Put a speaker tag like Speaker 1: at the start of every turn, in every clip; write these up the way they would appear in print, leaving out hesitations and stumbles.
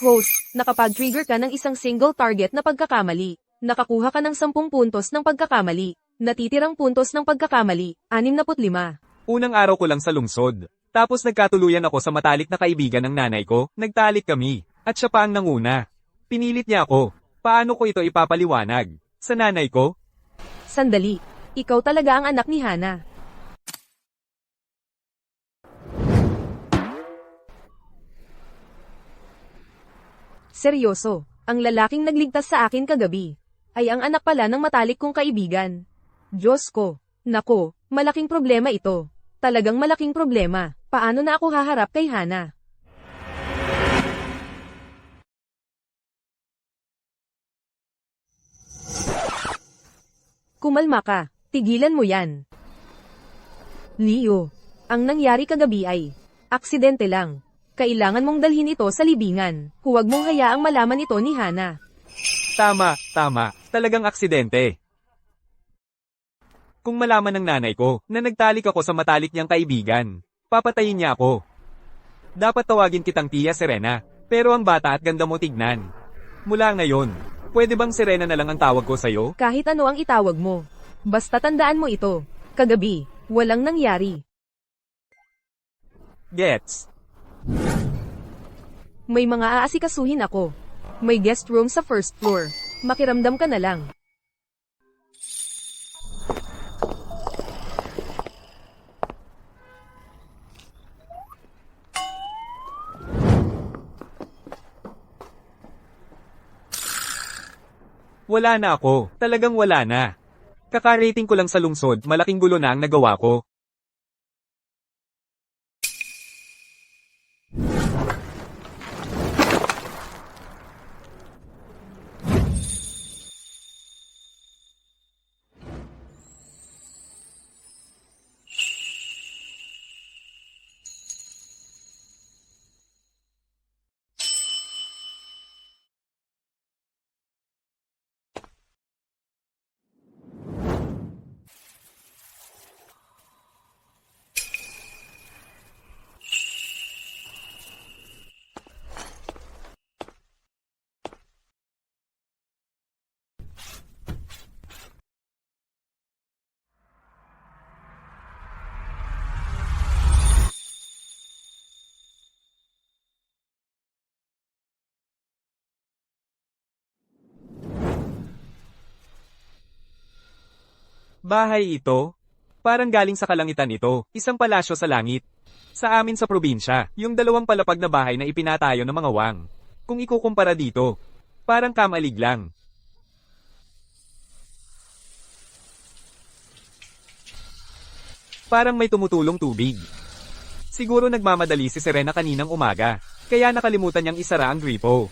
Speaker 1: Host, nakapag-trigger ka ng isang single target na pagkakamali. Nakakuha ka ng 10 puntos ng pagkakamali. Natitirang puntos ng pagkakamali, 65.
Speaker 2: Unang araw ko lang sa lungsod. Tapos nagkatuluyan ako sa matalik na kaibigan ng nanay ko, nagtalik kami. At siya pa ang nanguna. Pinilit niya ako. Paano ko ito ipapaliwanag? Sa nanay ko?
Speaker 1: Sandali. Ikaw talaga ang anak ni Hana. Seryoso, ang lalaking nagligtas sa akin kagabi ay ang anak pala ng matalik kong kaibigan. Diyos ko, nako, malaking problema ito. Talagang malaking problema. Paano na ako haharap kay Hana? Kumalma ka. Tigilan mo yan. Leo, ang nangyari kagabi ay aksidente lang. Kailangan mong dalhin ito sa libingan. Huwag mong hayaang malaman ito ni Hana.
Speaker 2: Tama. Talagang aksidente. Kung malaman ng nanay ko na nagtalik ako sa matalik niyang kaibigan, papatayin niya ako. Dapat tawagin kitang Tia Serena, pero ang bata at ganda mo tignan. Mula ngayon, pwede bang Serena na lang ang tawag ko sa'yo?
Speaker 1: Kahit ano ang itawag mo. Basta tandaan mo ito. Kagabi, walang nangyari.
Speaker 2: Gets.
Speaker 1: May mga aasikasuhin ako. May guest room sa first floor. Makiramdam ka na lang.
Speaker 2: Wala na ako. Talagang wala na. Kakarating ko lang sa lungsod, malaking gulo na ang nagawa ko. Bahay ito? Parang galing sa kalangitan ito, isang palasyo sa langit. Sa amin sa probinsya, yung 2 palapag na bahay na ipinatayo ng mga wang. Kung ikukumpara dito, parang kamalig lang. Parang may tumutulong tubig. Siguro nagmamadali si Serena kaninang umaga, kaya nakalimutan niyang isara ang gripo.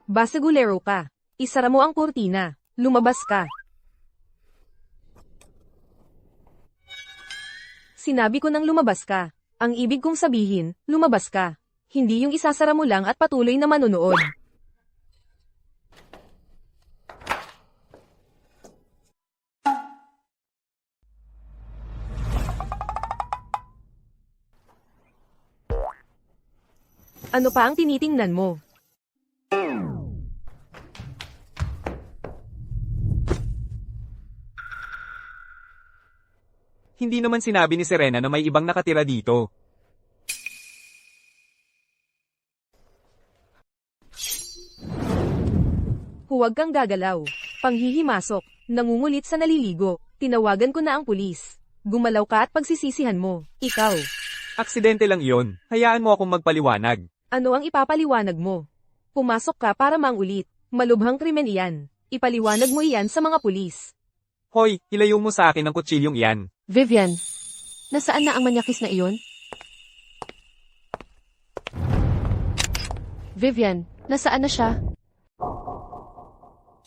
Speaker 1: Basagulero ka. Isara mo ang kurtina. Lumabas ka. Sinabi ko nang lumabas ka. Ang ibig kong sabihin, lumabas ka. Hindi yung isasara mo lang at patuloy na manonood. Ano pa ang tinitingnan mo?
Speaker 2: Hindi naman sinabi ni Serena na may ibang nakatira dito.
Speaker 1: Huwag kang gagalaw. Panghihimasok. Nangungulit sa naliligo. Tinawagan ko na ang pulis. Gumalaw ka at pagsisisihan mo. Ikaw.
Speaker 2: Aksidente lang iyon. Hayaan mo akong magpaliwanag.
Speaker 1: Ano ang ipapaliwanag mo? Pumasok ka para mangulit. Malubhang krimen iyan. Ipaliwanag mo iyan sa mga pulis.
Speaker 2: Hoy, ilayo mo sa akin ang kutsilyong iyan.
Speaker 3: Vivian, nasaan na ang manyakis na iyon? Vivian, nasaan na siya?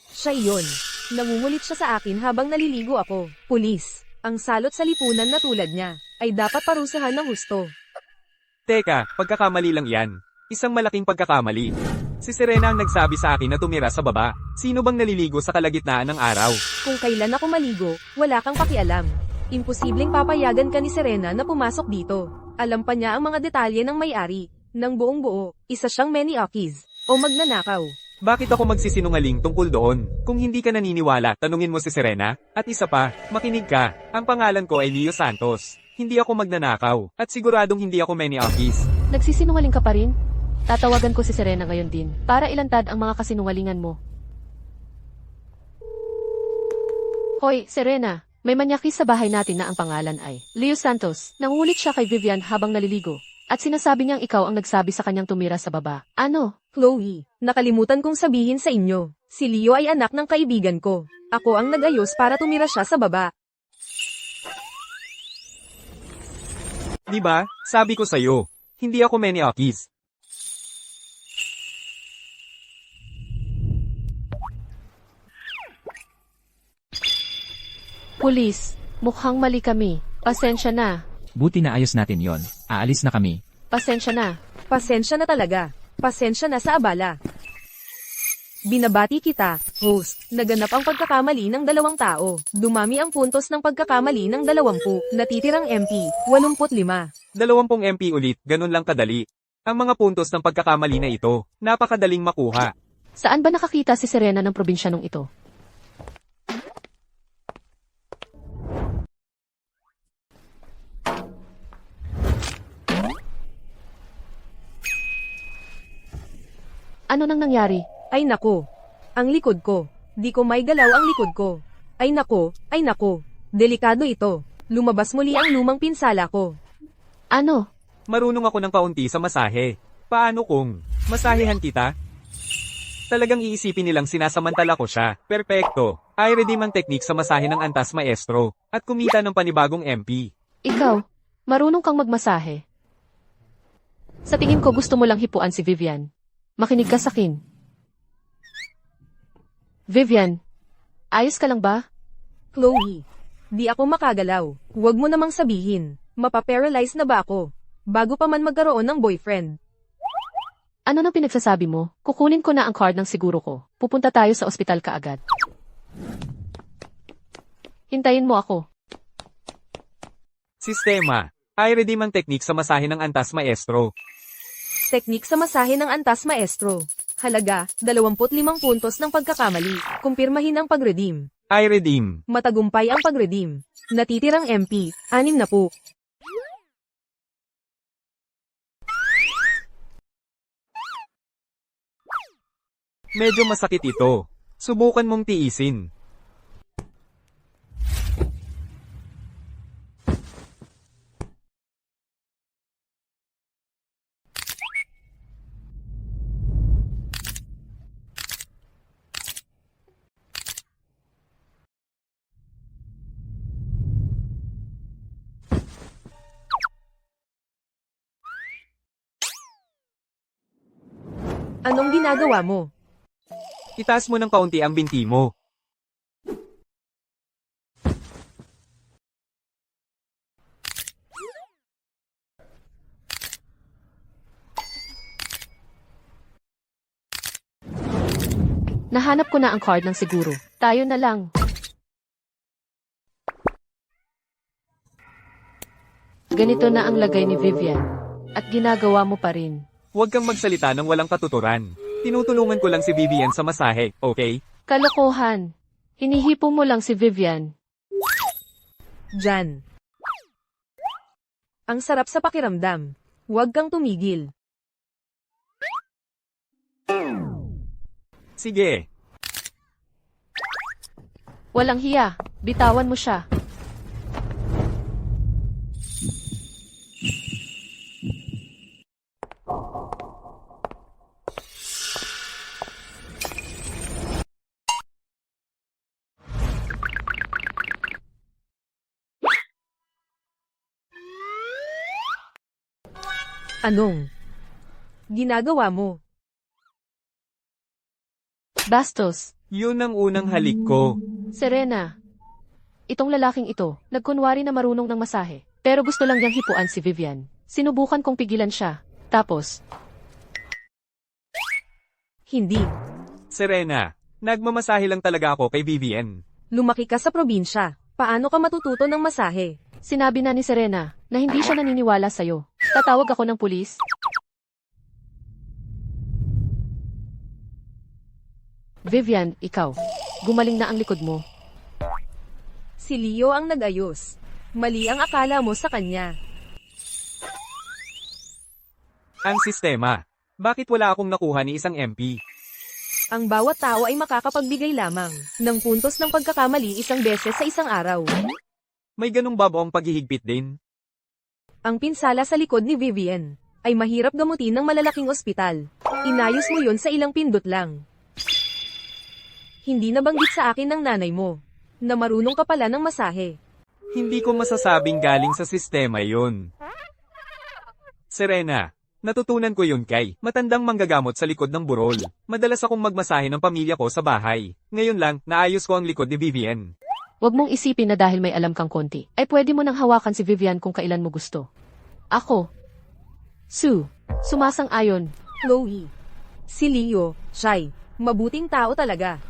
Speaker 1: Siya iyon. Nangungulit siya sa akin habang naliligo ako. Pulis. Ang salot sa lipunan na tulad niya, ay dapat parusahan ng husto.
Speaker 2: Teka, pagkakamali lang yan. Isang malaking pagkakamali. Si Serena ang nagsabi sa akin na tumira sa baba. Sino bang naliligo sa kalagitnaan ng araw?
Speaker 1: Kung kailan ako maligo, wala kang pakialam. Imposibleng papayagan ka ni Serena na pumasok dito. Alam pa niya ang mga detalye ng may-ari. Ng buong buo, isa siyang Maniakis. O magnanakaw.
Speaker 2: Bakit ako magsisinungaling tungkol doon? Kung hindi ka naniniwala, tanungin mo si Serena. At isa pa, makinig ka. Ang pangalan ko ay Leo Santos. Hindi ako magnanakaw. At siguradong hindi ako Maniakis.
Speaker 3: Nagsisinungaling ka pa rin? Tatawagan ko si Serena ngayon din, para ilantad ang mga kasinungalingan mo. Hoy, Serena, may manyakis sa bahay natin na ang pangalan ay Leo Santos. Nangungulit siya kay Vivian habang naliligo. At sinasabi niyang ikaw ang nagsabi sa kanyang tumira sa baba. Ano?
Speaker 1: Chloe, nakalimutan kong sabihin sa inyo. Si Leo ay anak ng kaibigan ko. Ako ang nag-ayos para tumira siya sa baba.
Speaker 2: Diba? Sabi ko sa'yo. Hindi ako Maniakis.
Speaker 3: Pulis, mukhang mali kami. Pasensya na.
Speaker 4: Buti na ayos natin yon. Aalis na kami.
Speaker 3: Pasensya na.
Speaker 1: Pasensya na talaga. Pasensya na sa abala. Binabati kita, host. Naganap ang pagkakamali ng 2 tao. Dumami ang puntos ng pagkakamali ng 20. Natitirang MP, 85.
Speaker 2: 20 MP ulit, ganun lang kadali. Ang mga puntos ng pagkakamali na ito, napakadaling makuha.
Speaker 3: Saan ba nakakita si Serena ng probinsyanong ito? Ano nang nangyari?
Speaker 1: Ay nako. Ang likod ko. Di ko may galaw ang likod ko. Ay nako, ay nako. Delikado ito. Lumabas muli ang lumang pinsala ko.
Speaker 3: Ano?
Speaker 2: Marunong ako ng kaunti sa masahe. Paano kung masahehan kita? Talagang iisipin nilang sinasamantala ko siya. Perpekto. I redeem ang technique sa masahe ng antas maestro. At kumita ng panibagong MP.
Speaker 3: Ikaw, marunong kang magmasahe. Sa tingin ko gusto mo lang hipuan si Vivian. Makinig ka sa akin. Vivian, ayos ka lang ba?
Speaker 1: Chloe. Di ako makagalaw. Huwag mo namang sabihin. Mapaparalyze na ba ako? Bago pa man magkaroon ng boyfriend.
Speaker 3: Ano nang pinagsasabi mo? Kukunin ko na ang card ng siguro ko. Pupunta tayo sa ospital kaagad. Hintayin mo ako.
Speaker 2: Sistema. I redeem ang technique sa masahe ng antas maestro.
Speaker 1: Teknik sa masahe ng antas maestro. Halaga, 25 puntos ng pagkakamali. Kumpirmahin ang pag-redeem.
Speaker 2: I redeem.
Speaker 1: Matagumpay ang pag-redeem. Natitirang MP, 6 na po.
Speaker 2: Medyo masakit ito. Subukan mong tiisin.
Speaker 1: Anong ginagawa mo?
Speaker 2: Itaas mo ng kaunti ang binti mo.
Speaker 3: Nahanap ko na ang card ng siguro. Tayo na lang. Ganito na ang lagay ni Vivian. At ginagawa mo pa rin.
Speaker 2: Huwag kang magsalita ng walang katuturan. Tinutulungan ko lang si Vivian sa masahe, okay?
Speaker 3: Kalokohan. Hinihipo mo lang si Vivian.
Speaker 1: Jan. Ang sarap sa pakiramdam. Huwag kang tumigil.
Speaker 2: Sige.
Speaker 3: Walang hiya. Bitawan mo siya.
Speaker 1: Anong ginagawa mo?
Speaker 3: Bastos.
Speaker 2: Yun ang unang halik ko.
Speaker 3: Serena, itong lalaking ito, nagkunwari na marunong ng masahe. Pero gusto lang niyang hipuan si Vivian. Sinubukan kong pigilan siya. Tapos,
Speaker 1: Hindi.
Speaker 2: Serena, nagmamasahe lang talaga ako kay Vivian.
Speaker 1: Lumaki ka sa probinsya. Paano ka matututo ng masahe?
Speaker 3: sinabi na ni Serena na hindi siya naniniwala sa'yo. Tatawag ako ng pulis. Vivian, ikaw. Gumaling na ang likod mo.
Speaker 1: Si Leo ang nag-ayos. Mali ang akala mo sa kanya.
Speaker 2: Ang sistema. Bakit wala akong nakuha ni isang MP?
Speaker 1: Ang bawat tao ay makakapagbigay lamang ng puntos ng pagkakamali isang beses sa isang araw.
Speaker 2: May ganong babaong paghihigpit din?
Speaker 1: Ang pinsala sa likod ni Vivian ay mahirap gamutin ng malalaking ospital. Inayos mo yon sa ilang pindot lang. Hindi nabanggit sa akin ng nanay mo na marunong ka pala ng masahe.
Speaker 2: Hindi ko masasabing galing sa sistema yun. Serena, natutunan ko yun kay matandang manggagamot sa likod ng burol. Madalas akong magmasahe ng pamilya ko sa bahay. Ngayon lang, naayos ko ang likod ni Vivian.
Speaker 3: Huwag mong isipin na dahil may alam kang konti, ay pwede mo nang hawakan si Vivian kung kailan mo gusto. Ako, Sue, sumasang-ayon.
Speaker 1: Chloe. Si Leo, shy. Mabuting tao talaga.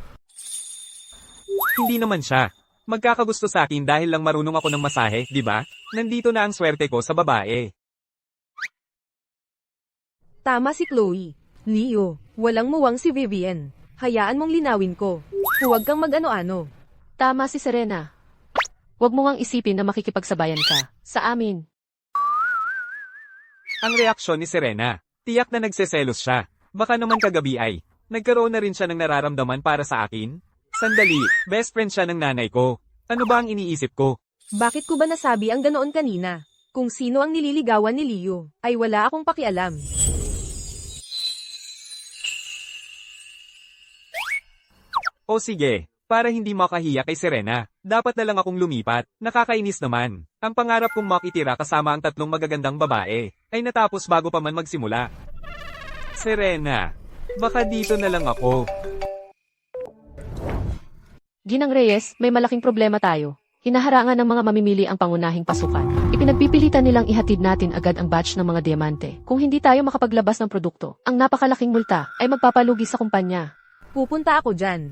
Speaker 2: Hindi naman siya. Magkakagusto sa akin dahil lang marunong ako ng masahe, di ba? Nandito na ang swerte ko sa babae.
Speaker 1: Tama si Chloe. Leo, walang muwang si Vivian. Hayaan mong linawin ko. Huwag kang mag-ano-ano.
Speaker 3: Tama si Serena. Huwag mo ngang isipin na makikipagsabayan ka sa amin.
Speaker 2: Ang reaksyon ni Serena, tiyak na nagseselos siya. Baka naman kagabi ay, nagkaroon na rin siya ng nararamdaman para sa akin? Sandali, best friend siya ng nanay ko. Ano ba ang iniisip ko?
Speaker 1: Bakit ko ba nasabi ang ganoon kanina? Kung sino ang nililigawan ni Leo, ay wala akong pakialam.
Speaker 2: O sige, para hindi makahiya kay Serena, dapat na lang akong lumipat. Nakakainis naman. Ang pangarap kong makitira kasama ang tatlong magagandang babae, ay natapos bago pa man magsimula. Serena, baka dito na lang ako.
Speaker 3: Ginang Reyes, may malaking problema tayo. Hinaharangan ng mga mamimili ang pangunahing pasukan. Ipinagpipilitan nilang ihatid natin agad ang batch ng mga diamante. Kung hindi tayo makapaglabas ng produkto, ang napakalaking multa ay magpapalugi sa kumpanya.
Speaker 1: Pupunta ako dyan.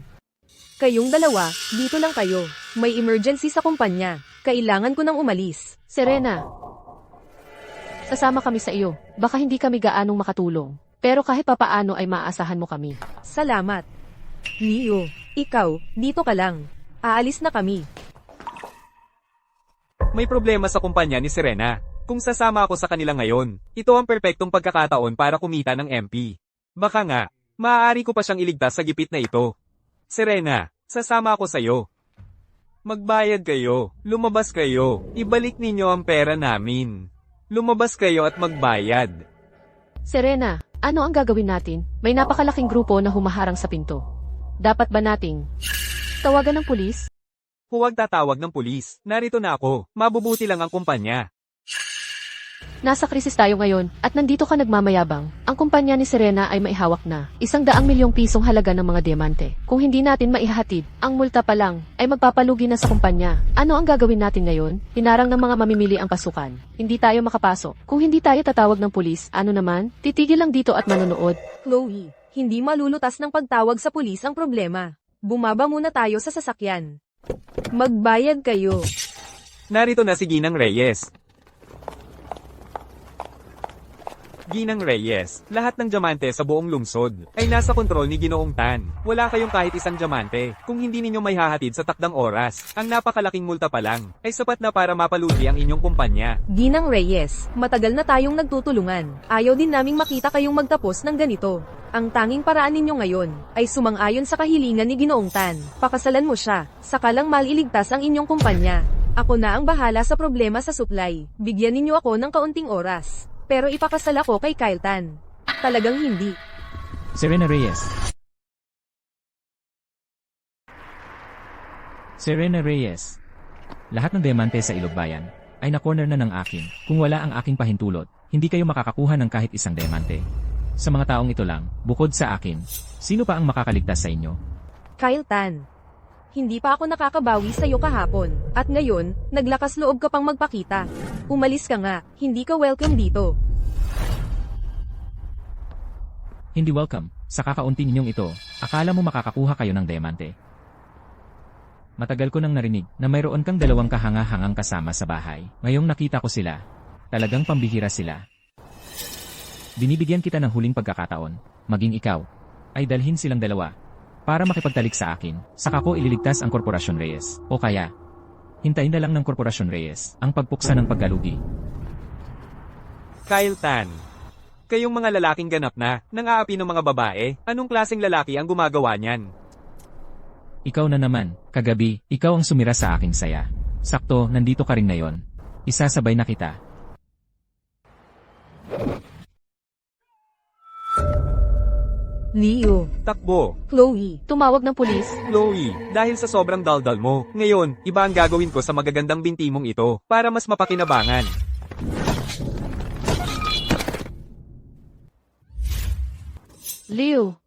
Speaker 1: Kayong dalawa, dito lang kayo. May emergency sa kumpanya. Kailangan ko nang umalis.
Speaker 3: Serena, sasama kami sa iyo. Baka hindi kami gaanong makatulong. Pero kahit papaano ay maaasahan mo kami.
Speaker 1: Salamat. Leo, ikaw, dito ka lang. Aalis na kami.
Speaker 2: May problema sa kumpanya ni Serena. Kung sasama ako sa kanila ngayon, ito ang perpektong pagkakataon para kumita ng MP. Baka nga, maaari ko pa siyang iligtas sa gipit na ito. Serena, sasama ako sa'yo. Magbayad kayo, lumabas kayo, ibalik ninyo ang pera namin. Lumabas kayo at magbayad.
Speaker 3: Serena, ano ang gagawin natin? May napakalaking grupo na humaharang sa pinto. Dapat ba nating tawagan ng pulis?
Speaker 2: Huwag tatawag ng pulis. Narito na ako. Mabubuti lang ang kumpanya.
Speaker 3: Nasa krisis tayo ngayon, at nandito ka nagmamayabang. Ang kumpanya ni Serena ay maihawak na 100 milyong pisong halaga ng mga diamante. Kung hindi natin maihatid, ang multa pa lang ay magpapalugi na sa kumpanya. Ano ang gagawin natin ngayon? Hinarang ng mga mamimili ang pasukan. Hindi tayo makapasok. Kung hindi tayo tatawag ng pulis, ano naman? Titigil lang dito at manonood.
Speaker 1: Chloe, hindi malulutas ng pagtawag sa pulis ang problema. Bumaba muna tayo sa sasakyan. Magbayad kayo.
Speaker 2: Narito na si Ginang Reyes. Ginang Reyes, lahat ng diamante sa buong lungsod ay nasa kontrol ni Ginoong Tan. Wala kayong kahit isang diamante. Kung hindi ninyo may hahatid sa takdang oras, ang napakalaking multa pa lang ay sapat na para mapalugi ang inyong kumpanya.
Speaker 1: Ginang Reyes, matagal na tayong nagtutulungan. Ayaw din naming makita kayong magtapos ng ganito. Ang tanging paraan ninyo ngayon ay sumang-ayon sa kahilingan ni Ginoong Tan. Pakasalan mo siya, saka lang maliligtas ang inyong kumpanya. Ako na ang bahala sa problema sa supply. Bigyan ninyo ako ng kaunting oras. Pero ipakasal ako kay Kyle Tan. Talagang hindi.
Speaker 4: Serena Reyes. Serena Reyes. Lahat ng diamante sa Ilogbayan ay na-corner na ng akin. Kung wala ang aking pahintulot, hindi kayo makakakuha ng kahit isang diamante. Sa mga taong ito lang, bukod sa akin, sino pa ang makakaligtas sa inyo?
Speaker 1: Kyle Tan. Hindi pa ako nakakabawi sa'yo kahapon, at ngayon, naglakas loob ka pang magpakita. Umalis ka nga, hindi ka welcome dito.
Speaker 4: Hindi welcome. Sa kakaunti ninyong ito, akala mo makakakuha kayo ng diamante. Matagal ko nang narinig na mayroon kang dalawang kahanga-hangang kasama sa bahay. Ngayong nakita ko sila. Talagang pambihira sila. Binibigyan kita ng huling pagkakataon, maging ikaw, ay dalhin silang dalawa para makipagtalik sa akin, saka ko ililigtas ang Korporasyon Reyes. O kaya, hintayin na lang ng Korporasyon Reyes ang pagpuksa ng paggalugi.
Speaker 2: Kyle Tan. Kayong mga lalaking ganap na, nang-aapi ng mga babae, anong klaseng lalaki ang gumagawa niyan?
Speaker 4: Ikaw na naman, kagabi, ikaw ang sumira sa aking saya. Sakto, nandito ka rin ngayon. Isasabay na kita.
Speaker 1: Leo,
Speaker 2: Takbo.
Speaker 1: Chloe,
Speaker 3: Tumawag ng pulis.
Speaker 2: Chloe, dahil sa sobrang daldal mo, ngayon, iba ang gagawin ko sa magagandang binti mong ito, para mas mapakinabangan.
Speaker 3: Leo.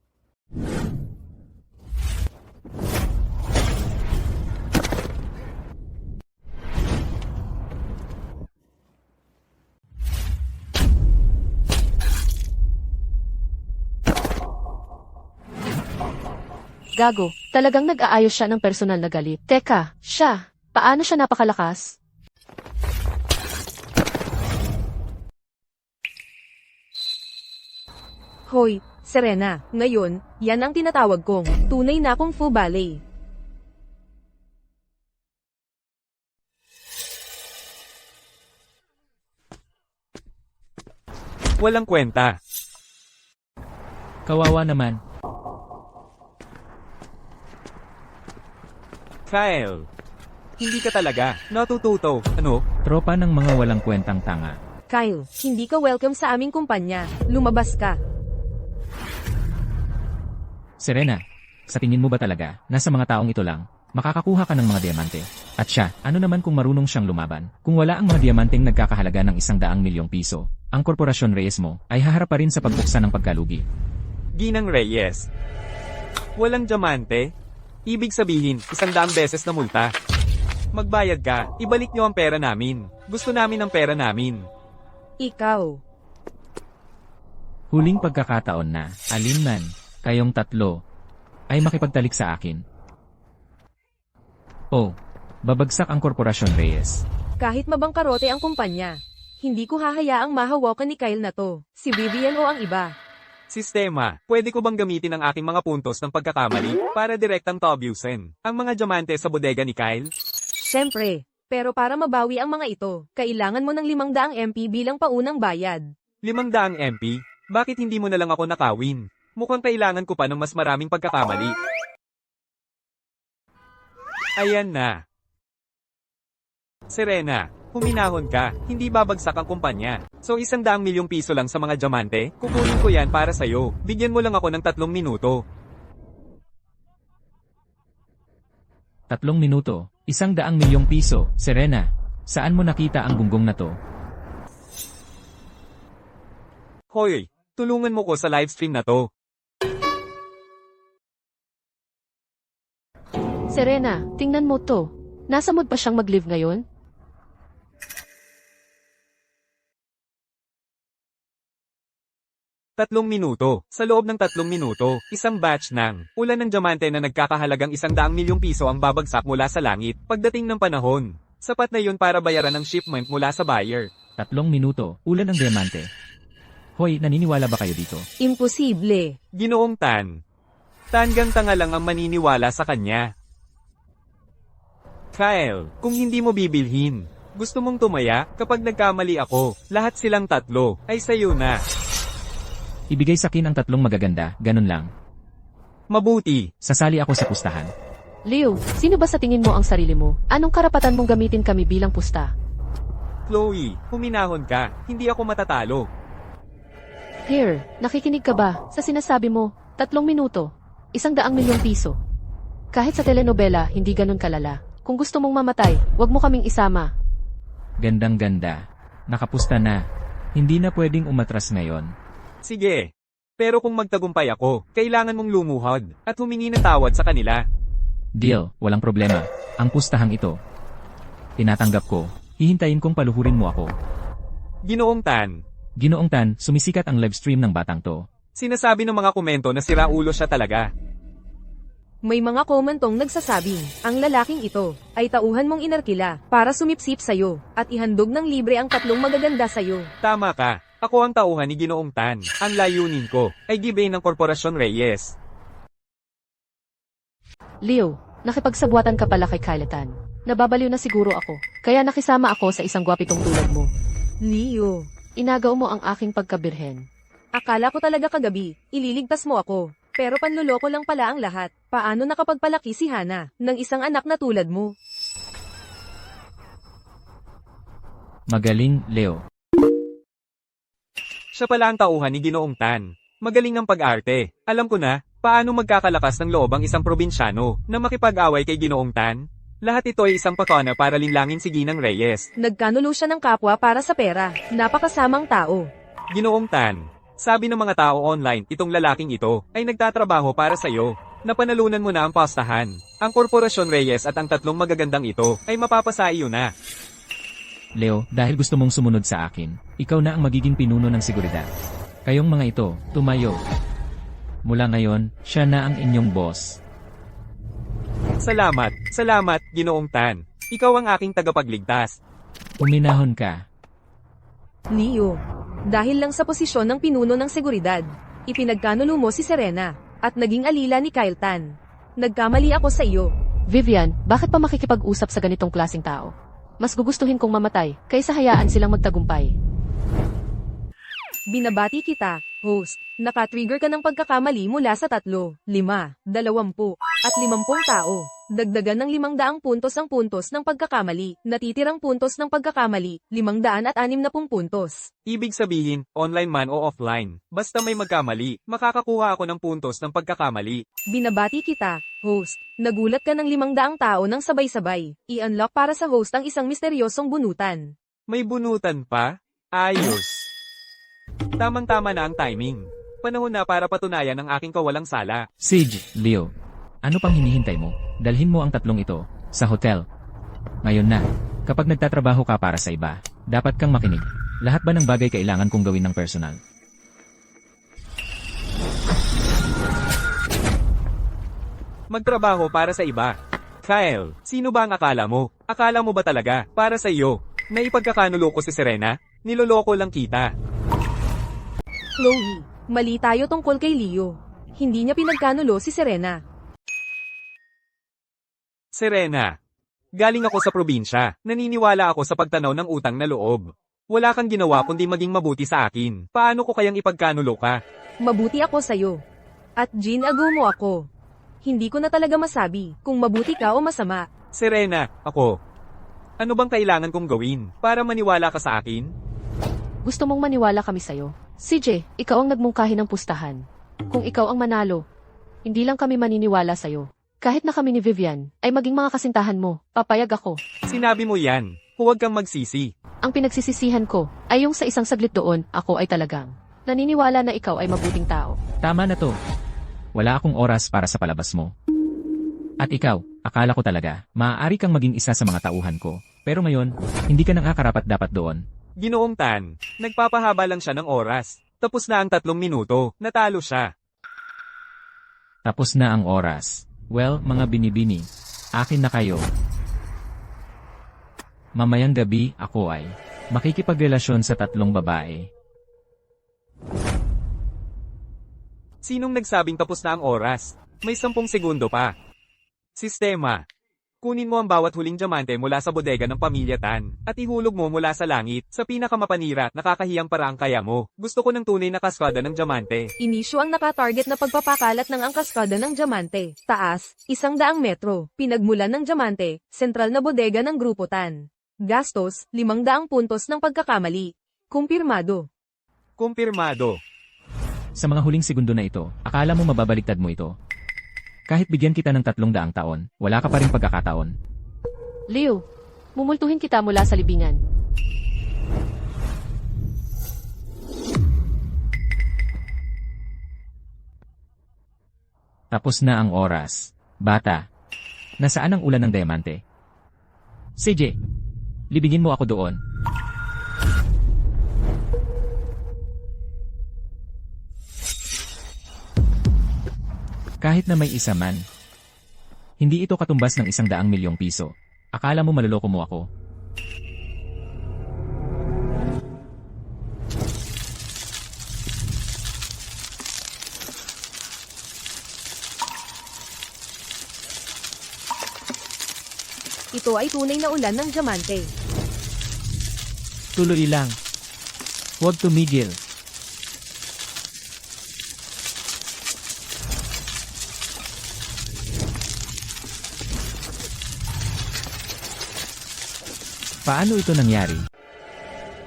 Speaker 3: Gago, talagang nag-aayos siya ng personal na galit. Teka, siya, paano siya napakalakas?
Speaker 1: Hoy, Serena, ngayon, yan ang tinatawag kong tunay na kung fu ballet.
Speaker 2: Walang kwenta.
Speaker 4: Kawawa naman.
Speaker 2: Kyle. Hindi ka talaga natututo, ano?
Speaker 4: Tropa ng mga walang kwentang tanga.
Speaker 1: Kyle, hindi ka welcome sa aming kumpanya. Lumabas ka.
Speaker 4: Serena, sa tingin mo ba talaga, na sa mga taong ito lang, makakakuha ka ng mga diamante? At siya, ano naman kung marunong siyang lumaban? Kung wala ang mga diamanteng nagkakahalaga ng 100 milyong piso, ang Korporasyon Reyes mo ay haharap pa rin sa pagbuksa ng pagkalugi.
Speaker 2: Ginang Reyes. Walang diamante? Ibig sabihin, 100 beses na multa. Magbayad ka, ibalik niyo ang pera namin. Gusto namin ang pera namin.
Speaker 1: Ikaw.
Speaker 4: Huling pagkakataon na, alin man, kayong tatlo, ay makipagtalik sa akin. O, babagsak ang Korporasyon Reyes.
Speaker 1: Kahit mabangkarote ang kumpanya, hindi ko hahayaang mahawakan ni Kyle na to. Si Vivian o ang iba.
Speaker 2: Sistema, pwede ko bang gamitin ang aking mga puntos ng pagkakamali para direktang to-abusin ang mga diamante sa bodega ni Kyle?
Speaker 1: Siyempre, pero para mabawi ang mga ito, kailangan mo ng 500 MP bilang paunang bayad.
Speaker 2: 500 MP? Bakit hindi mo na lang ako nakawin? Mukhang kailangan ko pa ng mas maraming pagkakamali. Ayan na. Serena, huminahon ka, hindi babagsak ang kumpanya. So 100 milyong piso lang sa mga diamante, kukunin ko yan para sa'yo. Bigyan mo lang ako ng 3 minuto.
Speaker 4: 3 minuto, 100 milyong piso. Serena, saan mo nakita ang gunggong na to?
Speaker 2: Hoy, tulungan mo ko sa livestream na to.
Speaker 3: Serena, tingnan mo to. Nasa mood pa siyang mag-live ngayon?
Speaker 2: Tatlong minuto. Sa loob ng 3 minuto, isang batch ng ulan ng diamante na nagkakahalagang 100 milyong piso ang babagsak mula sa langit pagdating ng panahon. Sapat na yun para bayaran ang shipment mula sa buyer.
Speaker 4: 3 minuto, ulan ng diamante. Hoy, naniniwala ba kayo dito?
Speaker 1: Imposible.
Speaker 2: Ginoong Tan. Tanggang tanga lang ang maniniwala sa kanya. Kyle, kung hindi mo bibilhin, gusto mong tumaya kapag nagkamali ako, lahat silang 3 ay sayo na.
Speaker 4: Ibigay sa akin ang 3 magaganda, ganun lang.
Speaker 2: Mabuti.
Speaker 4: Sasali ako sa pustahan.
Speaker 3: Leo, sino ba sa tingin mo ang sarili mo? Anong karapatan mong gamitin kami bilang pusta?
Speaker 2: Chloe, huminahon ka, hindi ako matatalo.
Speaker 3: Here, nakikinig ka ba sa sinasabi mo? 3 minuto, 100 milyong piso. Kahit sa telenovela, hindi ganun kalala. Kung gusto mong mamatay, wag mo kaming isama.
Speaker 4: Gandang-ganda. Nakapusta na. Hindi na pwedeng umatras ngayon.
Speaker 2: Sige. Pero kung magtagumpay ako, kailangan mong lumuhod at humingi ng tawad sa kanila.
Speaker 4: Deal, walang problema. Ang pustahang ito. Tinatanggap ko. Hihintayin kong paluhurin mo ako.
Speaker 2: Ginoong Tan,
Speaker 4: Ginoong Tan, sumisikat ang live stream ng batang to.
Speaker 2: sinasabi ng mga komento na sira ulo siya talaga.
Speaker 1: May mga komentong nagsasabing, ang lalaking ito ay tauhan mong inarkila para sumipsip sa'yo at ihandog ng libre ang 3 magaganda sa'yo.
Speaker 2: Tama ka. Ako ang tauhan ni Ginoong Tan. Ang layunin ko ay giveaway ng Korporasyon Reyes.
Speaker 3: Leo, nakipagsabwatan ka pala kay Kyletan. Nababaliw na siguro ako. Kaya nakisama ako sa isang gwapitong tulad mo.
Speaker 1: Leo,
Speaker 3: Inagaw mo ang aking pagkabirhen.
Speaker 1: akala ko talaga kagabi, ililigtas mo ako. Pero panluloko lang pala ang lahat. Paano nakapagpalaki si Hana ng isang anak na tulad mo?
Speaker 4: Magaling, Leo.
Speaker 2: Siya pala ang tauhan ni Ginoong Tan. Magaling ang pag-arte. Alam ko na, paano magkakalakas ng loob ang isang probinsyano na makipag-away kay Ginoong Tan? Lahat ito ay isang pakana para linlangin si Ginang Reyes.
Speaker 1: Nagkanulo siya ng kapwa para sa pera. Napakasamang tao.
Speaker 2: Ginoong Tan, sabi ng mga tao online, itong lalaking ito ay nagtatrabaho para sa'yo. Napanalunan mo na ang pastahan. Ang Korporasyon Reyes at ang 3 magagandang ito ay mapapasa iyo na.
Speaker 4: Leo, dahil gusto mong sumunod sa akin, ikaw na ang magiging pinuno ng seguridad. Kayong mga ito, tumayo. Mula ngayon, siya na ang inyong boss.
Speaker 2: Salamat, Ginoong Tan. Ikaw ang aking tagapagligtas.
Speaker 4: Uminahon ka.
Speaker 1: Leo, dahil lang sa posisyon ng pinuno ng seguridad, ipinagkanulo mo si Serena at naging alila ni Kyle Tan. Nagkamali ako sa iyo.
Speaker 3: Vivian, bakit pa makikipag-usap sa ganitong klaseng tao? Mas gugustuhin kong mamatay, kaysa hayaan silang magtagumpay.
Speaker 1: Binabati kita, host. Naka-trigger ka ng pagkakamali mula sa 3, 5, 20, at 50 tao. Dagdagan ng 500 puntos ang puntos ng pagkakamali. Natitirang puntos ng pagkakamali, 560 puntos.
Speaker 2: Ibig sabihin, online man o offline, basta may magkamali, makakakuha ako ng puntos ng pagkakamali.
Speaker 1: Binabati kita, host. Nagulat ka ng 500 tao ng sabay-sabay. I-unlock para sa host ang isang misteryosong bunutan.
Speaker 2: May bunutan pa? Ayos. Tamang-tama na ang timing. Panahon na para patunayan ang aking kawalang sala.
Speaker 4: Siege, Leo. Ano pang hinihintay mo? Dalhin mo ang 3 ito sa hotel. Ngayon na, kapag nagtatrabaho ka para sa iba, dapat kang makinig. Lahat ba ng bagay kailangan kong gawin ng personal?
Speaker 2: Magtrabaho para sa iba. Kyle, sino ba ang akala mo? Akala mo ba talaga, para sa iyo, na ipagkakanulo ko si Serena? Niloloko lang kita.
Speaker 1: Chloe, mali tayo tungkol kay Leo. Hindi niya pinagkanulo si Serena.
Speaker 2: Serena, galing ako sa probinsya. Naniniwala ako sa pagtanaw ng utang na loob. Wala kang ginawa kundi maging mabuti sa akin. Paano ko kayang ipagkanulo ka?
Speaker 1: Mabuti ako sa'yo. At ginago mo ako. Hindi ko na talaga masabi kung mabuti ka o masama.
Speaker 2: Serena, ako. Ano bang kailangan kong gawin para maniwala ka sa akin?
Speaker 3: Gusto mong maniwala kami sa'yo? CJ, ikaw ang nagmungkahi ng pustahan. Kung ikaw ang manalo, hindi lang kami maniniwala sa'yo. Kahit na kami ni Vivian ay maging mga kasintahan mo, papayag ako.
Speaker 2: Sinabi mo yan. Huwag kang magsisi.
Speaker 3: Ang pinagsisisihan ko ay yung sa isang saglit doon, ako ay talagang naniniwala na ikaw ay mabuting tao.
Speaker 4: Tama na to. Wala akong oras para sa palabas mo. At ikaw, akala ko talaga, maaari kang maging isa sa mga tauhan ko. Pero ngayon, hindi ka nang akarapat dapat doon.
Speaker 2: Ginoong Tan, nagpapahaba lang siya ng oras. Tapos na ang 3 minuto, natalo siya.
Speaker 4: Tapos na ang oras. Well, mga binibini, akin na kayo. Mamayang gabi, ako ay makikipagrelasyon sa 3 babae.
Speaker 2: Sinong nagsabing tapos na ang oras? May 10 segundo pa. Sistema. Kunin mo ang bawat huling diamante mula sa bodega ng pamilya Tan, at ihulog mo mula sa langit, sa pinakamapanira, nakakahiyang paraang kaya mo. Gusto ko ng tunay na kaskada ng diamante.
Speaker 1: Inisyu ang nakatarget na pagpapakalat ng angkaskada ng diamante. Taas, 100 metro. Pinagmulan ng diamante, sentral na bodega ng Grupo Tan. Gastos, 500 puntos ng pagkakamali. Kumpirmado.
Speaker 2: Kumpirmado.
Speaker 4: Sa mga huling segundo na ito, akala mo mababaliktad mo ito? Kahit bigyan kita ng 300 taon, wala ka pa rin pagkakataon.
Speaker 3: Leo, mumultuhin kita mula sa libingan.
Speaker 4: Tapos na ang oras. Bata. Nasaan ang ulan ng diamante? CJ. Libingin mo ako doon. Kahit na may isa man. Hindi ito katumbas ng 100 milyong piso. Akala mo maloloko mo ako?
Speaker 1: Ito ay tunay na ulan ng diamante.
Speaker 4: Tuloy lang. Huwag tumigil. Paano ito nangyari?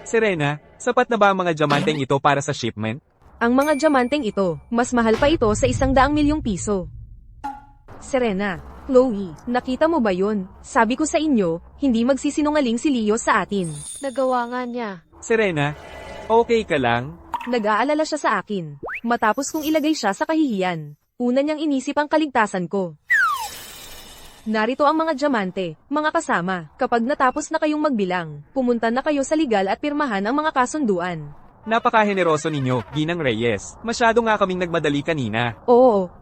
Speaker 2: Serena, sapat na ba ang mga diamanteng ito para sa shipment?
Speaker 1: Ang mga diamanteng ito, mas mahal pa ito sa 100 milyong piso. Serena, Chloe, nakita mo ba yun? Sabi ko sa inyo, hindi magsisinungaling si Leo sa atin.
Speaker 3: Nagawa nga niya.
Speaker 2: Serena, okay ka lang?
Speaker 1: Nag-aalala siya sa akin. Matapos kong ilagay siya sa kahihiyan. Una niyang inisip ang kaligtasan ko. Narito ang mga diamante, mga kasama. Kapag natapos na kayong magbilang, pumunta na kayo sa legal at pirmahan ang mga kasunduan.
Speaker 2: Napaka-heneroso ninyo, Ginang Reyes. Masyado nga kaming nagmadali kanina.
Speaker 1: Oo.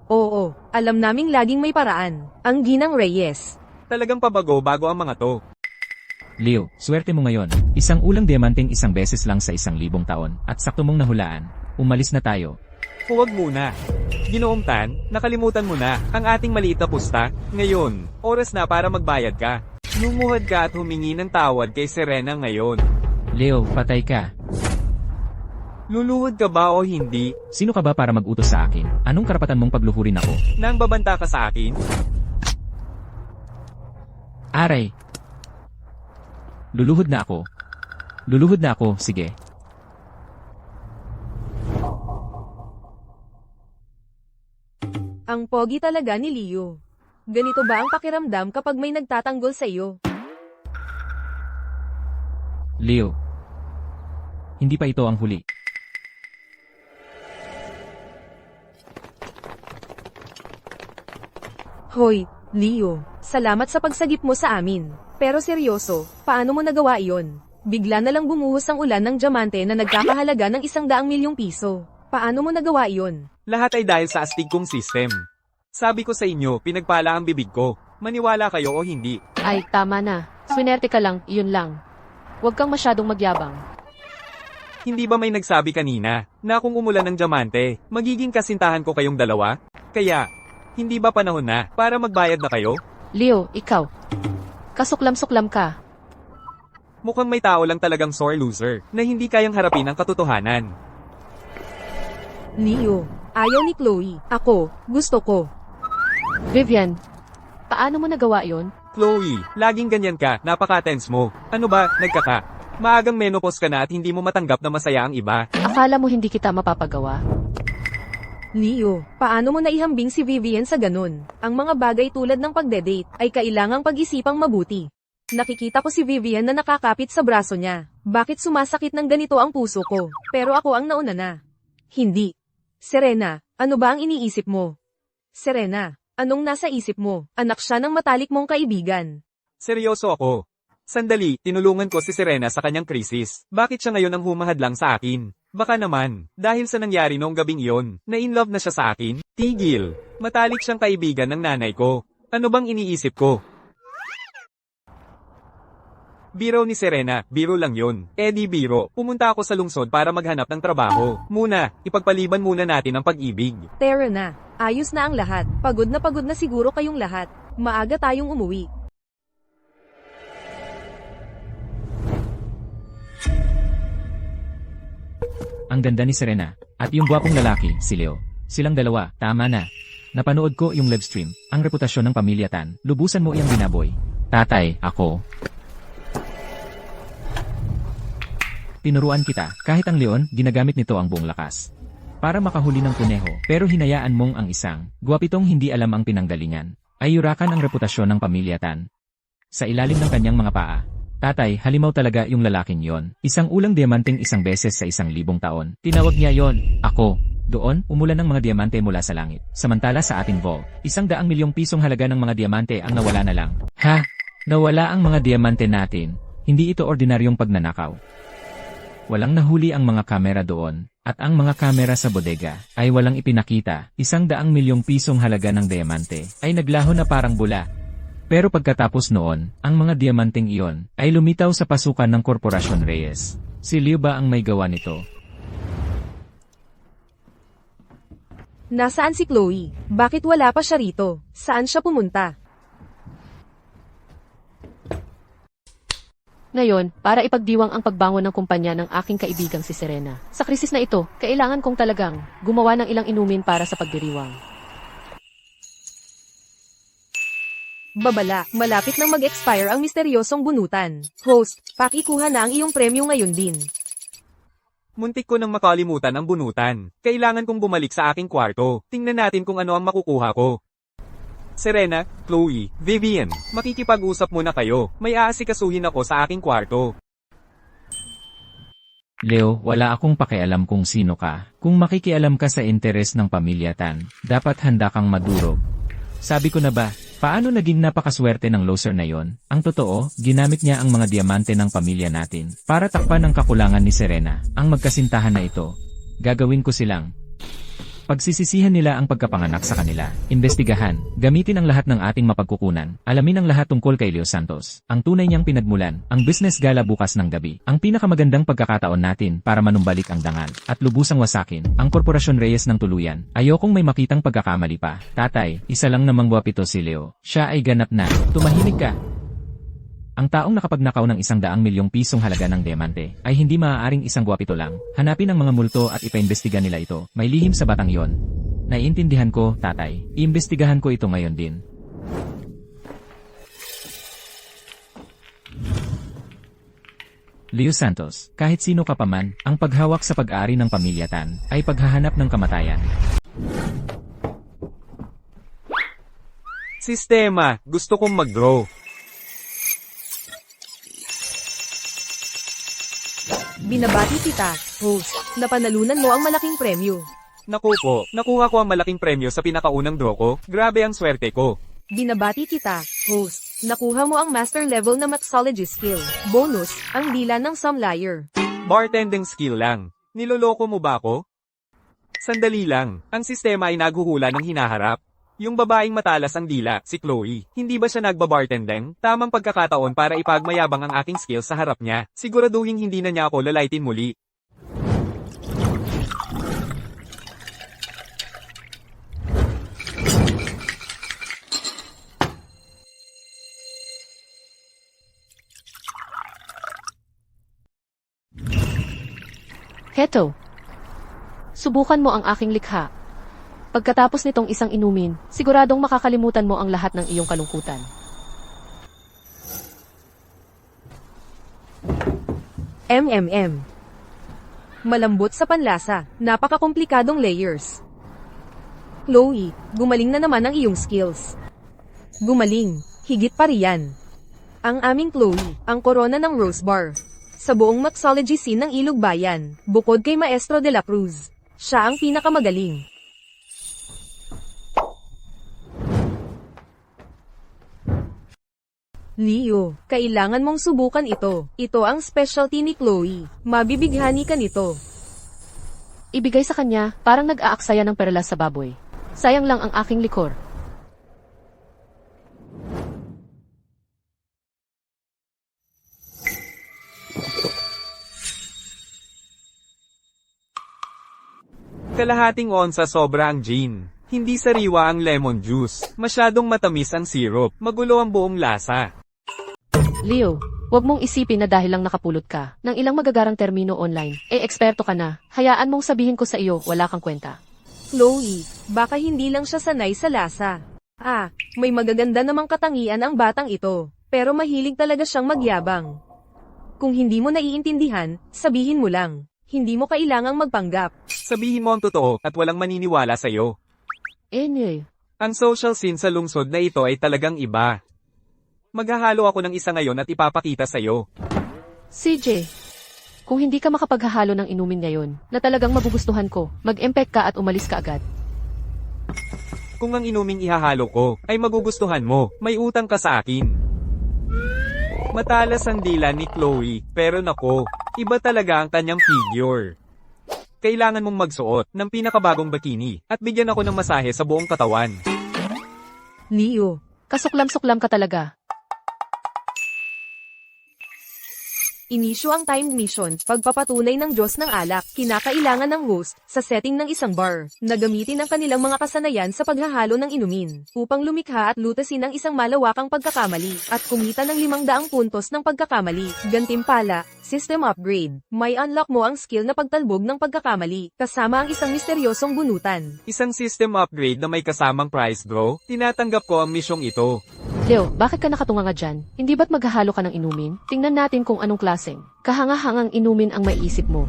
Speaker 1: Alam naming laging may paraan. Ang Ginang Reyes.
Speaker 2: Talagang pabago bago ang mga to.
Speaker 4: Leo, swerte mo ngayon. Isang ulang diamanteng isang beses lang sa 1,000 taon. At sakto mong nahulaan. Umalis na tayo.
Speaker 2: Huwag muna. Ginoong Tan, nakalimutan mo na ang ating maliit na pusta. Ngayon, oras na para magbayad ka. Lumuhad ka at humingi ng tawad kay Serena ngayon.
Speaker 4: Leo, patay ka.
Speaker 2: Luluhod ka ba o hindi?
Speaker 4: Sino ka ba para mag-utos sa akin? Anong karapatan mong pagluhurin ako?
Speaker 2: Nang babanta ka sa akin?
Speaker 4: Aray! Luluhod na ako. Luluhod na ako, sige.
Speaker 1: Ang pogi talaga ni Leo. Ganito ba ang pakiramdam kapag may nagtatanggol sa iyo?
Speaker 4: Leo. Hindi pa ito ang huli.
Speaker 1: Hoy, Leo, salamat sa pagsagip mo sa amin. Pero seryoso, paano mo nagawa iyon? Bigla na lang bumuhos ang ulan ng diamante na nagkakahalaga ng 100 milyong piso. Paano mo nagawa iyon?
Speaker 2: Lahat ay dahil sa astig kong system. Sabi ko sa inyo, pinagpala ang bibig ko. Maniwala kayo o hindi.
Speaker 3: Ay, tama na. Swinerte ka lang, iyon lang. Huwag kang masyadong magyabang.
Speaker 2: Hindi ba may nagsabi kanina, na kung umulan ng diamante, magiging kasintahan ko kayong dalawa? Kaya, hindi ba panahon na, para magbayad na kayo?
Speaker 3: Leo, ikaw. Kasuklam-suklam ka.
Speaker 2: Mukhang may tao lang talagang sore loser, na hindi kayang harapin ang katotohanan.
Speaker 1: Leo, ayaw ni Chloe. Ako, gusto ko.
Speaker 3: Vivian, paano mo nagawa yon?
Speaker 2: Chloe, laging ganyan ka, napaka-tense mo. Ano ba, nagkaka? Maagang menopause ka na at hindi mo matanggap na masaya ang iba.
Speaker 3: Akala mo hindi kita mapapagawa?
Speaker 1: Leo, paano mo naihambing si Vivian sa ganun? Ang mga bagay tulad ng pagde-date ay kailangang pag-isipang mabuti. Nakikita ko si Vivian na nakakapit sa braso niya. Bakit sumasakit ng ganito ang puso ko? Pero ako ang nauna na. Hindi. Serena, ano ba ang iniisip mo? Serena, anong nasa isip mo? Anak siya ng matalik mong kaibigan.
Speaker 2: Seryoso ako. Sandali, tinulungan ko si Serena sa kanyang krisis. Bakit siya ngayon ang humahadlang sa akin? Baka naman, dahil sa nangyari noong gabing iyon, na-in-love na siya sa akin? Tigil. Matalik siyang kaibigan ng nanay ko. Ano bang iniisip ko? Biro ni Serena, biro lang yun. Di biro, pumunta ako sa lungsod para maghanap ng trabaho. Muna, ipagpaliban muna natin ang pag-ibig.
Speaker 1: Tara na, ayos na ang lahat. Pagod na siguro kayong lahat. Maaga tayong umuwi.
Speaker 4: Ang ganda ni Serena. At yung gwapong lalaki, si Leo. Silang dalawa, tama na. Napanood ko yung live stream. Ang reputasyon ng pamilya Tan. Lubusan mo iyang binaboy. Tatay, ako. Tinuruan kita, kahit ang leon, ginagamit nito ang buong lakas. Para makahuli ng kuneho, pero hinayaan mong ang isang, gwapitong hindi alam ang pinanggalingan, ay yurakan ang reputasyon ng pamilya Tan. Sa ilalim ng kanyang mga paa, tatay, halimaw talaga yung lalaking yon. Isang ulang diamanteng isang beses sa 1,000 taon. Tinawag niya yon, ako. Doon, umulan ng mga diamante mula sa langit. Samantala sa ating vault, 100 milyong pisong halaga ng mga diamante ang nawala na lang. Ha? Nawala ang mga diamante natin. Hindi ito ordinaryong pagnanakaw. Walang nahuli ang mga kamera doon, at ang mga kamera sa bodega ay walang ipinakita. 100 milyong pisong halaga ng diamante ay naglaho na parang bula. Pero pagkatapos noon, ang mga diamanteng iyon ay lumitaw sa pasukan ng Korporasyon Reyes. Si Liu ba ang may gawa nito?
Speaker 1: Nasaan si Chloe? Bakit wala pa siya rito? Saan siya pumunta?
Speaker 3: Ngayon, para ipagdiwang ang pagbangon ng kumpanya ng aking kaibigang si Serena. Sa krisis na ito, kailangan kong talagang gumawa ng ilang inumin para sa pagdiriwang.
Speaker 1: Babala, malapit nang mag-expire ang misteryosong bunutan. Host, pakikuha na ang iyong premyo ngayon din.
Speaker 2: Muntik ko nang makalimutan ang bunutan. Kailangan kong bumalik sa aking kwarto. Tingnan natin kung ano ang makukuha ko. Serena, Chloe, Vivian, makikipag-usap muna kayo. May aasikasuhin ako sa aking kwarto.
Speaker 4: Leo, wala akong pakialam kung sino ka. Kung makikialam ka sa interes ng pamilya Tan, dapat handa kang madurog. Sabi ko na ba, paano naging napakaswerte ng loser na yon? Ang totoo, ginamit niya ang mga diamante ng pamilya natin para takpan ang kakulangan ni Serena. Ang magkasintahan na ito, gagawin ko silang pagsisisihan nila ang pagkapanganak sa kanila. Imbestigahan, gamitin ang lahat ng ating mapagkukunan. Alamin ang lahat tungkol kay Leo Santos. Ang tunay niyang pinagmulan, ang business gala bukas ng gabi. Ang pinakamagandang pagkakataon natin para manumbalik ang dangal at lubusang wasakin ang Korporasyon Reyes ng tuluyan. Ayokong may makitang pagkakamali pa. Tatay, isa lang namang guwapito si Leo. Siya ay ganap na. Tumahimik ka. Ang taong nakapagnakaw ng 100 milyong pisong halaga ng diamante ay hindi maaaring isang guwapito lang. Hanapin ang mga multo at ipaimbestiga nila ito. May lihim sa batang yon. Naiintindihan ko, tatay. Iimbestigahan ko ito ngayon din. Leo Santos, kahit sino ka pa man, ang paghawak sa pag-aari ng pamilya Tan ay paghahanap ng kamatayan.
Speaker 2: Sistema, gusto kong mag-draw.
Speaker 1: Binabati kita, host, na panalunan mo ang malaking premyo.
Speaker 2: Naku po, nakuha ko ang malaking premyo sa pinakaunang draw ko. Grabe ang swerte ko.
Speaker 1: Binabati kita, host, nakuha mo ang master level na mixology skill. Bonus, ang dila ng some liar.
Speaker 2: Bartending skill lang. Niloloko mo ba ako? Sandali lang, ang sistema ay naghuhula ng hinaharap. Yung babaeng matalas ang dila, si Chloe, hindi ba siya nagbabartending? Tamang pagkakataon para ipagmayabang ang aking skills sa harap niya. Siguraduhin hindi na niya ako lalaitin muli.
Speaker 3: Heto. Subukan mo ang aking likha. Pagkatapos nitong isang inumin, siguradong makakalimutan mo ang lahat ng iyong kalungkutan.
Speaker 1: Malambot sa panlasa, napakakomplikadong layers. Chloe, gumaling na naman ang iyong skills. Gumaling, higit pa riyan. Ang aming Chloe, ang korona ng Rose Bar. Sa buong mixology scene ng Ilog Bayan, bukod kay Maestro de la Cruz, siya ang pinakamagaling. Leo, kailangan mong subukan ito. Ito ang specialty ni Chloe. Mabibighani ka nito.
Speaker 3: Ibigay sa kanya, parang nag-aaksaya ng perlas sa baboy. Sayang lang ang aking likor.
Speaker 2: Kalahating onsa sobra ang gin. Hindi sariwa ang lemon juice. Masyadong matamis ang syrup. Magulo ang buong lasa.
Speaker 3: Leo, huwag mong isipin na dahil lang nakapulot ka ng ilang magagarang termino online, eksperto ka na. Hayaan mong sabihin ko sa iyo, wala kang kwenta.
Speaker 1: Chloe, baka hindi lang siya sanay sa lasa. May magaganda namang katangian ang batang ito, pero mahilig talaga siyang magyabang. Kung hindi mo naiintindihan, sabihin mo lang. Hindi mo kailangang magpanggap.
Speaker 2: Sabihin mo ang totoo at walang maniniwala sa'yo. Ang social scene sa lungsod na ito ay talagang iba. Maghahalo ako ng isa ngayon at ipapakita sa'yo.
Speaker 3: CJ, Kung hindi ka makapaghahalo ng inumin ngayon, na talagang magugustuhan ko, mag-empek ka at umalis ka agad.
Speaker 2: Kung ang inuming ihahalo ko, ay magugustuhan mo, may utang ka sa akin. Matalas ang dila ni Chloe, pero nako, iba talaga ang kanyang figure. Kailangan mong magsuot ng pinakabagong bikini, at bigyan ako ng masahe sa buong katawan.
Speaker 1: Leo,
Speaker 3: Kasuklam-suklam ka talaga.
Speaker 1: inisyu ang timed mission, pagpapatunay ng Diyos ng alak, kinakailangan ng host, sa setting ng isang bar, na gamitin ang kanilang mga kasanayan sa paghahalo ng inumin, upang lumikha at lutasin ang isang malawakang pagkakamali, at kumita ng 500 puntos ng pagkakamali. Gantimpala, system upgrade, may unlock mo ang skill na pagtalbog ng pagkakamali, kasama ang isang misteryosong bunutan.
Speaker 2: Isang system upgrade na may kasamang prize draw, tinatanggap ko ang misyong ito.
Speaker 3: Leo, bakit ka nakatunga nga dyan? Hindi ba't maghahalo ka ng inumin? Tingnan natin kung anong klaseng kahanga-hangang inumin ang maiisip mo.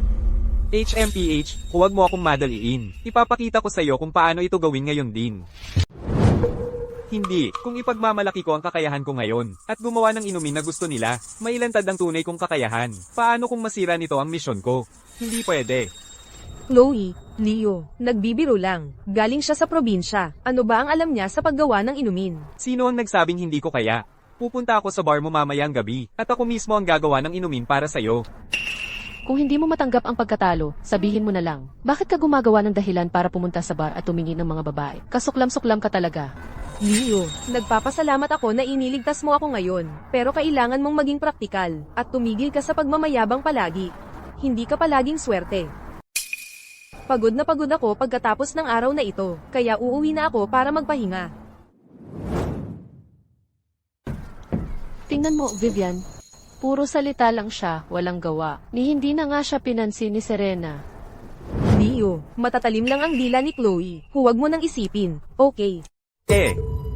Speaker 2: HMPH, huwag mo akong madaliin. Ipapakita ko sa iyo kung paano ito gawin ngayon din. Hindi, kung ipagmamalaki ko ang kakayahan ko ngayon, at gumawa ng inumin na gusto nila, mailantad ang tunay kong kakayahan. Paano kung masira nito ang misyon ko? Hindi pwede.
Speaker 1: Chloe, Leo, nagbibiro lang. Galing siya sa probinsya. Ano ba ang alam niya sa paggawa ng inumin?
Speaker 2: Sino ang nagsabing hindi ko kaya? Pupunta ako sa bar mo mamayang gabi, at ako mismo ang gagawa ng inumin para sa'yo.
Speaker 3: Kung hindi mo matanggap ang pagkatalo, sabihin mo na lang. Bakit ka gumagawa ng dahilan para pumunta sa bar at tumingin ng mga babae? Kasuklam-suklam ka talaga.
Speaker 1: Leo, nagpapasalamat ako na iniligtas mo ako ngayon, pero kailangan mong maging praktikal, at tumigil ka sa pagmamayabang palagi. Hindi ka palaging swerte. Pagod na pagod ako pagkatapos ng araw na ito, kaya uuwi na ako para magpahinga.
Speaker 3: Tingnan mo, Vivian. Puro salita lang siya, walang gawa. Ni hindi na nga siya pinansin ni Serena.
Speaker 1: Leo, matatalim lang ang dila ni Chloe. Huwag mo nang isipin, okay?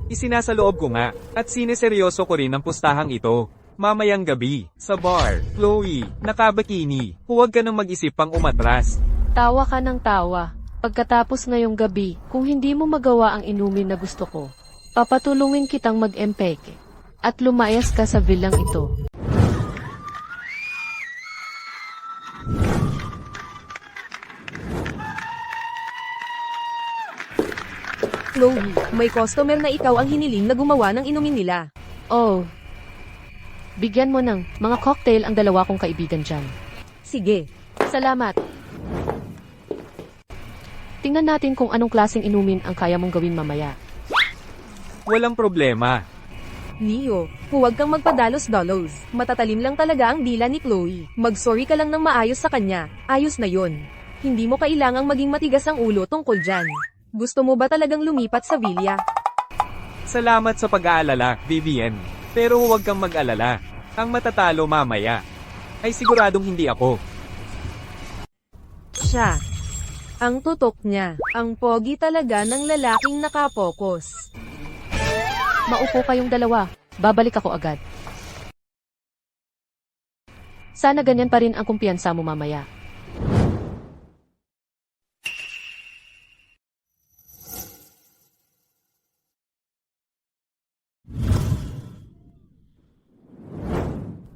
Speaker 2: Isinasaloob ko nga, at sineseryoso ko rin ang pustahang ito. Mamayang gabi, sa bar, Chloe, nakabikini, huwag ka nang mag-isip pang umatras.
Speaker 3: Tawa ka ng tawa. Pagkatapos ngayong gabi, kung hindi mo magawa ang inumin na gusto ko, papatulungin kitang mag-empeke. At lumayas ka sa villang ito.
Speaker 1: Chloe, may customer na ikaw ang hiniling na gumawa ng inumin nila.
Speaker 3: Oh. Bigyan mo ng mga cocktail ang dalawa kong kaibigan dyan.
Speaker 1: Sige.
Speaker 3: Salamat. Tingnan natin kung anong klaseng inumin ang kaya mong gawin mamaya.
Speaker 2: Walang problema.
Speaker 1: Leo, huwag kang magpadalos-dalos. Matatalim lang talaga ang dila ni Chloe. Mag-sorry ka lang ng maayos sa kanya. Ayos na yon. Hindi mo kailangang maging matigas ang ulo tungkol dyan. Gusto mo ba talagang lumipat sa villa?
Speaker 2: Salamat sa pag-aalala, Vivian. Pero huwag kang mag-alala. Ang matatalo mamaya ay siguradong hindi ako.
Speaker 1: Siya. Ang tutok niya. Ang pogi talaga ng lalaking nakapokus.
Speaker 3: Maupo kayong dalawa. Babalik ako agad. Sana ganyan pa rin ang kumpiyansa mo mamaya.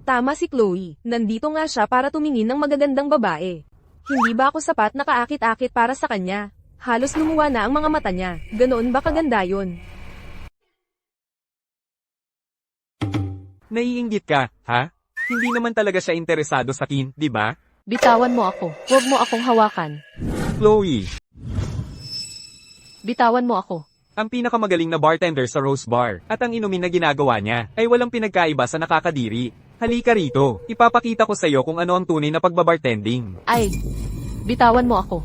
Speaker 1: Tama si Chloe. Nandito nga siya para tumingin ng magagandang babae. Hindi ba ako sapat na kaakit-akit para sa kanya? Halos lumuwa na ang mga mata niya. Ganoon ba kaganda yun?
Speaker 2: Naiinggit ka, ha? Hindi naman talaga siya interesado sa akin, di ba?
Speaker 3: Bitawan mo ako. Huwag mo akong hawakan.
Speaker 2: Chloe,
Speaker 3: Bitawan mo ako.
Speaker 2: ang pinakamagaling na bartender sa Rose Bar, at ang inumin na ginagawa niya, ay walang pinagkaiba sa nakakadiri. Halika rito, ipapakita ko sa iyo kung ano ang tunay na pagbabartending.
Speaker 3: Ay, bitawan mo ako.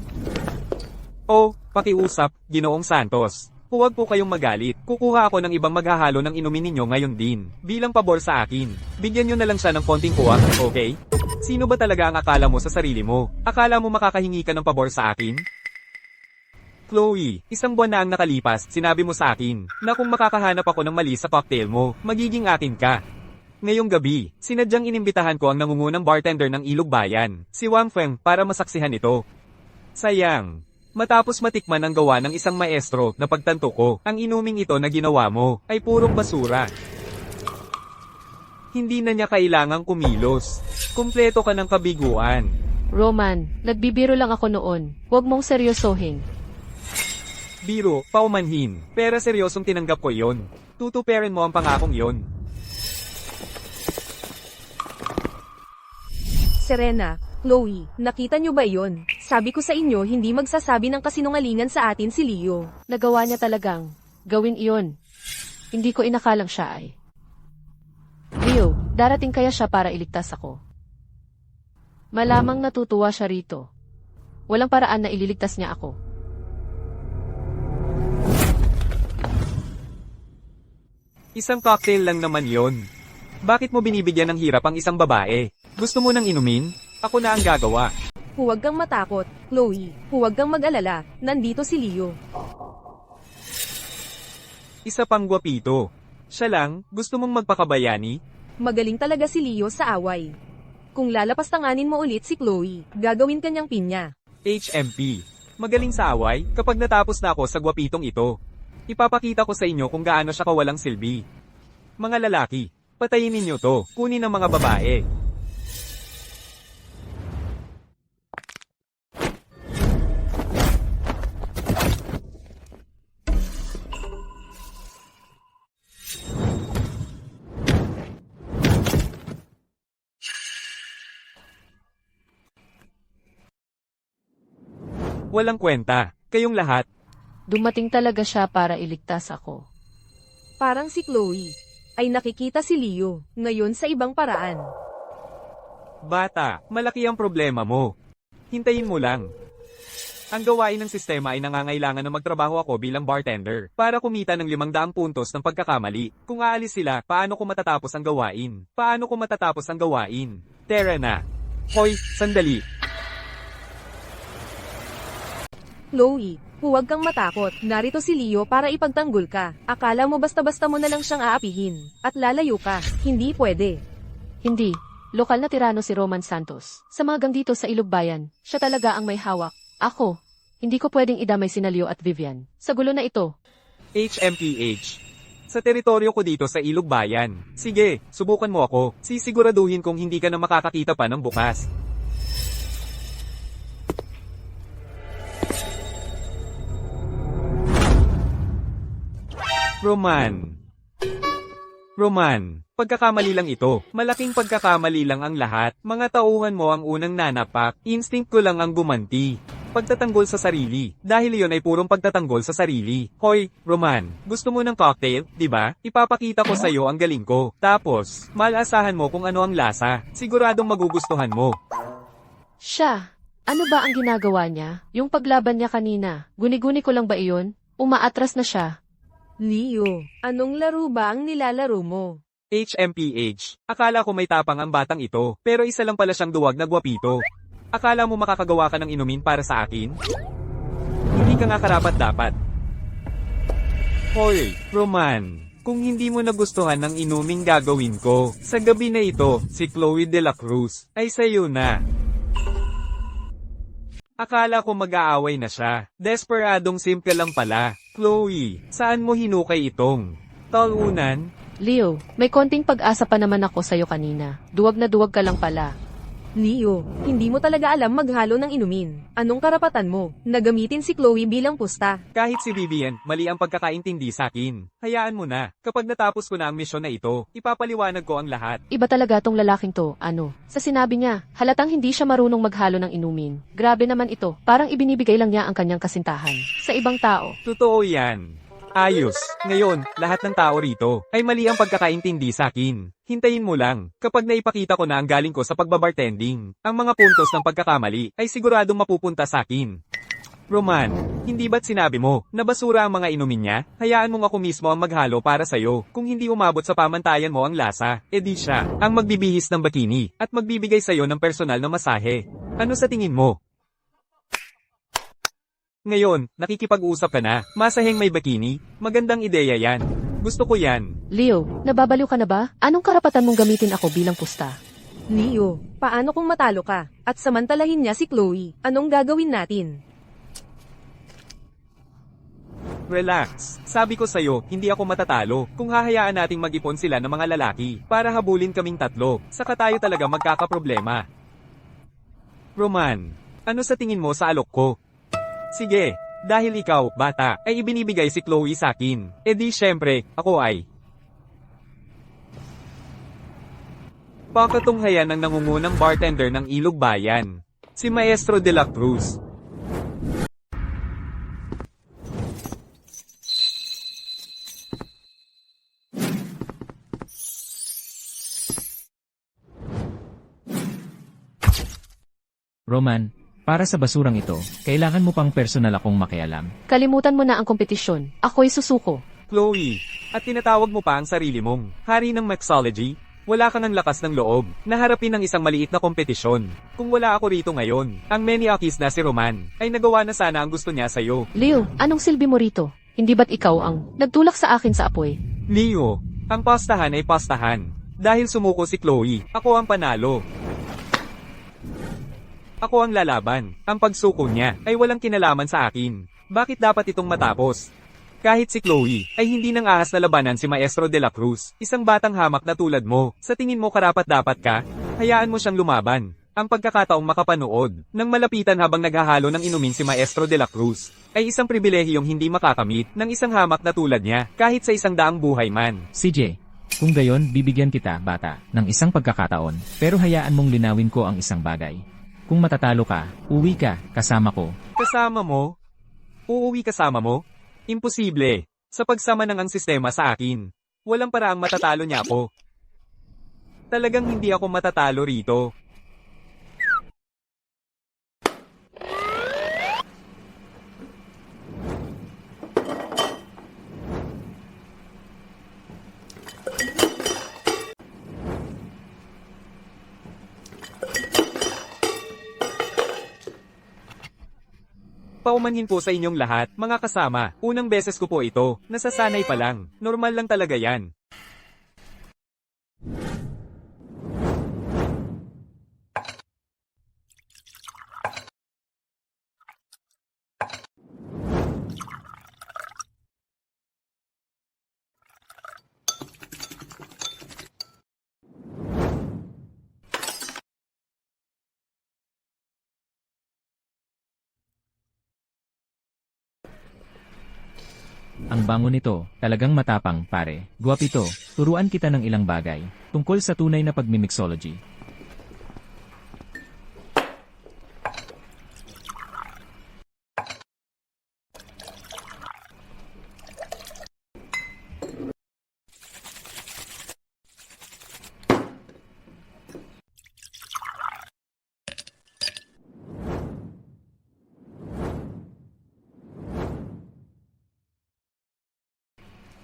Speaker 2: Oh, pakiusap, Ginoong Santos. Huwag po kayong magalit. Kukuha ako ng ibang maghahalo ng inumin ninyo ngayon din. Bilang pabor sa akin. Bigyan nyo na lang siya ng konting kuwak, okay? Sino ba talaga ang akala mo sa sarili mo? Akala mo makakahingi ka ng pabor sa akin? Chloe, isang buwan na ang nakalipas, sinabi mo sa akin, na kung makakahanap ako ng mali sa cocktail mo, magiging akin ka. Ngayong gabi, sinadyang inimbitahan ko ang nangungunang bartender ng Ilog Bayan, si Wang Feng, para masaksihan ito. Sayang. Matapos matikman ang gawa ng isang maestro na pagtanto ko, ang inuming ito na ginawa mo ay purong basura. Hindi na niya kailangang kumilos. Kumpleto ka ng kabiguan.
Speaker 3: Roman, nagbibiro lang ako noon. Huwag mong seryosohin.
Speaker 2: Biro, paumanhin. Pero seryosong tinanggap ko yon. Tutuperin mo ang pangakong yon.
Speaker 1: Serena, Chloe, nakita niyo ba iyon? Sabi ko sa inyo hindi magsasabi ng kasinungalingan sa atin si Leo.
Speaker 3: Nagawa niya talagang gawin iyon. Hindi ko inakalang siya ay. Leo, darating kaya siya para iligtas ako. Malamang natutuwa siya rito. Walang paraan na ililigtas niya ako.
Speaker 2: Isang cocktail lang naman yon. Bakit mo binibigyan ng hirap ang isang babae? Gusto mo nang inumin? Ako na ang gagawa.
Speaker 1: Huwag kang matakot, Chloe. Huwag kang mag-alala. Nandito si Leo.
Speaker 2: Isa pang gwapito. Siya lang, gusto mong magpakabayani?
Speaker 1: Magaling talaga si Leo sa away. Kung lalapastanganin mo ulit si Chloe, gagawin kanyang pinya.
Speaker 2: HMP. Magaling sa away, kapag natapos na ako sa gwapitong ito. Ipapakita ko sa inyo kung gaano siya kawalang silbi. Mga lalaki, patayin ninyo to, kunin ang mga babae. Walang kwenta, kayong lahat.
Speaker 3: Dumating talaga siya para iligtas ako.
Speaker 1: Parang si Chloe ay nakikita si Leo ngayon sa ibang paraan.
Speaker 2: Bata, malaki ang problema mo. Hintayin mo lang. Ang gawain ng sistema ay nangangailangan na magtrabaho ako bilang bartender para kumita ng 500 puntos ng pagkakamali. Kung aalis sila, paano ko matatapos ang gawain? Paano ko matatapos ang gawain? Tara na. Hoy, sandali.
Speaker 1: Chloe, huwag kang matakot. Narito si Leo para ipagtanggol ka. Akala mo basta-basta mo na lang siyang aapihin. At lalayo ka. Hindi pwede.
Speaker 3: Hindi. Lokal na tirano si Roman Santos. Sa mga gang dito sa Ilugbayan, siya talaga ang may hawak. Ako, hindi ko pwedeng idamay sina Leo at Vivian. Sa gulo na ito.
Speaker 2: HMPH. Sa teritoryo ko dito sa Ilog Bayan. Sige, subukan mo ako. Sisiguraduhin kong hindi ka na makakakita pa ng bukas. Roman, pagkakamali lang ito. Malaking pagkakamali lang ang lahat. Mga tauhan mo ang unang nanapak. Instinct ko lang ang gumanti. Pagtatanggol sa sarili. Dahil iyon ay purong pagtatanggol sa sarili. Hoy, Roman, gusto mo ng cocktail, di ba? Ipapakita ko sa iyo ang galing ko. Tapos, malasahan mo kung ano ang lasa. Siguradong magugustuhan mo.
Speaker 3: Siya, ano ba ang ginagawa niya? Yung paglaban niya kanina, guni-guni ko lang ba iyon? Umaatras na siya.
Speaker 1: Leo, anong laro ba ang nilalaro mo?
Speaker 2: HMPH. Akala ko may tapang ang batang ito, pero isa lang pala siyang duwag na gwapito. Akala mo makakagawa ka ng inumin para sa akin? Hindi ka nga karapat-dapat. Hoy, Roman, kung hindi mo nagustuhan ng inuming gagawin ko, sa gabi na ito, si Chloe de la Cruz ay sayo na. Akala ko mag-aaway na siya. Desperadong simple lang pala. Chloe, saan mo hinukay itong talunan?
Speaker 3: Leo, may konting pag-asa pa naman ako sa'yo kanina. Duwag na duwag ka lang pala.
Speaker 1: Leo, hindi mo talaga alam maghalo ng inumin. Anong karapatan mo? Nagamitin si Chloe bilang pusta.
Speaker 2: Kahit si Vivian, mali ang pagkakaintindi sa akin. Hayaan mo na. Kapag natapos ko na ang misyon na ito, ipapaliwanag ko ang lahat.
Speaker 3: Iba talaga tong lalaking to, ano? Sa sinabi niya, halatang hindi siya marunong maghalo ng inumin. Grabe naman ito, parang ibinibigay lang niya ang kanyang kasintahan. Sa ibang tao.
Speaker 2: Totoo yan. Ayos. Ngayon, lahat ng tao rito ay mali ang pagkakaintindi sa akin. Hintayin mo lang. Kapag naipakita ko na ang galing ko sa pagbabartending, ang mga puntos ng pagkakamali ay siguradong mapupunta sa akin. Roman, hindi ba't sinabi mo na basura ang mga inumin niya? Hayaan mong ako mismo ang maghalo para sa'yo. Kung hindi umabot sa pamantayan mo ang lasa, edi siya ang magbibihis ng bikini at magbibigay sa'yo ng personal na masahe. Ano sa tingin mo? Ngayon, nakikipag-usap ka na, masaheng may bikini, magandang ideya yan. Gusto ko yan.
Speaker 3: Leo, nababaliw ka na ba? Anong karapatan mong gamitin ako bilang pusta?
Speaker 1: Leo, paano kung matalo ka? At samantalahin niya si Chloe, anong gagawin natin?
Speaker 2: Relax. Sabi ko sa'yo, hindi ako matatalo kung hahayaan nating mag-ipon sila ng mga lalaki para habulin kaming tatlo. Saka tayo talaga magkakaproblema. Roman, ano sa tingin mo sa alok ko? Sige, dahil ikaw, bata, ay ibinibigay si Chloe sa akin. E di syempre, ako ay pakatunghayan ng nangungunang bartender ng Ilog Bayan, si Maestro de la Cruz.
Speaker 4: Roman, para sa basurang ito, kailangan mo pang personal akong makialam.
Speaker 3: Kalimutan mo na ang kompetisyon. Ako'y susuko.
Speaker 2: Chloe, at tinatawag mo pa ang sarili mong hari ng mixology? Wala kang ang lakas ng loob na harapin ng isang maliit na kompetisyon. Kung wala ako rito ngayon, ang maniakis na si Roman ay nagawa na sana ang gusto niya sa'yo.
Speaker 3: Leo, anong silbi mo rito? Hindi ba't ikaw ang nagtulak sa akin sa apoy?
Speaker 2: Leo, ang pastahan ay pastahan. Dahil sumuko si Chloe, ako ang panalo. Ako ang lalaban. Ang pagsuko niya ay walang kinalaman sa akin. Bakit dapat itong matapos? Kahit si Chloe ay hindi nang ahas na labanan si Maestro de la Cruz, isang batang hamak na tulad mo. Sa tingin mo karapat-dapat ka? Hayaan mo siyang lumaban. Ang pagkakataong makapanood ng malapitan habang naghahalo ng inumin si Maestro de la Cruz ay isang pribilehiyong hindi makakamit ng isang hamak na tulad niya kahit sa isang daang buhay man.
Speaker 4: CJ, kung gayon, bibigyan kita, bata, ng isang pagkakataon, pero hayaan mong linawin ko ang isang bagay. Kung matatalo ka, uwi ka, kasama ko.
Speaker 2: Kasama mo? Uuwi kasama mo? Imposible. Sa pagsama ng ang sistema sa akin, walang paraang matatalo niya ako. Talagang hindi ako matatalo rito. Paumanhin po sa inyong lahat, mga kasama. Unang beses ko po ito. Nasasanay pa lang. Normal lang talaga yan.
Speaker 4: Ang bango nito, talagang matapang, pare. Guwapito, turuan kita ng ilang bagay tungkol sa tunay na pagmimixology.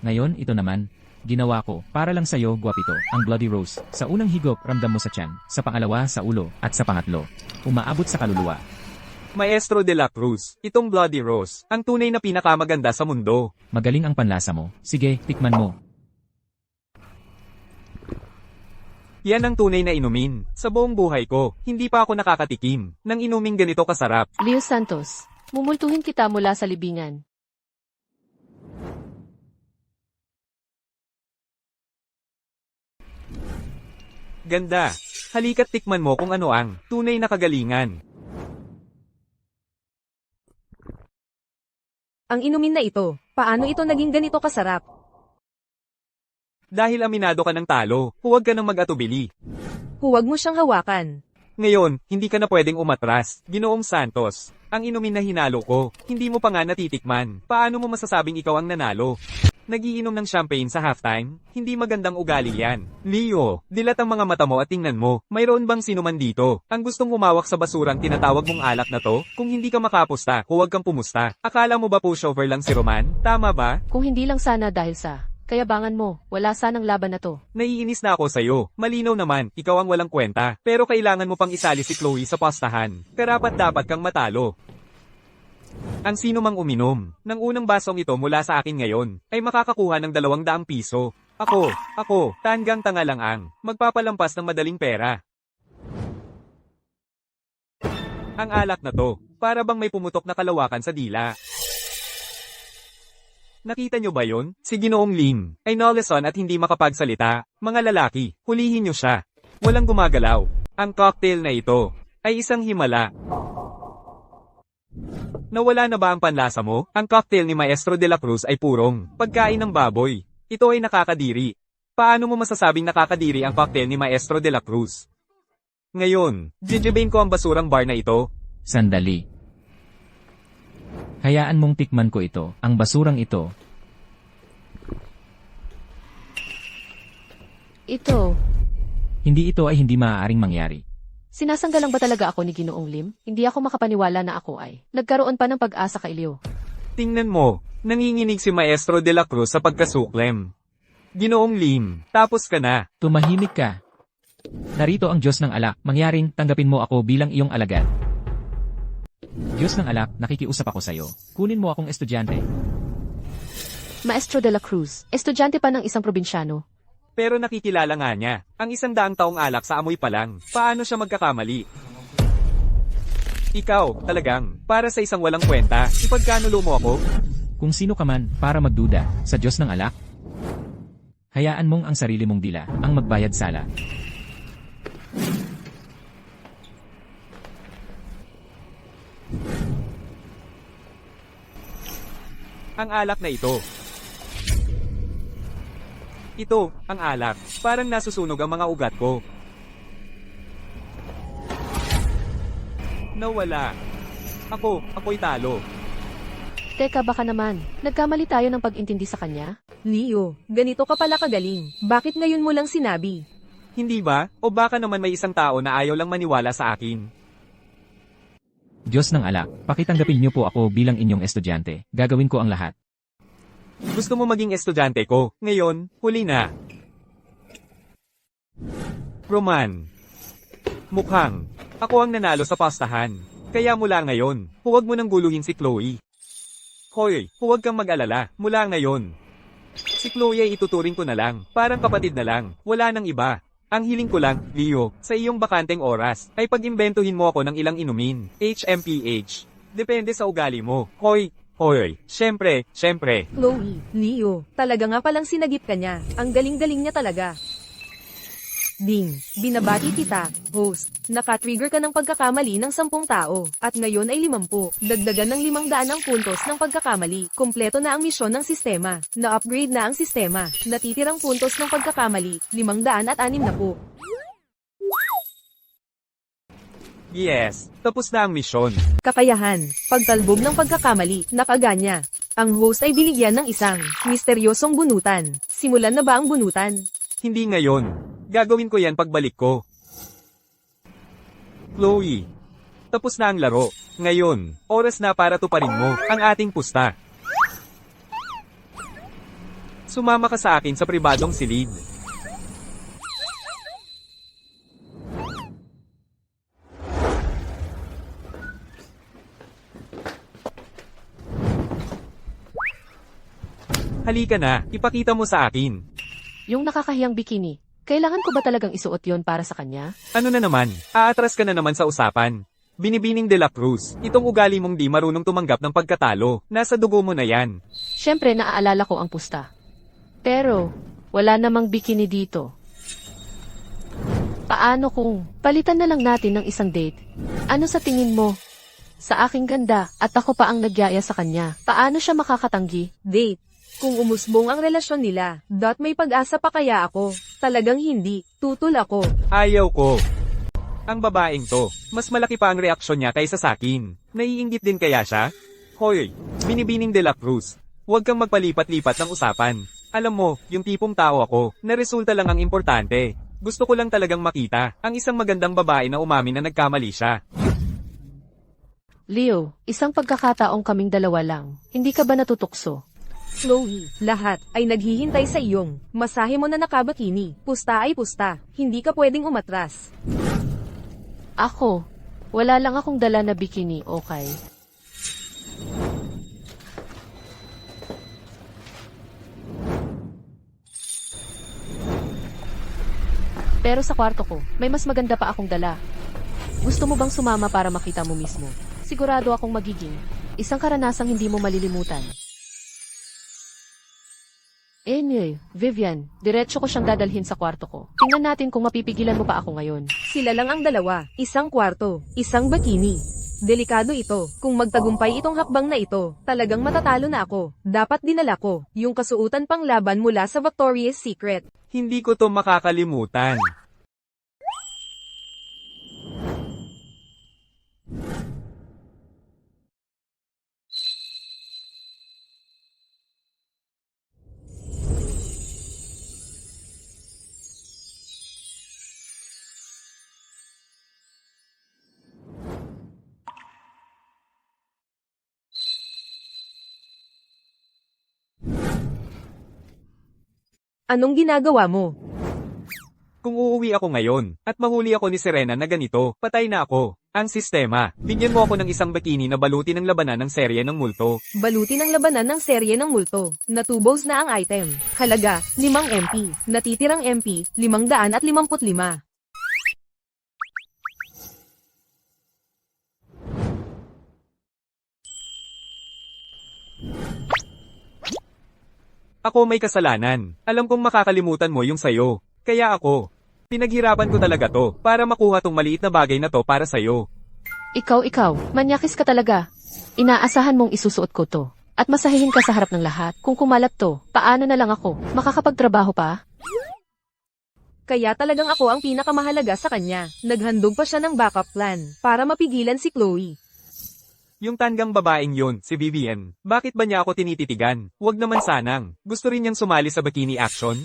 Speaker 4: Ngayon, ito naman, ginawa ko, para lang sa'yo, Guwapito, ang Bloody Rose. Sa unang higop, ramdam mo sa tiyan. Sa pangalawa, sa ulo. At sa pangatlo, umaabot sa kaluluwa.
Speaker 2: Maestro de la Cruz, itong Bloody Rose, ang tunay na pinakamaganda sa mundo.
Speaker 4: Magaling ang panlasa mo. Sige, tikman mo.
Speaker 2: Yan ang tunay na inumin. Sa buong buhay ko, hindi pa ako nakakatikim ng inuming ganito kasarap.
Speaker 3: Leo Santos, mumultuhin kita mula sa libingan.
Speaker 2: Ganda. Halika't tikman mo kung ano ang tunay na kagalingan.
Speaker 1: Ang inumin na ito, paano ito naging ganito kasarap?
Speaker 2: Dahil aminado ka ng talo, huwag ka nang mag-atubili.
Speaker 1: Huwag mo siyang hawakan.
Speaker 2: Ngayon, hindi ka na pwedeng umatras. Ginoong Santos, ang inumin na hinalo ko, hindi mo pa nga natitikman. Paano mo masasabing ikaw ang nanalo? Nagiinom ng champagne sa halftime? Hindi magandang ugali yan. Leo, dilat ang mga mata mo at tingnan mo. Mayroon bang sino man dito ang gustong umawak sa basurang tinatawag mong alak na to? Kung hindi ka makapusta, huwag kang pumusta. Akala mo ba pushover lang si Roman? Tama ba?
Speaker 3: Kung hindi lang sana dahil sa kayabangan mo, wala sanang laban na to.
Speaker 2: Naiinis na ako sa'yo. Malinaw naman, ikaw ang walang kwenta. Pero kailangan mo pang isali si Chloe sa pastahan. Karapat dapat kang matalo. Ang sino mang uminom ng unang basong ito mula sa akin ngayon ay makakakuha ng 200 piso. Ako, tanggang tanga lang ang magpapalampas ng madaling pera. Ang alak na to, para bang may pumutok na kalawakan sa dila. Nakita nyo ba yon? Si Ginoong Lim ay nolleson at hindi makapagsalita. Mga lalaki, hulihin nyo siya. Walang gumagalaw. Ang cocktail na ito ay isang himala. Nawala na ba ang panlasa mo? Ang cocktail ni Maestro de la Cruz ay purong pagkain ng baboy. Ito ay nakakadiri. Paano mo masasabing nakakadiri ang cocktail ni Maestro de la Cruz? Ngayon, jijibain ko ang basurang bar na ito.
Speaker 4: Sandali. Hayaan mong tikman ko ito, ang basurang ito.
Speaker 3: Ito,
Speaker 4: Hindi ito ay hindi maaaring mangyari.
Speaker 3: sinasanggalang ba talaga ako ni Ginoong Lim? Hindi ako makapaniwala na ako ay nagkaroon pa ng pag-asa kay Leo.
Speaker 2: Tingnan mo, nanginginig si Maestro de la Cruz sa pagkasuklem. Ginoong Lim, tapos ka na.
Speaker 4: Tumahimik ka. Narito ang Diyos ng alak, mangyaring tanggapin mo ako bilang iyong alagad. Diyos ng alak, nakikiusap ako sa'yo. Kunin mo akong estudyante.
Speaker 3: Maestro de la Cruz, estudyante pa ng isang probinsyano.
Speaker 2: Pero nakikilala nga niya, ang 100 taong alak sa amoy pa lang. Paano siya magkakamali? Ikaw, talagang, para sa isang walang kwenta, ipagkanulo mo ako?
Speaker 4: Kung sino ka man, para magduda, sa Diyos ng alak. Hayaan mong ang sarili mong dila, ang magbayad sala.
Speaker 2: Ang alak na ito. Ito, ang alak. Parang nasusunog ang mga ugat ko. Nawala. Ako'y talo.
Speaker 3: Teka baka naman, nagkamali tayo ng pag-intindi sa kanya?
Speaker 1: Leo, ganito ka pala kagaling. Bakit ngayon mo lang sinabi?
Speaker 2: Hindi ba? O baka naman may isang tao na ayaw lang maniwala sa akin.
Speaker 4: Diyos ng alak, pakitanggapin niyo po ako bilang inyong estudyante. Gagawin ko ang lahat.
Speaker 2: Gusto mo maging estudyante ko? Ngayon, huli na. Roman. Mukhang, ako ang nanalo sa pastahan. Kaya mula ngayon, huwag mo nang guluhin si Chloe. Hoy, huwag kang mag-alala, mula ngayon. Si Chloe ay ituturing ko na lang, parang kapatid na lang, wala nang iba. Ang hiling ko lang, Leo, sa iyong bakanteng oras, ay pag-imbentuhin mo ako ng ilang inumin, HMPH. Depende sa ugali mo. Hoy, syempre.
Speaker 1: Chloe, Leo, talaga nga palang sinagip ka niya. Ang galing-galing niya talaga. Ding, binabati kita, host. Naka-trigger ka ng pagkakamali ng 10 tao, at ngayon ay 50. Dagdagan ng 500 ang puntos ng pagkakamali. Kompleto na ang misyon ng sistema. Na-upgrade na ang sistema. Natitirang puntos ng pagkakamali, 560.
Speaker 2: Yes, tapos na ang misyon.
Speaker 1: Kakayahan, pagtalbog ng pagkakamali, nakaganya. Ang host ay binigyan ng isang misteryosong bunutan. Simulan na ba ang bunutan?
Speaker 2: Hindi ngayon. Gagawin ko yan pagbalik ko. Chloe, tapos na ang laro. Ngayon, oras na para tuparin mo ang ating pusta. Sumama ka sa akin sa pribadong silid. Halika na, ipakita mo sa akin.
Speaker 3: Yung nakakahiyang bikini, kailangan ko ba talagang isuot yon para sa kanya?
Speaker 2: Ano na naman, aatras ka na naman sa usapan. Binibining de la Cruz, itong ugali mong di marunong tumanggap ng pagkatalo, nasa dugo mo na yan.
Speaker 3: Siyempre naaalala ko ang pusta. Pero, wala namang bikini dito. Paano kung palitan na lang natin ng isang date? Ano sa tingin mo? Sa aking ganda at ako pa ang nagyaya sa kanya. Paano siya makakatanggi?
Speaker 1: Date. Kung umusbong ang relasyon nila, may pag-asa pa kaya ako? Talagang hindi, tutul ako.
Speaker 2: Ayaw ko. Ang babaeng to, mas malaki pa ang reaksyon niya kaysa sa akin. Naiinggit din kaya siya? Hoy, binibining de la Cruz. Huwag kang magpalipat-lipat ng usapan. Alam mo, yung tipong tao ako, na resulta lang ang importante. Gusto ko lang talagang makita, ang isang magandang babae na umamin na nagkamali siya.
Speaker 3: Leo, isang pagkakataong kaming dalawa lang. Hindi ka ba natutukso?
Speaker 1: Chloe, lahat ay naghihintay sa iyong masahe mo na nakabakini. Pusta ay pusta, hindi ka pwedeng umatras.
Speaker 3: Ako, wala lang akong dala na bikini, okay? Pero sa kwarto ko, may mas maganda pa akong dala. Gusto mo bang sumama para makita mo mismo? Sigurado akong magiging isang karanasang hindi mo malilimutan. Anyway, Vivian, diretso ko siyang dadalhin sa kwarto ko. Tingnan natin kung mapipigilan mo pa ako ngayon.
Speaker 1: Sila lang ang dalawa, isang kwarto, isang bikini. Delikado ito. Kung magtagumpay itong hakbang na ito, talagang matatalo na ako. Dapat dinala ko yung kasuutan pang laban mula sa Victoria's Secret.
Speaker 2: Hindi ko to makakalimutan.
Speaker 1: Anong ginagawa mo?
Speaker 2: Kung uuwi ako ngayon, at mahuli ako ni Serena na ganito, patay na ako. Ang sistema, bigyan mo ako ng isang bikini na balutin ng labanan ng serye ng multo.
Speaker 1: Balutin ang labanan ng serye ng multo. Natubos na ang item. Halaga, 5 MP. Natitirang MP, 555.
Speaker 2: Ako may kasalanan. Alam kong makakalimutan mo yung sayo. Kaya ako, pinaghirapan ko talaga to para makuha tong maliit na bagay na to para sayo.
Speaker 3: Ikaw, manyakis ka talaga. Inaasahan mong isusuot ko to. At masahihin ka sa harap ng lahat. Kung kumalat to, paano na lang ako? Makakapagtrabaho pa?
Speaker 1: Kaya talagang ako ang pinakamahalaga sa kanya. Naghandog pa siya ng backup plan para mapigilan si Chloe.
Speaker 2: Yung tanggang babaeng yun, si Vivian, bakit ba niya ako tinititigan? Huwag naman sanang. Gusto rin niyang sumali sa bikini action?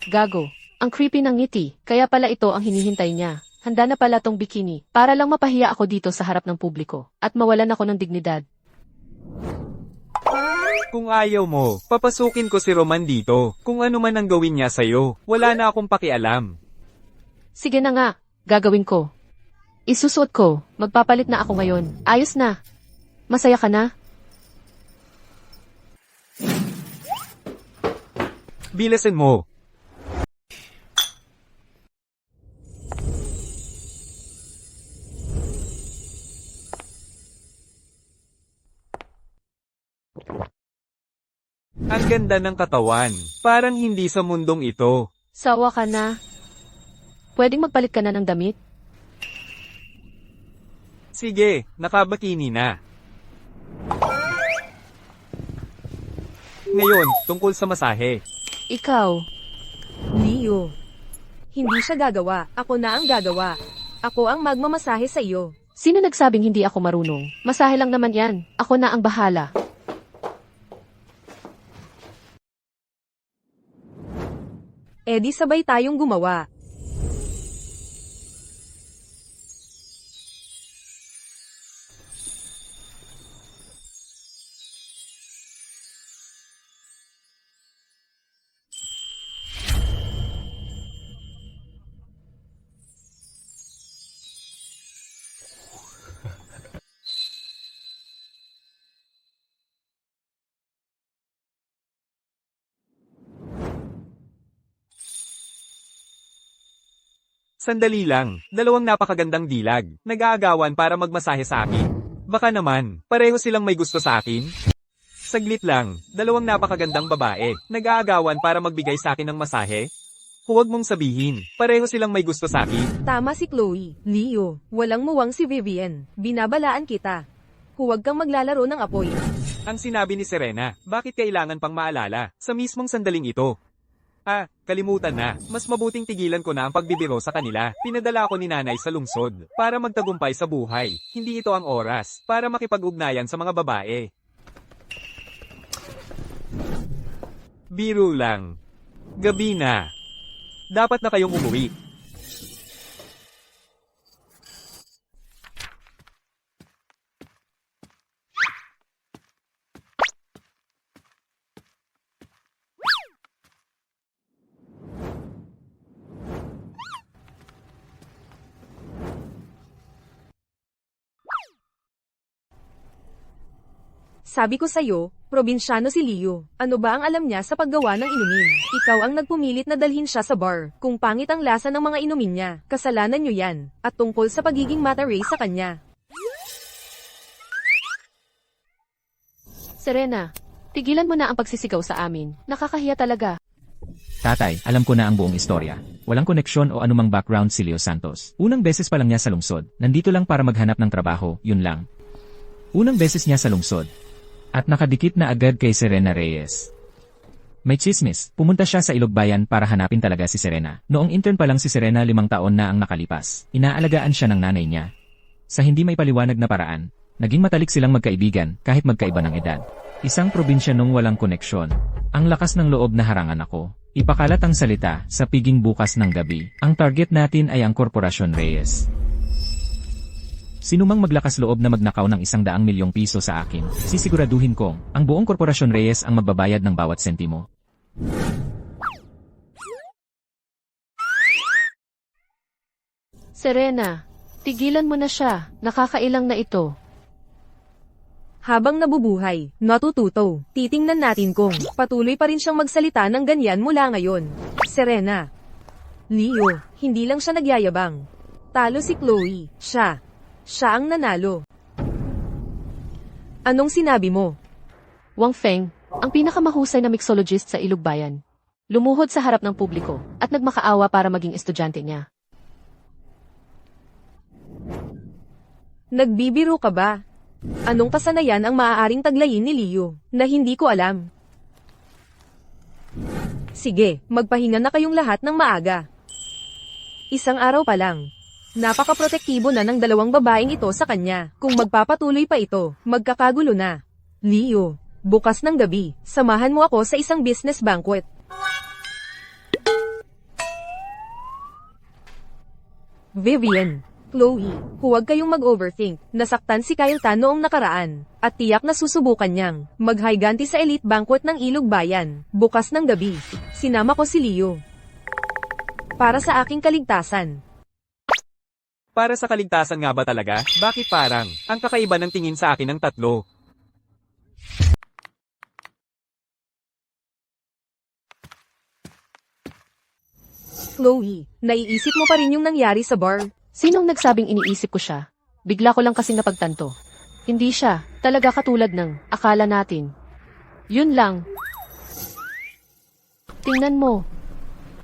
Speaker 3: Gago. Ang creepy ng ngiti, kaya pala ito ang hinihintay niya. Handa na pala tong bikini, para lang mapahiya ako dito sa harap ng publiko, at mawalan ako ng dignidad.
Speaker 2: Kung ayaw mo, papasukin ko si Roman dito. Kung ano man ang gawin niya sa'yo, wala na akong pakialam.
Speaker 3: Sige na nga, gagawin ko. Isusuot ko, magpapalit na ako ngayon. Ayos na. Masaya ka na?
Speaker 2: Bilasin mo. Ang ganda ng katawan. Parang hindi sa mundong ito.
Speaker 3: Sawa ka na. Pwedeng magpalit ka na ng damit?
Speaker 2: Sige, nakabakini na. Ngayon, tungkol sa masahe.
Speaker 3: Ikaw,
Speaker 1: Leo. Hindi siya gagawa. Ako na ang gagawa. Ako ang magmamasahe sa iyo.
Speaker 3: sino nagsabing hindi ako marunong? Masahe lang naman yan. Ako na ang bahala.
Speaker 1: Di sabay tayong gumawa.
Speaker 2: Sandali lang, dalawang napakagandang dilag, nag-aagawan para magmasahe sa akin. Baka naman, pareho silang may gusto sa akin? Saglit lang, dalawang napakagandang babae, nag-aagawan para magbigay sa akin ng masahe? Huwag mong sabihin, pareho silang may gusto sa akin.
Speaker 1: Tama si Chloe. Leo, walang muwang si Vivian. Binabalaan kita. Huwag kang maglalaro ng apoy.
Speaker 2: Ang sinabi ni Serena, bakit kailangan pang maalala, sa mismong sandaling ito? Kalimutan na. Mas mabuting tigilan ko na ang pagbibiro sa kanila. Pinadala ako ni nanay sa lungsod para magtagumpay sa buhay. Hindi ito ang oras para makipag-ugnayan sa mga babae. Biro lang. Gabi na. Dapat na kayong umuwi.
Speaker 1: Sabi ko sa'yo, probinsyano si Leo. Ano ba ang alam niya sa paggawa ng inumin? Ikaw ang nagpumilit na dalhin siya sa bar. Kung pangit ang lasa ng mga inumin niya, kasalanan niyo yan. At tungkol sa pagiging mataray sa kanya.
Speaker 3: Serena, tigilan mo na ang pagsisigaw sa amin. Nakakahiya talaga.
Speaker 4: Tatay, alam ko na ang buong istorya. Walang koneksyon o anumang background si Leo Santos. Unang beses pa lang niya sa lungsod. Nandito lang para maghanap ng trabaho, yun lang. Unang beses niya sa lungsod. At nakadikit na agad kay Serena Reyes. May chismis, pumunta siya sa Ilogbayan para hanapin talaga si Serena. Noong intern pa lang si Serena 5 taon na ang nakalipas. Inaalagaan siya ng nanay niya. Sa hindi may paliwanag na paraan, naging matalik silang magkaibigan kahit magkaiba ng edad. Isang probinsyanong walang koneksyon. Ang lakas ng loob na harangan ako. Ipakalat ang salita sa piging bukas ng gabi. Ang target natin ay ang Korporasyon Reyes. Sinumang maglakas loob na magnakaw ng 100 milyong piso sa akin, sisiguraduhin kong ang buong Korporasyon Reyes ang magbabayad ng bawat sentimo.
Speaker 3: Serena, tigilan mo na siya. Nakakailang na ito.
Speaker 1: Habang nabubuhay, natututo, titingnan natin kung patuloy pa rin siyang magsalita ng ganyan mula ngayon. Serena. Leo, hindi lang siya nagyayabang. Talo si Chloe, siya ang nanalo. Anong sinabi mo?
Speaker 3: Wang Feng, ang pinakamahusay na mixologist sa Ilugbayan. Lumuhod sa harap ng publiko at nagmakaawa para maging estudyante niya.
Speaker 1: Nagbibiro ka ba? Anong kasanayan ang maaaring taglayin ni Leo na hindi ko alam? Sige, magpahinga na kayong lahat ng maaga. Isang araw pa lang. Napaka-protektibo na ng 2 babaeng ito sa kanya. Kung magpapatuloy pa ito, magkakagulo na. Leo, bukas ng gabi, samahan mo ako sa isang business banquet. Vivian, Chloe, huwag kayong mag-overthink. Nasaktan si Kyle Tan noong nakaraan. At tiyak na susubukan niyang maghiganti sa elite banquet ng Ilog Bayan. Bukas ng gabi. Sinama ko si Leo. Para sa aking kaligtasan.
Speaker 2: Para sa kaligtasan nga ba talaga? Bakit parang ang kakaiba ng tingin sa akin ng tatlo?
Speaker 1: Chloe, naiisip mo pa rin yung nangyari sa bar?
Speaker 3: Sinong nagsabing iniisip ko siya? Bigla ko lang kasing napagtanto. Hindi siya, talaga katulad ng akala natin. Yun lang. Tingnan mo.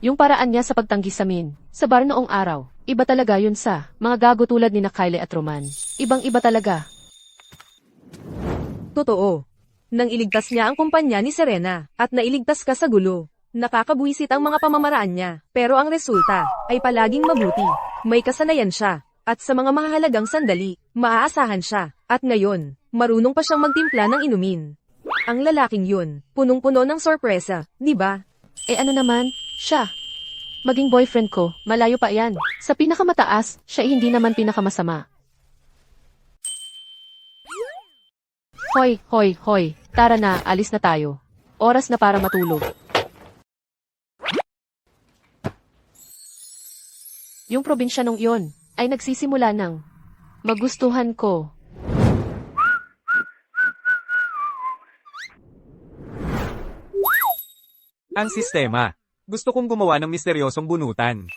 Speaker 3: Yung paraan niya sa pagtanggi sa amin, sa bar noong araw, iba talaga yun sa mga gago tulad ni na Kylie at Roman. Ibang-iba talaga.
Speaker 1: Totoo. Nang iligtas niya ang kumpanya ni Serena, at nailigtas ka sa gulo. Nakakabuisit ang mga pamamaraan niya, pero ang resulta ay palaging mabuti. May kasanayan siya, at sa mga mahalagang sandali, maaasahan siya. At ngayon, marunong pa siyang magtimpla ng inumin. Ang lalaking yun, punong-puno ng sorpresa, di ba?
Speaker 3: Ano naman, siya. Maging boyfriend ko, malayo pa yan. Sa pinakamataas, siya hindi naman pinakamasama. Hoy. Tara na, alis na tayo. Oras na para matulog. Yung probinsyanong iyon ay nagsisimula ng magustuhan ko.
Speaker 2: Ang sistema. Gusto kong gumawa ng misteryosong bunutan.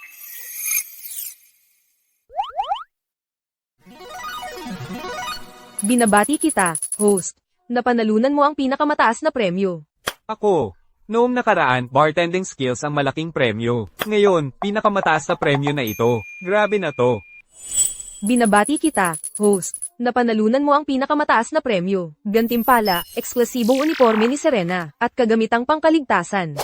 Speaker 1: Binabati kita, host. Napanalunan mo ang pinakamataas na premyo.
Speaker 2: Ako. Noong nakaraan, bartending skills ang malaking premyo. Ngayon, pinakamataas na premyo na ito. Grabe na to.
Speaker 1: Binabati kita, host. Napanalunan mo ang pinakamataas na premyo. Gantimpala, eksklusibong uniforme ni Serena, at kagamitang pangkaligtasan.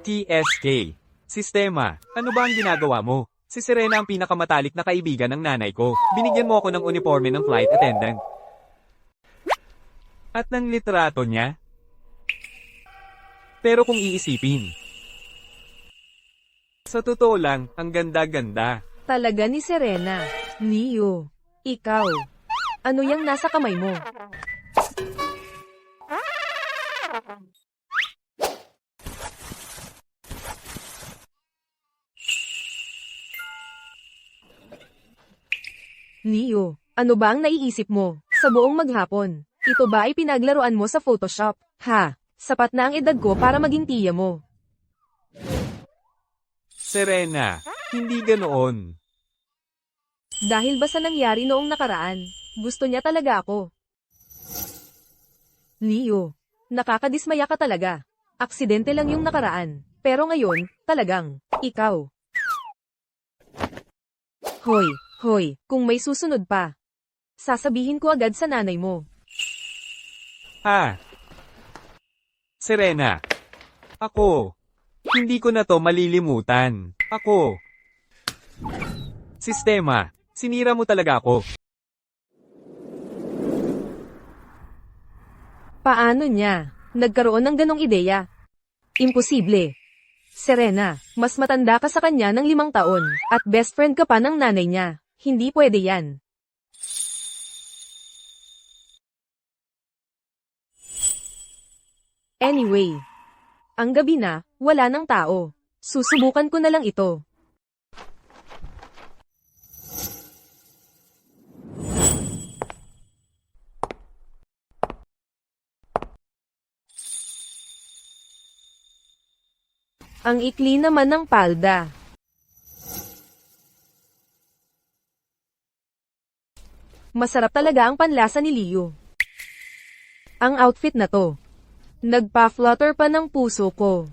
Speaker 2: TSK. Sistema. Ano ba ang ginagawa mo? Si Serena ang pinakamatalik na kaibigan ng nanay ko. Binigyan mo ako ng uniforme ng flight attendant. At ng litrato niya. Pero kung iisipin. Sa totoo lang, ang ganda-ganda.
Speaker 1: Talaga ni Serena. Leo. Ikaw. Ano yang nasa kamay mo? Leo, ano ba ang naiisip mo? Sa buong maghapon, ito ba ay pinaglaruan mo sa Photoshop? Ha? Sapat na ang edad ko para maging tiya mo.
Speaker 2: Serena, hindi ganoon.
Speaker 1: Dahil ba sa nangyari noong nakaraan, gusto niya talaga ako. Leo, nakakadismaya ka talaga. Aksidente lang yung nakaraan. Pero ngayon, talagang, ikaw. Hoy, kung may susunod pa. Sasabihin ko agad sa nanay mo.
Speaker 2: Ha? Serena. Ako. Hindi ko na to malilimutan. Ako. Sistema. Sinira mo talaga ako.
Speaker 1: Paano niya? Nagkaroon ng ganong ideya. Imposible. Serena, mas matanda ka sa kanya ng 5 taon, at best friend ka pa ng nanay niya. Hindi pwede yan. Anyway, ang gabi na, wala ng tao. Susubukan ko na lang ito. Ang ikli naman ng palda. Masarap talaga ang panlasa ni Leo. Ang outfit na to. Nagpa-flutter pa ng puso ko.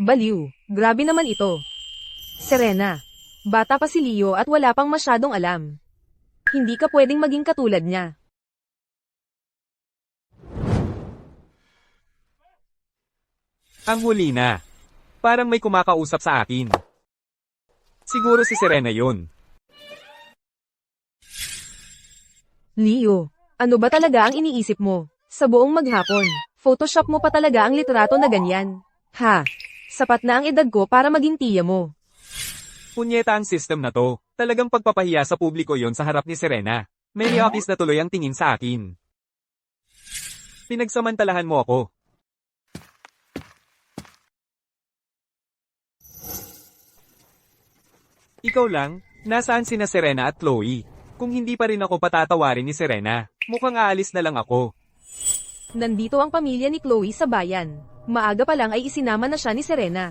Speaker 1: Baliw, grabe naman ito. Serena, bata pa si Leo at wala pang masyadong alam. Hindi ka pwedeng maging katulad niya.
Speaker 2: Ang huli na. Parang may kumakausap sa akin. Siguro si Serena yun.
Speaker 1: Leo, ano ba talaga ang iniisip mo? Sa buong maghapon, Photoshop mo pa talaga ang litrato na ganyan. Ha? Sapat na ang edad ko para maging tiya mo.
Speaker 2: Punyeta ang system na to. Talagang pagpapahiya sa publiko yon sa harap ni Serena. May office na tuloy ang tingin sa akin. Pinagsamantalahan mo ako. Ikaw lang, nasaan sina Serena at Chloe? Kung hindi pa rin ako patatawarin ni Serena, mukhang aalis na lang ako.
Speaker 1: Nandito ang pamilya ni Chloe sa bayan. Maaga pa lang ay isinama na siya ni Serena.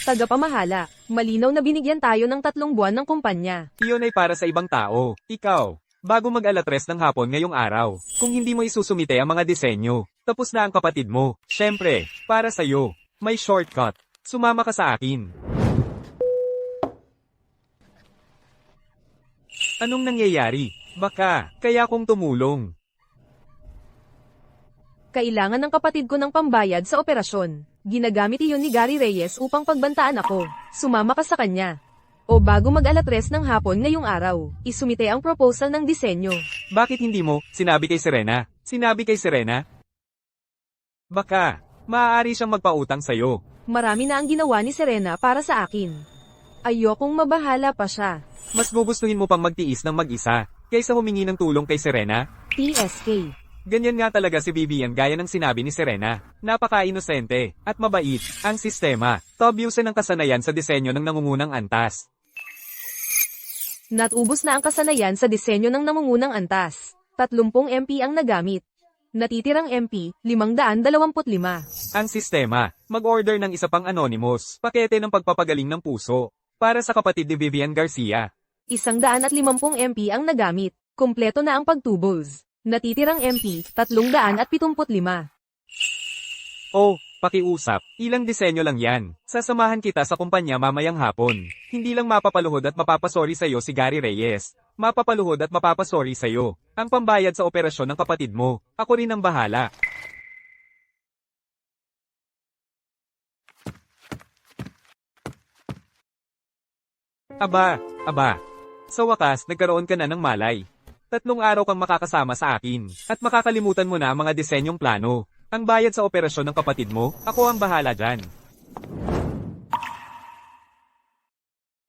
Speaker 1: Tagapamahala, malinaw na binigyan tayo ng 3 buwan ng kumpanya.
Speaker 2: Iyon ay para sa ibang tao. Ikaw, bago mag-alatres ng hapon ngayong araw, kung hindi mo isusumite ang mga disenyo, tapos na ang kapatid mo. Syempre, para sa'yo, may shortcut. Sumama ka sa akin. Anong nangyayari? Baka, kaya kong tumulong.
Speaker 1: Kailangan ng kapatid ko ng pambayad sa operasyon. Ginagamit iyon ni Gary Reyes upang pagbantaan ako. Sumama ka sa kanya. O bago mag-alatres ng hapon ngayong araw, isumite ang proposal ng disenyo.
Speaker 2: Bakit hindi mo sinabi kay Serena? Sinabi kay Serena? Baka, maaari siyang magpautang sa'yo.
Speaker 1: Marami na ang ginawa ni Serena para sa akin. Ayokong mabahala pa siya.
Speaker 2: Mas gugustuhin mo pang magtiis ng mag-isa, kaysa humingi ng tulong kay Serena?
Speaker 1: TSK.
Speaker 2: Ganyan nga talaga si Vivian gaya ng sinabi ni Serena. Napaka-inosente, at mabait, ang sistema. Tobyusin ang kasanayan sa disenyo ng nangungunang antas.
Speaker 1: Natubos na ang kasanayan sa disenyo ng nangungunang antas. 30 MP ang nagamit. Natitirang MP, 525.
Speaker 2: Ang sistema, mag-order ng isa pang anonymous, pakete ng pagpapagaling ng puso, para sa kapatid ni Vivian Garcia.
Speaker 1: 150 MP ang nagamit. Kumpleto na ang pagtubles. Natitirang MP, 375.
Speaker 2: Oh, pakiusap. Ilang disenyo lang yan. Sasamahan kita sa kumpanya mamayang hapon. Hindi lang mapapaluhod at mapapasori sa'yo si Gary Reyes. Mapapaluhod at mapapasori sa'yo. Ang pambayad sa operasyon ng kapatid mo. Ako rin ang bahala. Aba. Sa wakas, nagkaroon ka na ng malay. 3 araw kang makakasama sa akin. At makakalimutan mo na ang mga disenyong plano. Ang bayad sa operasyon ng kapatid mo, ako ang bahala dyan.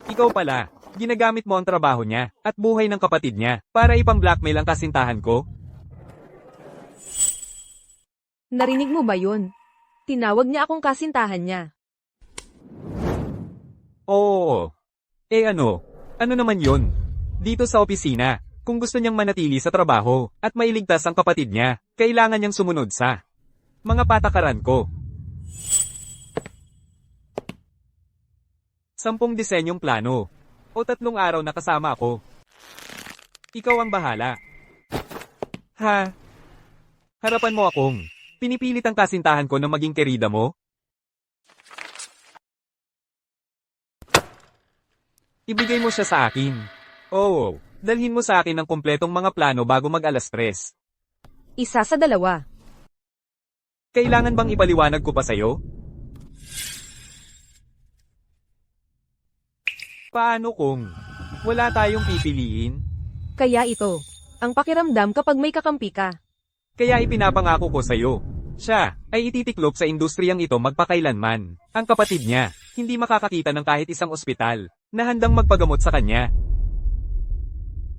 Speaker 2: Ikaw pala, ginagamit mo ang trabaho niya, at buhay ng kapatid niya, para ipang-blackmail ang kasintahan ko?
Speaker 1: Narinig mo ba yun? Tinawag niya akong kasintahan niya.
Speaker 2: Oo. Ano naman yun? Dito sa opisina, kung gusto niyang manatili sa trabaho, at mailigtas ang kapatid niya, kailangan niyang sumunod sa mga patakaran ko. 10 disenyong plano. O 3 araw na kasama ako. Ikaw ang bahala. Ha? Harapan mo akong pinipilit ang kasintahan ko na maging kerida mo? Ibigay mo siya sa akin. Oo, dalhin mo sa akin ang kumpletong mga plano bago mag-alas 3.
Speaker 1: 1 sa 2.
Speaker 2: Kailangan bang ipaliwanag ko pa sa'yo? Paano kung wala tayong pipiliin?
Speaker 1: Kaya ito, ang pakiramdam kapag may kakampi ka.
Speaker 2: Kaya ipinapangako ko sa'yo. Siya ay ititiklop sa industriyang ito magpakailanman. Ang kapatid niya, hindi makakakita ng kahit isang ospital na handang magpagamot sa kanya.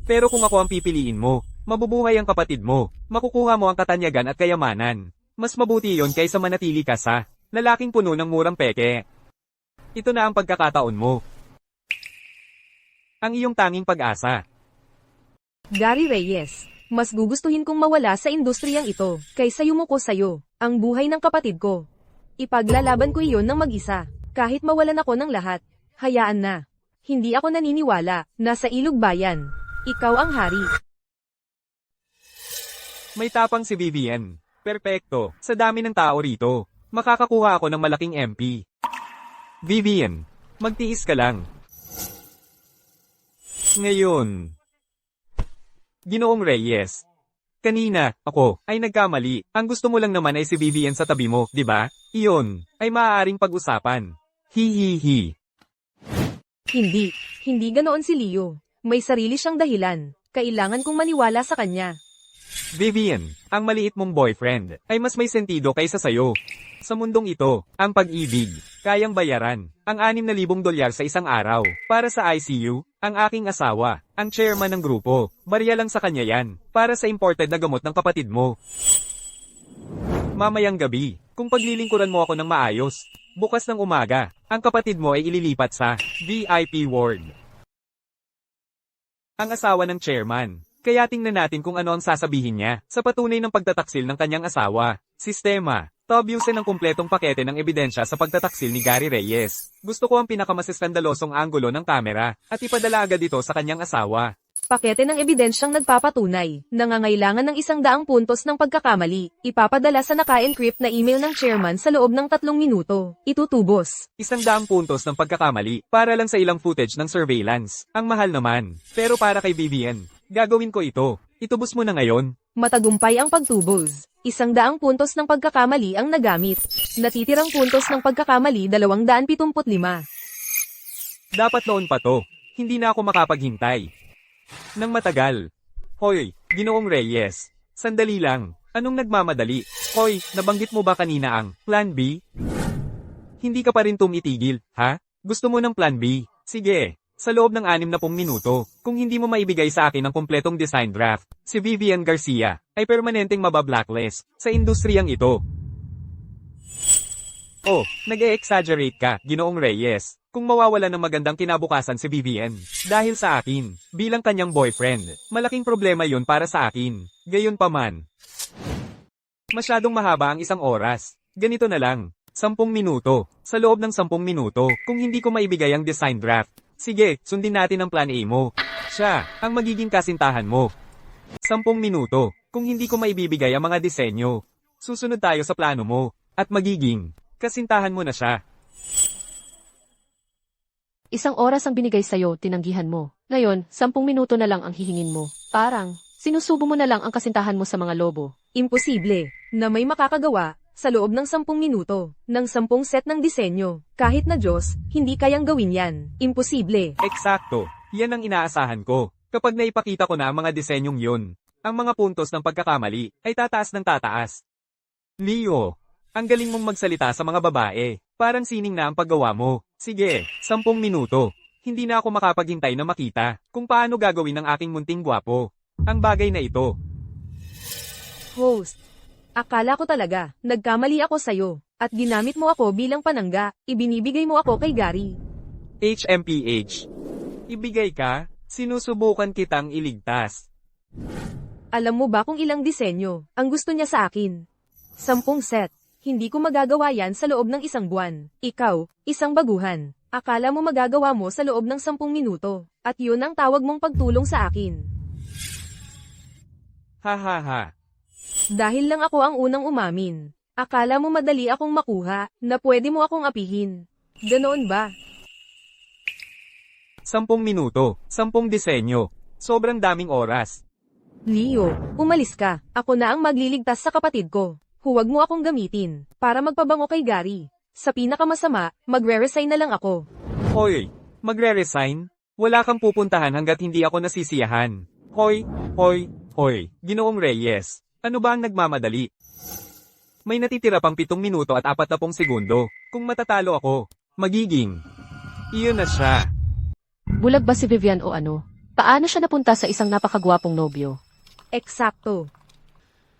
Speaker 2: Pero kung ako ang pipiliin mo, mabubuhay ang kapatid mo, makukuha mo ang katanyagan at kayamanan. Mas mabuti yon kaysa manatili ka sa lalaking puno ng murang peke. Ito na ang pagkakataon mo. Ang iyong tanging pag-asa.
Speaker 1: Gary Reyes, mas gugustuhin kong mawala sa industriyang ito, kaysa yumuko sa'yo, ang buhay ng kapatid ko. Ipaglalaban ko iyon ng mag-isa, kahit mawalan ako ng lahat. Hayaan na. Hindi ako naniniwala, nasa Ilog Bayan. Ikaw ang hari.
Speaker 2: May tapang si Vivian. Perpekto, sa dami ng tao rito. Makakakuha ako ng malaking MP. Vivian, magtiis ka lang. Ngayon, Ginoong Reyes. Kanina, ako, ay nagkamali. Ang gusto mo lang naman ay si Vivian sa tabi mo, di ba? Iyon, ay maaaring pag-usapan. Hihihi.
Speaker 1: Hindi ganoon si Leo. May sarili siyang dahilan. Kailangan kong maniwala sa kanya.
Speaker 2: Vivian, ang maliit mong boyfriend, ay mas may sentido kaysa sayo. Sa mundong ito, ang pag-ibig, kayang bayaran, ang $6,000 sa isang araw. Para sa ICU, ang aking asawa, ang chairman ng grupo, barya lang sa kanya yan, para sa imported na gamot ng kapatid mo. Mamayang gabi, kung paglilingkuran mo ako ng maayos, bukas ng umaga, ang kapatid mo ay ililipat sa VIP ward. Ang asawa ng chairman. Kaya tingnan natin kung ano ang sasabihin niya sa patunay ng pagtataksil ng kanyang asawa. Sistema. Tabyusin ang kumpletong pakete ng ebidensya sa pagtataksil ni Gary Reyes. Gusto ko ang pinakamaseskandalosong anggulo ng kamera at ipadala agad ito sa kanyang asawa.
Speaker 1: Pakete ng ebidensyang nagpapatunay. Nangangailangan ng 100 puntos ng pagkakamali. Ipapadala sa naka-encrypt na email ng chairman sa loob ng 3 minuto. Itutubos.
Speaker 2: 100 puntos ng pagkakamali para lang sa ilang footage ng surveillance. Ang mahal naman. Pero para kay Vivian, gagawin ko ito. Itubos mo na ngayon.
Speaker 1: Matagumpay ang pagtubos. 100 puntos ng pagkakamali ang nagamit. Natitirang puntos ng pagkakamali 275.
Speaker 2: Dapat noon pa to. Hindi na ako makapaghintay. Nang matagal. Hoy, Ginoong Reyes. Sandali lang. Anong nagmamadali? Hoy, nabanggit mo ba kanina ang Plan B? Hindi ka pa rin tumitigil, ha? Gusto mo ng Plan B? Sige. Sa loob ng 60 minuto, kung hindi mo maibigay sa akin ang kumpletong design draft, si Vivian Garcia ay permanenteng mabablacklist sa industriyang ito. Oh, nag-e-exaggerate ka, Ginoong Reyes, kung mawawala ng magandang kinabukasan si Vivian. Dahil sa akin, bilang kanyang boyfriend, malaking problema yun para sa akin. Gayunpaman. Masyadong mahaba ang 1 oras. Ganito na lang, 10 minuto. Sa loob ng 10 minuto, kung hindi ko maibigay ang design draft, sige, sundin natin ang plan A mo. Siya, ang magiging kasintahan mo. 10 minuto, kung hindi ko maibibigay ang mga disenyo. Susunod tayo sa plano mo, at magiging kasintahan mo na siya.
Speaker 3: 1 oras ang binigay sa'yo, tinanggihan mo. Ngayon, 10 minuto na lang ang hihingin mo. Parang, sinusubo mo na lang ang kasintahan mo sa mga lobo.
Speaker 1: Imposible na may makakagawa sa loob ng 10 minuto ng 10 set ng disenyo. Kahit na Diyos, hindi kayang gawin yan. Imposible.
Speaker 2: Eksakto, yan ang inaasahan ko. Kapag naipakita ko na ang mga disenyong yun, ang mga puntos ng pagkakamali ay tataas ng tataas. Leo, ang galing mong magsalita sa mga babae. Parang sining na ang paggawa mo. Sige, 10 minuto. Hindi na ako makapaghintay na makita kung paano gagawin ng aking munting gwapo ang bagay na ito.
Speaker 1: Host, akala ko talaga, nagkamali ako sa'yo, at ginamit mo ako bilang panangga, ibinibigay mo ako kay Gary.
Speaker 2: HMPH. Ibigay ka, sinusubukan kitang iligtas.
Speaker 1: Alam mo ba kung ilang disenyo ang gusto niya sa akin? 10 set. Hindi ko magagawa yan sa loob ng 1 buwan. Ikaw, 1 baguhan. Akala mo magagawa mo sa loob ng 10 minuto. At yun ang tawag mong pagtulong sa akin.
Speaker 2: Ha ha ha.
Speaker 1: Dahil lang ako ang unang umamin. Akala mo madali akong makuha, na pwede mo akong apihin. Ganoon ba?
Speaker 2: 10 minuto, 10 disenyo. Sobrang daming oras.
Speaker 1: Leo, umalis ka. Ako na ang magliligtas sa kapatid ko. Huwag mo akong gamitin, para magpabango kay Gary. Sa pinakamasama, magre-resign na lang ako.
Speaker 2: Hoy, magre-resign? Wala kang pupuntahan hanggat hindi ako nasisiyahan. Hoy, hoy, hoy, Ginoong Reyes. Ano ba ang nagmamadali? May natitira pang 7 minuto at 40 segundo. Kung matatalo ako, magiging. Iyon na siya.
Speaker 3: Bulag ba si Vivian o ano? Paano siya napunta sa isang napakagwapong nobyo?
Speaker 1: Eksakto.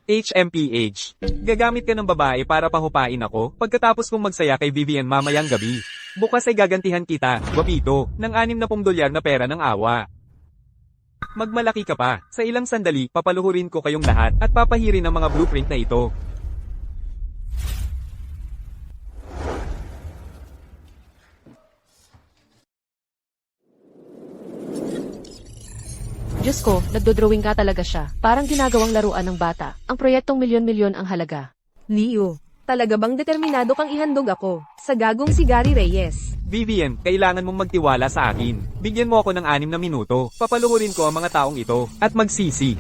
Speaker 2: HMPH. Gagamit ka ng babae para pahupain ako pagkatapos kong magsaya kay Vivian mamayang gabi. Bukas ay gagantihan kita, guwapito, ng $60 na pera ng awa. Magmalaki ka pa. Sa ilang sandali, papaluhurin ko kayong lahat at papahirin ang mga blueprint na ito.
Speaker 3: Diyos ko, nagdodrawing ka talaga siya. Parang ginagawang laruan ng bata. Ang proyektong milyon-milyon ang halaga.
Speaker 1: Leo, talaga bang determinado kang ihandog ako sa gagong si Gary Reyes?
Speaker 2: Vivian, kailangan mong magtiwala sa akin. Bigyan mo ako ng 6 na minuto. Papaluhurin ko ang mga taong ito at magsisi.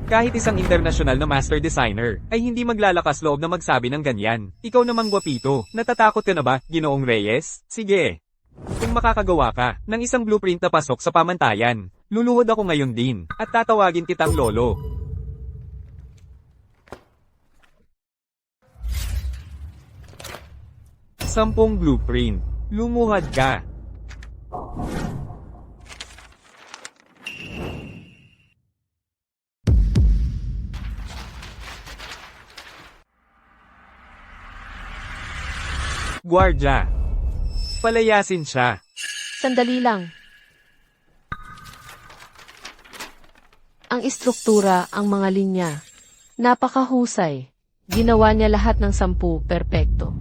Speaker 2: Kahit isang international na master designer ay hindi maglalakas loob na magsabi ng ganyan. Ikaw namang guwapito, natatakot ka na ba, Ginoong Reyes? Sige. Kung makakagawa ka ng isang blueprint na pasok sa pamantayan, luluhod ako ngayon din at tatawagin kitang lolo. Sampung blueprint. Lumuhad ka. Guardia. Palayasin siya.
Speaker 3: Sandali lang. Ang istruktura, ang mga linya. Napakahusay. Ginawa niya lahat ng 10 perpekto.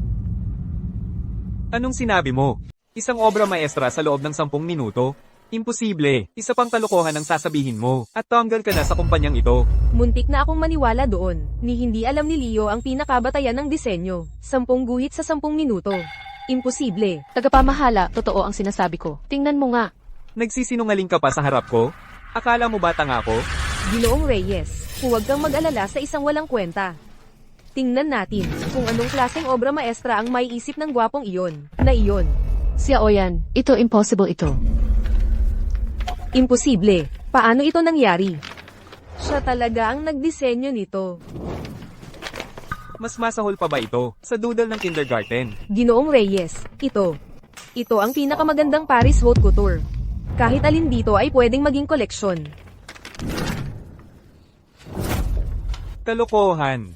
Speaker 2: Anong sinabi mo? Isang obra maestra sa loob ng 10 minuto? Imposible. Isa pang kalokohan ang sasabihin mo. At tanggal ka na sa kumpanyang ito.
Speaker 1: Muntik na akong maniwala doon, ni hindi alam ni Leo ang pinakabatayan ng disenyo. 10 guhit sa 10 minuto. Imposible.
Speaker 3: Tagapamahala, totoo ang sinasabi ko. Tingnan mo nga.
Speaker 2: Nagsisinungaling ka pa sa harap ko? Akala mo ba tanga ko?
Speaker 1: Ginoong Reyes, huwag kang mag-alala sa isang walang kwenta. Tingnan natin kung anong klaseng obra maestra ang may isip ng gwapong iyon, na iyon.
Speaker 3: Si Aoyan, ito impossible ito.
Speaker 1: Imposible. Paano ito nangyari? Siya talaga ang nagdisenyo nito.
Speaker 2: Mas masahol pa ba ito sa doodle ng kindergarten?
Speaker 1: Ginoong Reyes, ito. Ito ang pinakamagandang Paris Haute Couture. Kahit alin dito ay pwedeng maging koleksyon.
Speaker 2: Kalokohan.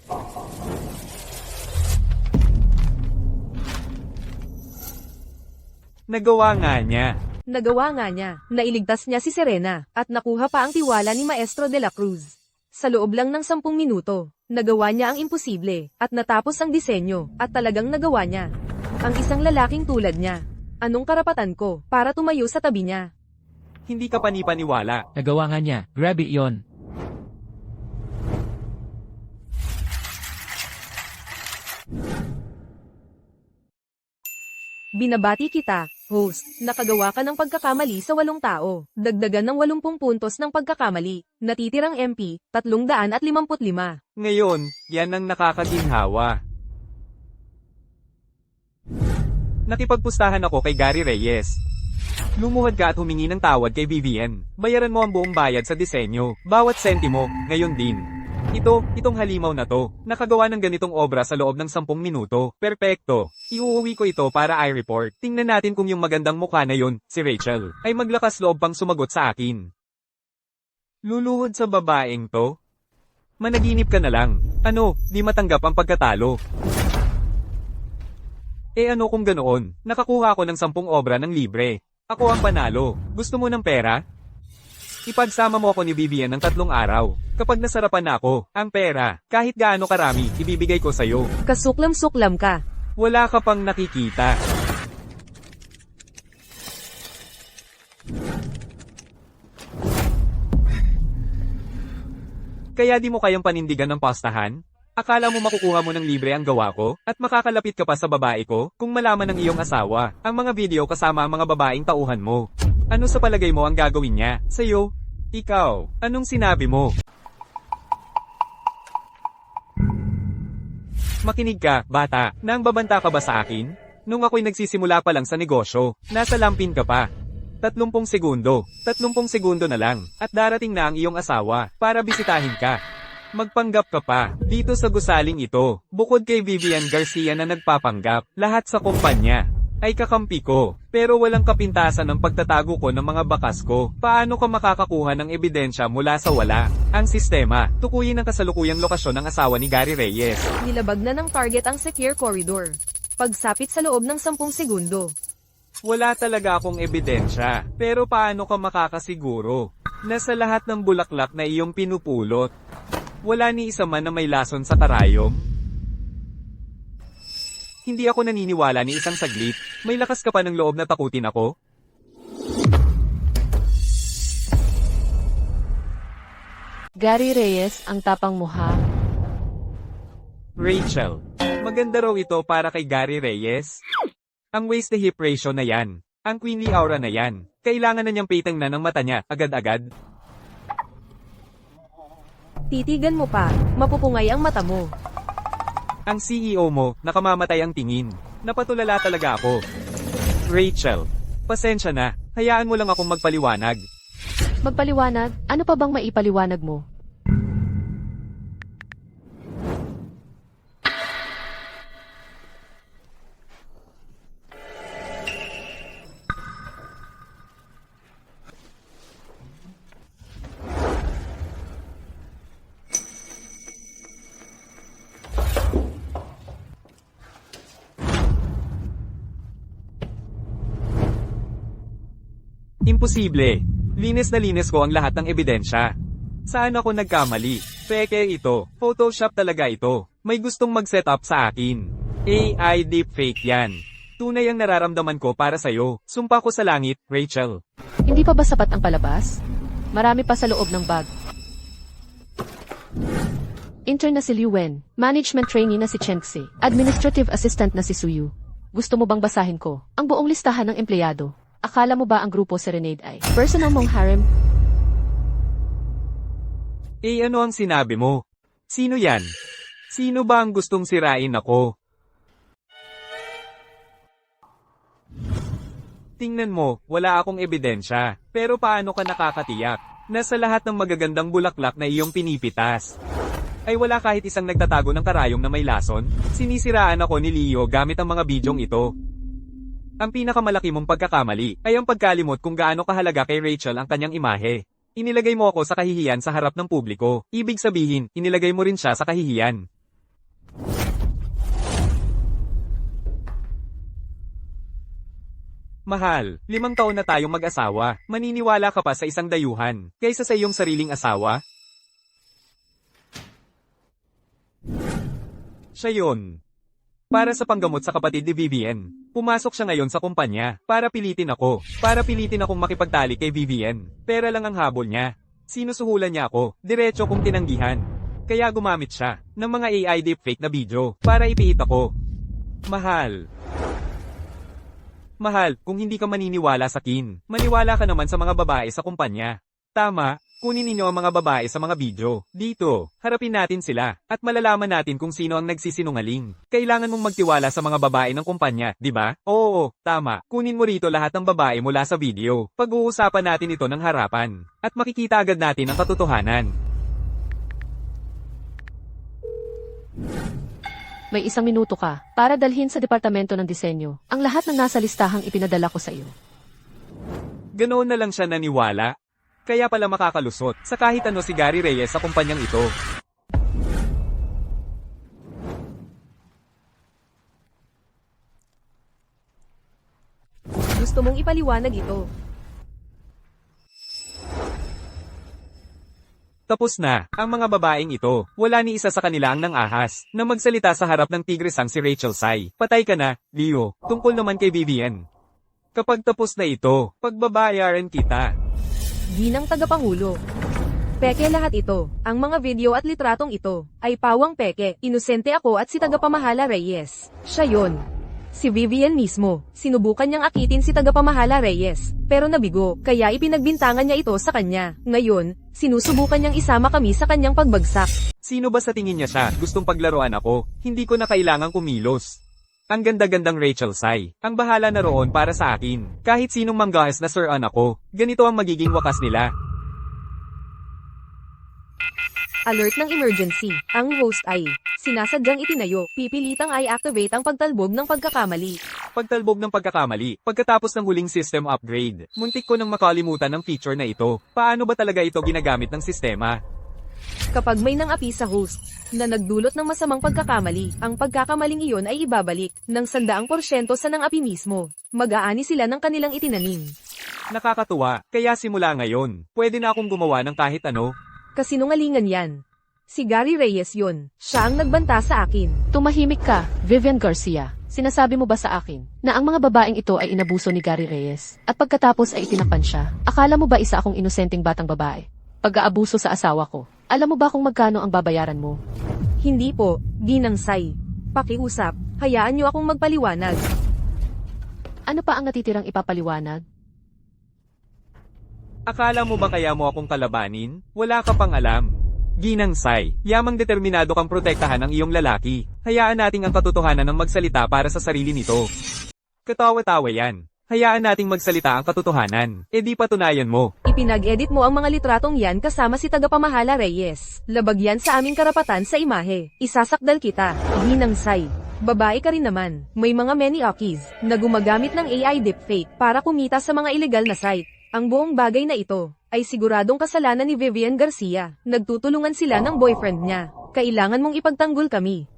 Speaker 2: Nagawa nga niya.
Speaker 1: Nagawa nga niya, nailigtas niya si Serena, at nakuha pa ang tiwala ni Maestro de la Cruz. Sa loob lang ng 10 minuto, nagawa niya ang imposible, at natapos ang disenyo, at talagang nagawa niya. Ang isang lalaking tulad niya. Anong karapatan ko para tumayo sa tabi niya?
Speaker 2: Hindi ka panipaniwala.
Speaker 4: Nagawa nga niya, grabe iyon.
Speaker 1: Binabati kita, host. Nakagawa ka ng pagkakamali sa 8 tao. Dagdagan ng 80 puntos ng pagkakamali. Natitirang MP, 355.
Speaker 2: Ngayon, yan ang nakakaginhawa. Nakipagpustahan ako kay Gary Reyes. Lumuhad ka at humingi ng tawad kay Vivian. Bayaran mo ang buong bayad sa disenyo. Bawat sentimo, ngayon din. Itong halimaw na to, nakagawa ng ganitong obra sa loob ng 10 minuto. Perpekto. Iuuwi ko ito para i-report. Tingnan natin kung yung magandang mukha na yon, si Rachel, ay maglakas loob pang sumagot sa akin. Luluhod sa babaeng to? Managinip ka na lang. Ano, di matanggap ang pagkatalo. Ano kung ganoon? Nakakuha ako ng 10 obra ng libre. Ako ang panalo. Gusto mo ng pera? Ipagsama mo ako ni Vivian ng 3 araw. Kapag nasarapan na ako, ang pera, kahit gaano karami, ibibigay ko sa'yo.
Speaker 1: Kasuklam-suklam ka.
Speaker 2: Wala ka pang nakikita. Kaya di mo kayang panindigan ng pastahan? Akala mo makukuha mo ng libre ang gawa ko? At makakalapit ka pa sa babae ko? Kung malaman ng iyong asawa, ang mga video kasama ang mga babaeng tauhan mo. Ano sa palagay mo ang gagawin niya? Sa'yo? Ikaw, anong sinabi mo? Makinig ka, bata, nang babanta ka ba sa akin? Nung ako'y nagsisimula pa lang sa negosyo, nasa lampin ka pa. 30 segundo, 30 segundo na lang, at darating na ang iyong asawa, para bisitahin ka. Magpanggap ka pa, dito sa gusaling ito, bukod kay Vivian Garcia na nagpapanggap, lahat sa kumpanya, ay kakampi ko, pero walang kapintasan ng pagtatago ko ng mga bakas ko. Paano ka makakakuha ng ebidensya mula sa wala? Ang sistema, tukuyin ang kasalukuyang lokasyon ng asawa ni Gary Reyes.
Speaker 1: Nilabag na ng target ang secure corridor. Pagsapit sa loob ng 10 segundo.
Speaker 2: Wala talaga akong ebidensya, pero paano ka makakasiguro? Na sa lahat ng bulaklak na iyong pinupulot, wala ni isa man na may lason sa karayom? Hindi ako naniniwala ni isang saglit. May lakas ka pa ng loob na takutin ako?
Speaker 3: Gary Reyes, ang tapang mo ha.
Speaker 2: Rachel, maganda raw ito para kay Gary Reyes. Ang waist-to-hip ratio na yan. Ang queenly aura na yan. Kailangan na niyang pitang na ng mata niya, agad-agad.
Speaker 1: Titigan mo pa, mapupungay ang mata mo.
Speaker 2: Ang CEO mo, nakamamatay ang tingin. Napatulala talaga ako. Rachel, pasensya na. Hayaan mo lang akong magpaliwanag.
Speaker 3: Magpaliwanag, ano pa bang maipaliwanag mo?
Speaker 2: Imposible. Linis na linis ko ang lahat ng ebidensya. Saan ako nagkamali? Peke ito. Photoshop talaga ito. May gustong mag-set up sa akin. AI deepfake yan. Tunay ang nararamdaman ko para sa'yo. Sumpa ko sa langit, Rachel.
Speaker 3: Hindi pa ba sapat ang palabas? Marami pa sa loob ng bag. Intern na si Liu Wen, management trainee na si Chen Xi, administrative assistant na si Suyu. Gusto mo bang basahin ko ang buong listahan ng empleyado? Akala mo ba ang grupo Serenade ay personal mong harem?
Speaker 2: Ano ang sinabi mo? Sino yan? Sino ba ang gustong sirain ako? Tingnan mo, wala akong ebidensya. Pero paano ka nakakatiyak? Nasa lahat ng magagandang bulaklak na iyong pinipitas. Ay wala kahit isang nagtatago ng karayom na may lason? Sinisiraan ako ni Leo gamit ang mga bidyong ito. Ang pinakamalaki mong pagkakamali ay ang pagkalimot kung gaano kahalaga kay Rachel ang kanyang imahe. Inilagay mo ako sa kahihiyan sa harap ng publiko. Ibig sabihin, inilagay mo rin siya sa kahihiyan. Mahal, 5 taon na tayong mag-asawa. Maniniwala ka pa sa isang dayuhan, kaysa sa iyong sariling asawa? Siya yun. Para sa panggamot sa kapatid ni Vivian. Pumasok siya ngayon sa kumpanya, para pilitin akong makipagtalik kay Vivian. Pera lang ang habol niya. Sinusuhulan niya ako, diretso kong tinanggihan. Kaya gumamit siya, ng mga AI deepfake na video, para ipiit ako. Mahal, kung hindi ka maniniwala sa akin, maniwala ka naman sa mga babae sa kumpanya. Tama, kunin ninyo ang mga babae sa mga video. Dito, harapin natin sila, at malalaman natin kung sino ang nagsisinungaling. Kailangan mong magtiwala sa mga babae ng kumpanya, di ba? Oo, tama. Kunin mo rito lahat ng babae mula sa video. Pag-uusapan natin ito ng harapan. At makikita agad natin ang katotohanan.
Speaker 3: May 1 minuto ka para dalhin sa departamento ng disenyo ang lahat ng nasa listahang ipinadala ko sa iyo.
Speaker 2: Ganoon na lang siya naniwala. Kaya pala makakalusot sa kahit ano si Gary Reyes sa kumpanyang ito.
Speaker 1: Gusto mong ipaliwanag ito.
Speaker 2: Tapos na, ang mga babaeng ito, wala ni isa sa kanila ang nang-ahas, na magsalita sa harap ng tigresang si Rachel Tsai. Patay ka na, Leo, tungkol naman kay Vivian. Kapag tapos na ito, pagbabayaran kita.
Speaker 1: Ginang tagapangulo. Peke lahat ito. Ang mga video at litratong ito ay pawang peke. Inosente ako at si tagapamahala Reyes. Siya yon. Si Vivian mismo. Sinubukan niyang akitin si tagapamahala Reyes. Pero nabigo, kaya ipinagbintangan niya ito sa kanya. Ngayon, sinusubukan niyang isama kami sa kanyang pagbagsak.
Speaker 2: Sino ba sa tingin niya siya? Gustong paglaruan ako. Hindi ko na kailangang kumilos. Ang ganda-gandang Rachel Tsai. Ang bahala na roon para sa akin. Kahit sinong manggahas na sir-an ako. Ganito ang magiging wakas nila.
Speaker 1: Alert ng emergency. Ang host ay sinasadyang itinayo. Pipilitang i-activate ang pagtalbog ng pagkakamali.
Speaker 2: Pagtalbog ng pagkakamali. Pagkatapos ng huling system upgrade, muntik ko nang makalimutan ng feature na ito. Paano ba talaga ito ginagamit ng sistema?
Speaker 1: Kapag may nang-api sa host na nagdulot ng masamang pagkakamali, ang pagkakamaling iyon ay ibabalik ng 100% sa nang-api mismo. Mag-aani sila ng kanilang itinanim.
Speaker 2: Nakakatuwa, kaya simula ngayon, pwede na akong gumawa ng kahit ano.
Speaker 1: Kasinungalingan yan. Si Gary Reyes yun. Siya ang nagbanta sa akin.
Speaker 3: Tumahimik ka, Vivian Garcia. Sinasabi mo ba sa akin na ang mga babaeng ito ay inabuso ni Gary Reyes at pagkatapos ay itinakpan siya? Akala mo ba isa akong inosenteng batang babae? Pag-aabuso sa asawa ko. Alam mo ba kung magkano ang babayaran mo?
Speaker 1: Hindi po, Ginang Tsai. Pakiusap, hayaan niyo akong magpaliwanag.
Speaker 3: Ano pa ang natitirang ipapaliwanag?
Speaker 2: Akala mo ba kaya mo akong kalabanin? Wala ka pang alam. Ginang Tsai, yamang determinado kang protektahan ang iyong lalaki. Hayaan nating ang katotohanan ng magsalita para sa sarili nito. Katawa-tawa yan. Hayaan nating magsalita ang katotohanan. E di patunayan mo.
Speaker 1: Ipinag-edit mo ang mga litratong yan kasama si tagapamahala Reyes. Labag yan sa aming karapatan sa imahe. Isasakdal kita, Ginang Tsai. Babae ka rin naman. May mga many-okis na gumagamit ng AI deepfake para kumita sa mga ilegal na site. Ang buong bagay na ito ay siguradong kasalanan ni Vivian Garcia. Nagtutulungan sila ng boyfriend niya. Kailangan mong ipagtanggol kami.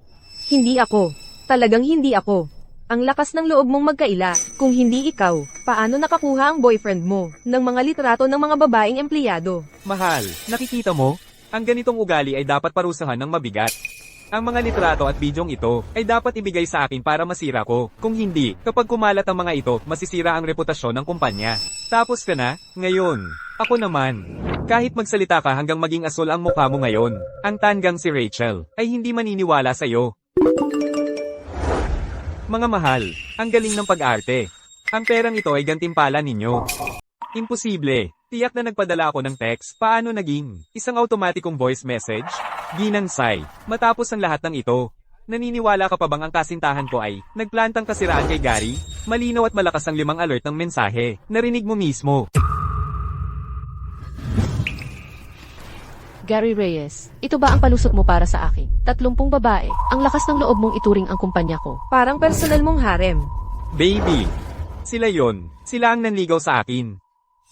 Speaker 1: Hindi ako. Talagang hindi ako. Ang lakas ng loob mong magkaila. Kung hindi ikaw, paano nakakuha ang boyfriend mo ng mga litrato ng mga babaeng empleyado?
Speaker 2: Mahal, nakikita mo? Ang ganitong ugali ay dapat parusahan ng mabigat. Ang mga litrato at bidyong ito ay dapat ibigay sa akin para masira ko. Kung hindi, kapag kumalat ang mga ito, masisira ang reputasyon ng kumpanya. Tapos ka na? Ngayon. Ako naman. Kahit magsalita ka hanggang maging asul ang mukha mo ngayon, ang tanggang si Rachel ay hindi maniniwala sa'yo. Mga mahal, ang galing ng pag-arte. Ang perang ito ay gantimpala ninyo. Imposible. Tiyak na nagpadala ako ng text. Paano naging isang automatikong voice message? Ginang Tsai, matapos ang lahat ng ito, naniniwala ka pa bang ang kasintahan ko ay nagplantang kasiraan kay Gary? Malinaw at malakas ang 5 alert ng mensahe. Narinig mo mismo.
Speaker 3: Gary Reyes, ito ba ang palusot mo para sa akin? 30 babae, ang lakas ng loob mong ituring ang kumpanya ko.
Speaker 1: Parang personal mong harem.
Speaker 2: Baby, sila yon. Sila ang nanligaw sa akin.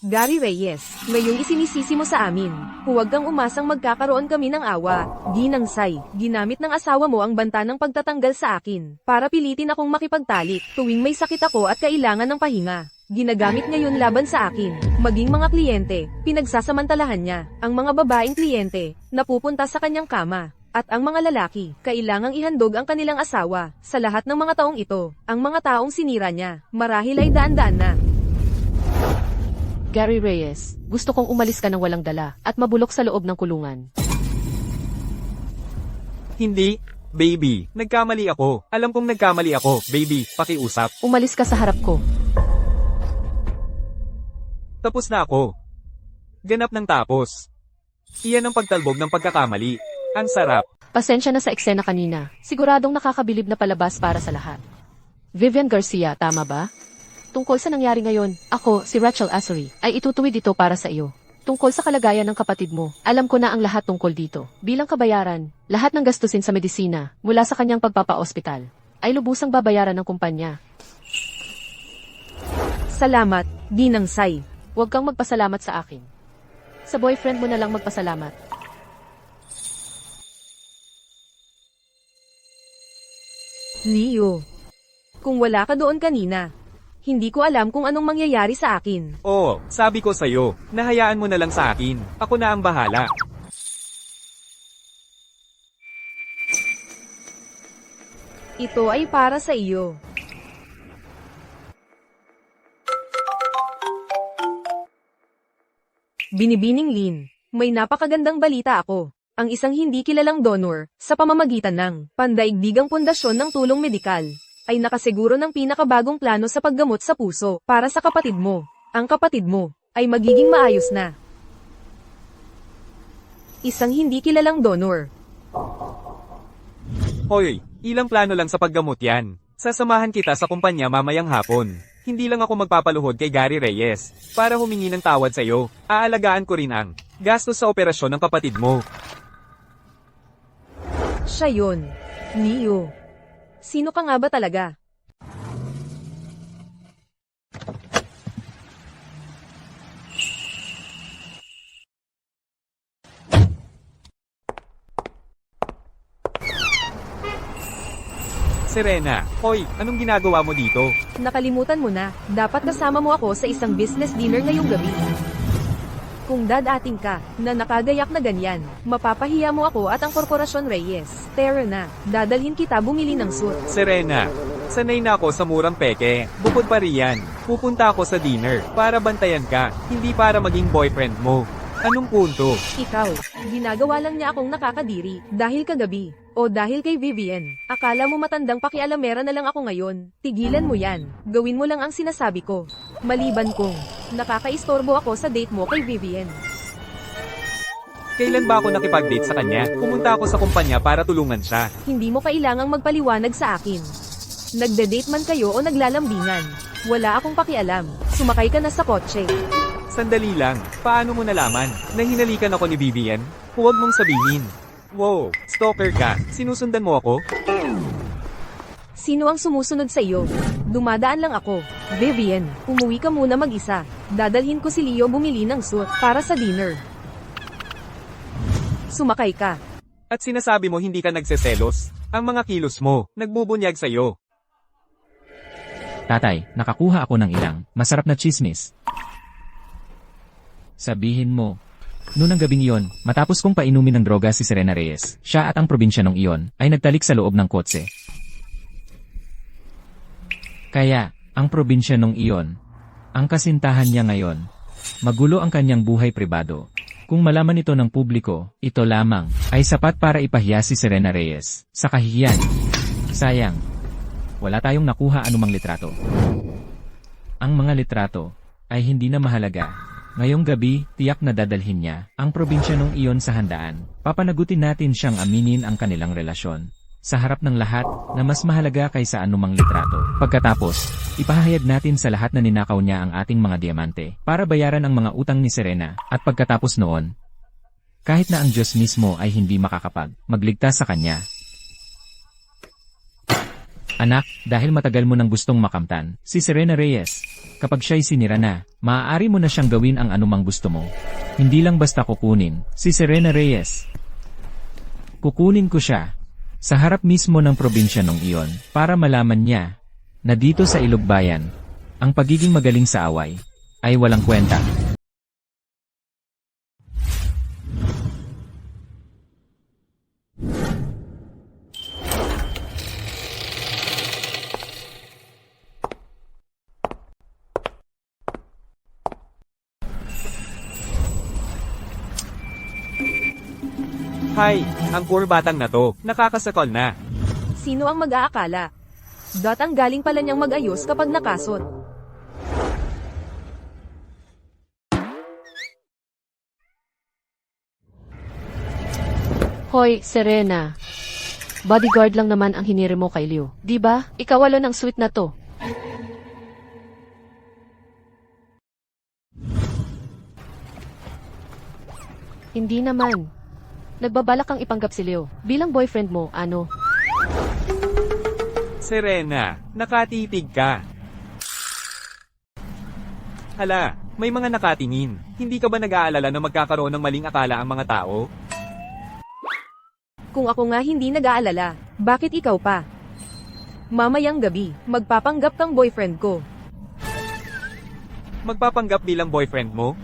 Speaker 1: Gary Reyes, ngayong isinisisi mo sa amin. Huwag kang umasang magkakaroon kami ng awa. Ginang Tsai, ginamit ng asawa mo ang banta ng pagtatanggal sa akin para pilitin akong makipagtalik tuwing may sakit ako at kailangan ng pahinga. Ginagamit ngayon laban sa akin. Maging mga kliyente, pinagsasamantalahan niya ang mga babaeng kliyente na pupunta sa kanyang kama. At ang mga lalaki, kailangang ihandog ang kanilang asawa. Sa lahat ng mga taong ito, ang mga taong sinira niya, marahil ay daan-daan na.
Speaker 3: Gary Reyes, gusto kong umalis ka ng walang dala at mabulok sa loob ng kulungan.
Speaker 2: Hindi, baby. Nagkamali ako. Alam kong nagkamali ako. Baby, pakiusap.
Speaker 3: Umalis ka sa harap ko.
Speaker 2: Tapos na ako. Ganap ng tapos. Iyan ang pagtalbog ng pagkakamali. Ang sarap.
Speaker 3: Pasensya na sa eksena kanina. Siguradong nakakabilib na palabas para sa lahat. Vivian Garcia, tama ba? Tungkol sa nangyari ngayon, ako, si Rachel Asori, ay itutuwid ito para sa iyo. Tungkol sa kalagayan ng kapatid mo, alam ko na ang lahat tungkol dito. Bilang kabayaran, lahat ng gastusin sa medisina, mula sa kanyang pagpapa-ospital, ay lubusang babayaran ng kumpanya.
Speaker 1: Salamat, Ginang Sai.
Speaker 3: Huwag kang magpasalamat sa akin. Sa boyfriend mo na lang magpasalamat.
Speaker 1: Leo. Kung wala ka doon kanina, hindi ko alam kung anong mangyayari sa akin.
Speaker 2: Oo, sabi ko sa'yo, nahayaan mo na lang sa akin. Ako na ang bahala.
Speaker 1: Ito ay para sa iyo. Binibining Lin, may napakagandang balita ako. Ang isang hindi kilalang donor, sa pamamagitan ng pandaigdigang pundasyon ng tulong medikal, ay nakasiguro ng pinakabagong plano sa paggamot sa puso para sa kapatid mo. Ang kapatid mo ay magiging maayos na. Isang hindi kilalang donor.
Speaker 2: Hoy, ilang plano lang sa paggamot yan. Sasamahan kita sa kumpanya mamayang hapon. Hindi lang ako magpapaluhod kay Gary Reyes para humingi ng tawad sa'yo. Aalagaan ko rin ang gastos sa operasyon ng kapatid mo.
Speaker 1: Siya yun. Leo. Sino ka nga ba talaga?
Speaker 2: Serena, hoy, anong ginagawa mo dito?
Speaker 1: Nakalimutan mo na, dapat kasama mo ako sa isang business dinner ngayong gabi. Kung dadating ka, na nakagayak na ganyan, mapapahiya mo ako at ang Korporasyon Reyes. Tara na, dadalhin kita bumili ng suit.
Speaker 2: Serena, sanay na ako sa murang peke. Bukod pa riyan, pupunta ako sa dinner para bantayan ka, hindi para maging boyfriend mo. Anong punto?
Speaker 1: Ikaw, ginagawa lang niya akong nakakadiri, dahil kagabi, o dahil kay Vivian. Akala mo matandang pakialamera na lang ako ngayon. Tigilan mo yan, gawin mo lang ang sinasabi ko. Maliban kung, nakakaistorbo ako sa date mo kay Vivian.
Speaker 2: Kailan ba ako nakipag-date sa kanya? Pumunta ako sa kumpanya para tulungan siya.
Speaker 1: Hindi mo kailangang magpaliwanag sa akin. Nagde-date man kayo o naglalambingan. Wala akong pakialam, sumakay ka na sa kotse.
Speaker 2: Sandali lang, paano mo nalaman na hinalikan ako ni Vivian? Huwag mong sabihin. Wow, stalker ka, sinusundan mo ako?
Speaker 1: Sino ang sumusunod sa iyo? Dumadaan lang ako. Vivian, umuwi ka muna mag-isa. Dadalhin ko si Leo bumili ng suit para sa dinner. Sumakay ka.
Speaker 2: At sinasabi mo hindi ka nagseselos? Ang mga kilos mo, nagbubunyag sa'yo.
Speaker 4: Tatay, nakakuha ako ng ilang masarap na chismis. Sabihin mo, noon ang gabing iyon, matapos kong painumin ng droga si Serena Reyes, siya at ang probinsya nung iyon, ay nagtalik sa loob ng kotse. Kaya, ang probinsya nung iyon, ang kasintahan niya ngayon, magulo ang kanyang buhay pribado. Kung malaman ito ng publiko, ito lamang, ay sapat para ipahiya si Serena Reyes, sa kahihiyan. Sayang, wala tayong nakuha anumang litrato. Ang mga litrato, ay hindi na mahalaga. Ngayong gabi, tiyak na dadalhin niya ang probinsya nung iyon sa handaan. Papanagutin natin siyang aminin ang kanilang relasyon. Sa harap ng lahat, na mas mahalaga kaysa anumang litrato. Pagkatapos, ipahayag natin sa lahat na ninakaw niya ang ating mga diamante para bayaran ang mga utang ni Serena. At pagkatapos noon, kahit na ang Diyos mismo ay hindi magligtas sa kanya. Anak, dahil matagal mo nang gustong makamtan, si Serena Reyes, kapag siya'y sinira na, maaari mo na siyang gawin ang anumang gusto mo. Hindi lang basta kukunin, si Serena Reyes. Kukunin ko siya, sa harap mismo ng probinsya nung iyon, para malaman niya, na dito sa Ilugbayan, ang pagiging magaling sa away, ay walang kwenta.
Speaker 2: Hay, ang poor batang na to, nakakasakal na.
Speaker 1: Sino ang mag-aakala? Ang galing pala niyang mag-ayos kapag nakasot.
Speaker 3: Hoy, Serena. Bodyguard lang naman ang hinire mo kay Liu. Di ba? Ikawalo ng suite na to. Hindi naman. Nagbabalak kang ipanggap si Leo. Bilang boyfriend mo, ano?
Speaker 2: Serena, nakatitig ka. Hala, may mga nakatingin. Hindi ka ba nag-aalala na magkakaroon ng maling akala ang mga tao?
Speaker 1: Kung ako nga hindi nag-aalala, bakit ikaw pa? Mamayang gabi, magpapanggap kang boyfriend ko.
Speaker 2: Magpapanggap bilang boyfriend mo?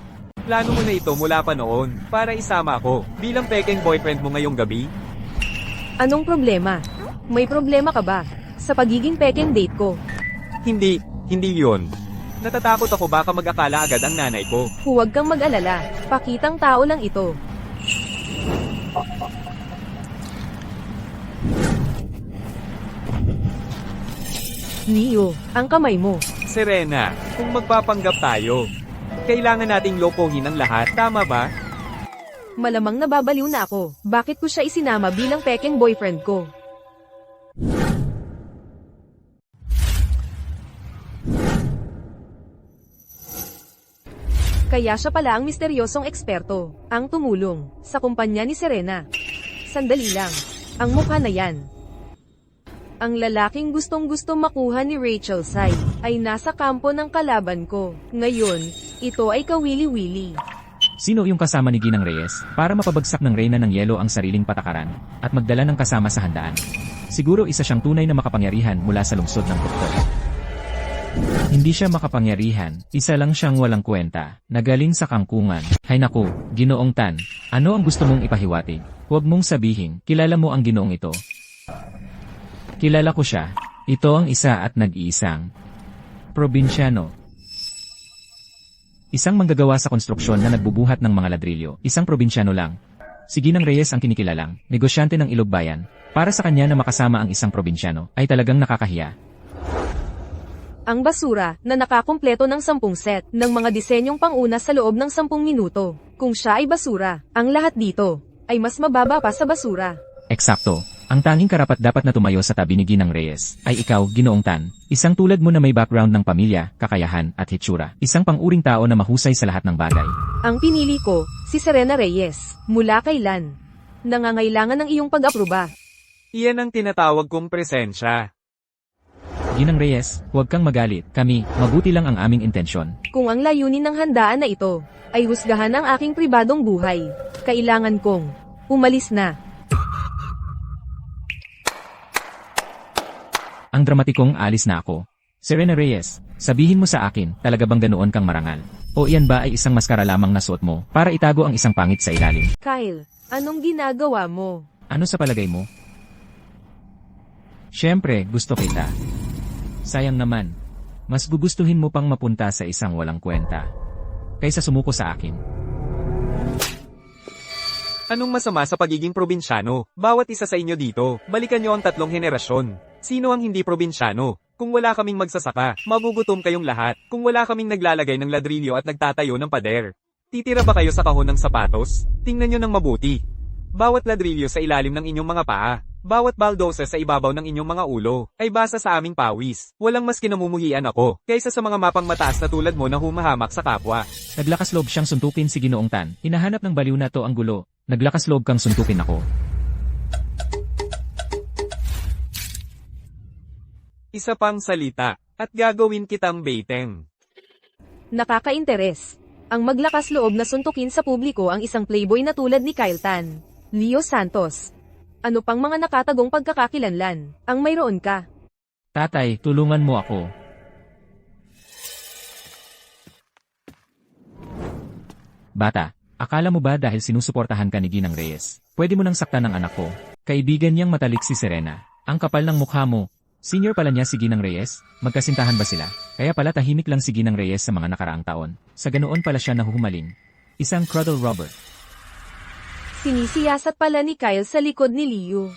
Speaker 2: Plano mo na ito mula pa noon, para isama ako, bilang pekeng boyfriend mo ngayong gabi?
Speaker 1: Anong problema? May problema ka ba sa pagiging pekeng date ko?
Speaker 2: Hindi yun. Natatakot ako baka mag-akala agad ang nanay ko.
Speaker 1: Huwag kang mag-alala, pakitang tao lang ito. Leo, ang kamay mo.
Speaker 2: Serena, kung magpapanggap tayo, kailangan nating lokohin ang lahat, tama ba?
Speaker 1: Malamang nababaliw na ako. Bakit ko siya isinama bilang pekeng boyfriend ko? Kaya siya pala ang misteryosong eksperto, ang tumulong, sa kumpanya ni Serena. Sandali lang, ang mukha na yan. Ang lalaking gustong-gusto makuha ni Rachel Sai, ay nasa kampo ng kalaban ko. Ngayon, ito ay kawili-wili.
Speaker 4: Sino yung kasama ni Ginang Reyes para mapabagsak ng Reyna ng Yelo ang sariling patakaran at magdala ng kasama sa handaan? Siguro isa siyang tunay na makapangyarihan mula sa lungsod ng Buktor. Hindi siya makapangyarihan, isa lang siyang walang kwenta, na galing sa kangkungan. Hay naku, Ginoong Tan, ano ang gusto mong ipahiwatig? Huwag mong sabihin, kilala mo ang ginoong ito. Kilala ko siya. Ito ang isa at nag-iisang probinsyano. Isang manggagawa sa konstruksyon na nagbubuhat ng mga ladrilyo. Isang probinsyano lang. Si Ginang Reyes ang kinikilalang, negosyante ng Ilog Bayan. Para sa kanya na makasama ang isang probinsyano, ay talagang nakakahiya.
Speaker 1: Ang basura, na nakakumpleto ng 10 set, ng mga disenyong panguna sa loob ng 10 minuto. Kung siya ay basura, ang lahat dito, ay mas mababa pa sa basura.
Speaker 4: Eksakto. Ang tanging karapat-dapat na tumayo sa tabi ni Ginang Reyes ay ikaw, Ginoong Tan. Isang tulad mo na may background ng pamilya, kakayahan at hitsura. Isang pang-uring tao na mahusay sa lahat ng bagay.
Speaker 1: Ang pinili ko, si Serena Reyes, mula kailan. Nangangailangan ng iyong pag-aproba.
Speaker 2: Iyan ang tinatawag kong presensya.
Speaker 4: Ginang Reyes, huwag kang magalit. Kami, mabuti lang ang aming intensyon.
Speaker 1: Kung ang layunin ng handaan na ito, ay husgahan ang aking pribadong buhay, kailangan kong umalis na.
Speaker 4: Ang dramatikong alis na ako. Serena Reyes, sabihin mo sa akin, talaga bang ganoon kang marangal? O iyan ba ay isang maskara lamang na suot mo para itago ang isang pangit sa ilalim?
Speaker 1: Kyle, anong ginagawa mo?
Speaker 4: Ano sa palagay mo? Siyempre, gusto kita. Sayang naman. Mas gugustuhin mo pang mapunta sa isang walang kwenta kaysa sumuko sa akin.
Speaker 2: Anong masama sa pagiging probinsyano? Bawat isa sa inyo dito, balikan nyo ang 3 henerasyon. Sino ang hindi probinsyano? Kung wala kaming magsasaka, magugutom kayong lahat. Kung wala kaming naglalagay ng ladrilyo at nagtatayo ng pader. Titira ba kayo sa kahon ng sapatos? Tingnan nyo ng mabuti. Bawat ladrilyo sa ilalim ng inyong mga paa, bawat baldosa sa ibabaw ng inyong mga ulo, ay basa sa aming pawis. Walang mas kinamumuhian ako, kaysa sa mga mapang mataas na tulad mo na humahamak sa kapwa.
Speaker 4: Naglakas loob siyang suntukin si Ginoong Tan. Hinahanap ng baliw na to ang gulo. Naglakas loob kang suntukin ako.
Speaker 2: Isa pang salita, at gagawin kitang baiteng.
Speaker 1: Nakaka-interes. Ang maglakas loob na suntukin sa publiko ang isang playboy na tulad ni Kyle Tan. Leo Santos. Ano pang mga nakatagong pagkakakilanlan ang mayroon ka?
Speaker 4: Tatay, tulungan mo ako. Bata, akala mo ba dahil sinusuportahan ka ni Ginang Reyes, pwede mo nang saktan ng anak ko? Kaibigan niyang matalik si Serena. Ang kapal ng mukha mo. Senior pala niya si Ginang Reyes, magkasintahan ba sila? Kaya pala tahimik lang si Ginang Reyes sa mga nakaraang taon. Sa ganoon pala siya nahuhumaling. Isang cradle robber.
Speaker 1: Sinisiyasat pala ni Kyle sa likod ni Liu.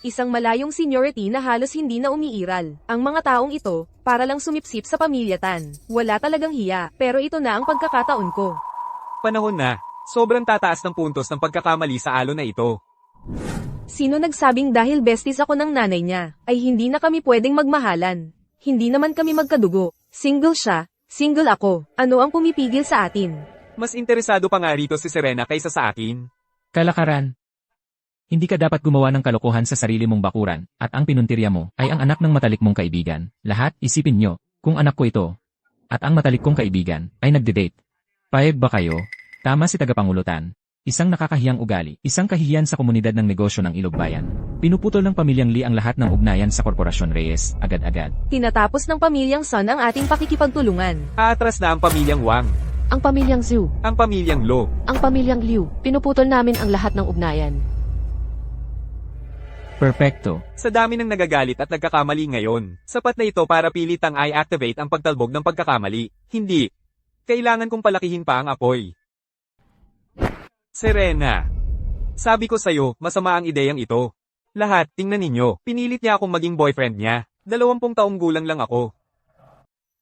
Speaker 1: Isang malayong seniority na halos hindi na umiiral. Ang mga taong ito, para lang sumipsip sa pamilya Tan. Wala talagang hiya, pero ito na ang pagkakataon ko.
Speaker 2: Panahon na. Sobrang tataas ng puntos ng pagkakamali sa alo na ito.
Speaker 1: Sino nagsabing dahil besties ako ng nanay niya, ay hindi na kami pwedeng magmahalan? Hindi naman kami magkadugo. Single siya, single ako. Ano ang pumipigil sa atin?
Speaker 2: Mas interesado pa nga rito si Serena kaysa sa akin.
Speaker 4: Kalakaran. Hindi ka dapat gumawa ng kalokohan sa sarili mong bakuran, at ang pinuntirya mo ay ang anak ng matalik mong kaibigan. Lahat, isipin nyo, kung anak ko ito, at ang matalik kong kaibigan, ay nagde-date. Payag ba kayo? Tama si tagapangulutan. Isang nakakahiyang ugali, isang kahihiyan sa komunidad ng negosyo ng Ilogbayan. Pinuputol ng pamilyang Lee ang lahat ng ugnayan sa Korporasyon Reyes, agad-agad.
Speaker 1: Tinatapos ng pamilyang Son ang ating pakikipagtulungan.
Speaker 2: Aatras na ang pamilyang Wang,
Speaker 3: Ang pamilyang Zhu,
Speaker 2: ang pamilyang Lo.
Speaker 3: ang pamilyang Liu, pinuputol namin ang lahat ng ugnayan.
Speaker 4: Perfecto.
Speaker 2: Sa dami ng nagagalit at nagkakamali ngayon, sapat na ito para pilitang i-activate ang pagtalbog ng pagkakamali. Hindi. Kailangan kong palakihin pa ang apoy. Serena. Sabi ko sa'yo, masama ang ideyang ito. Lahat, tingnan ninyo, pinilit niya akong maging boyfriend niya. 20 taong gulang lang ako.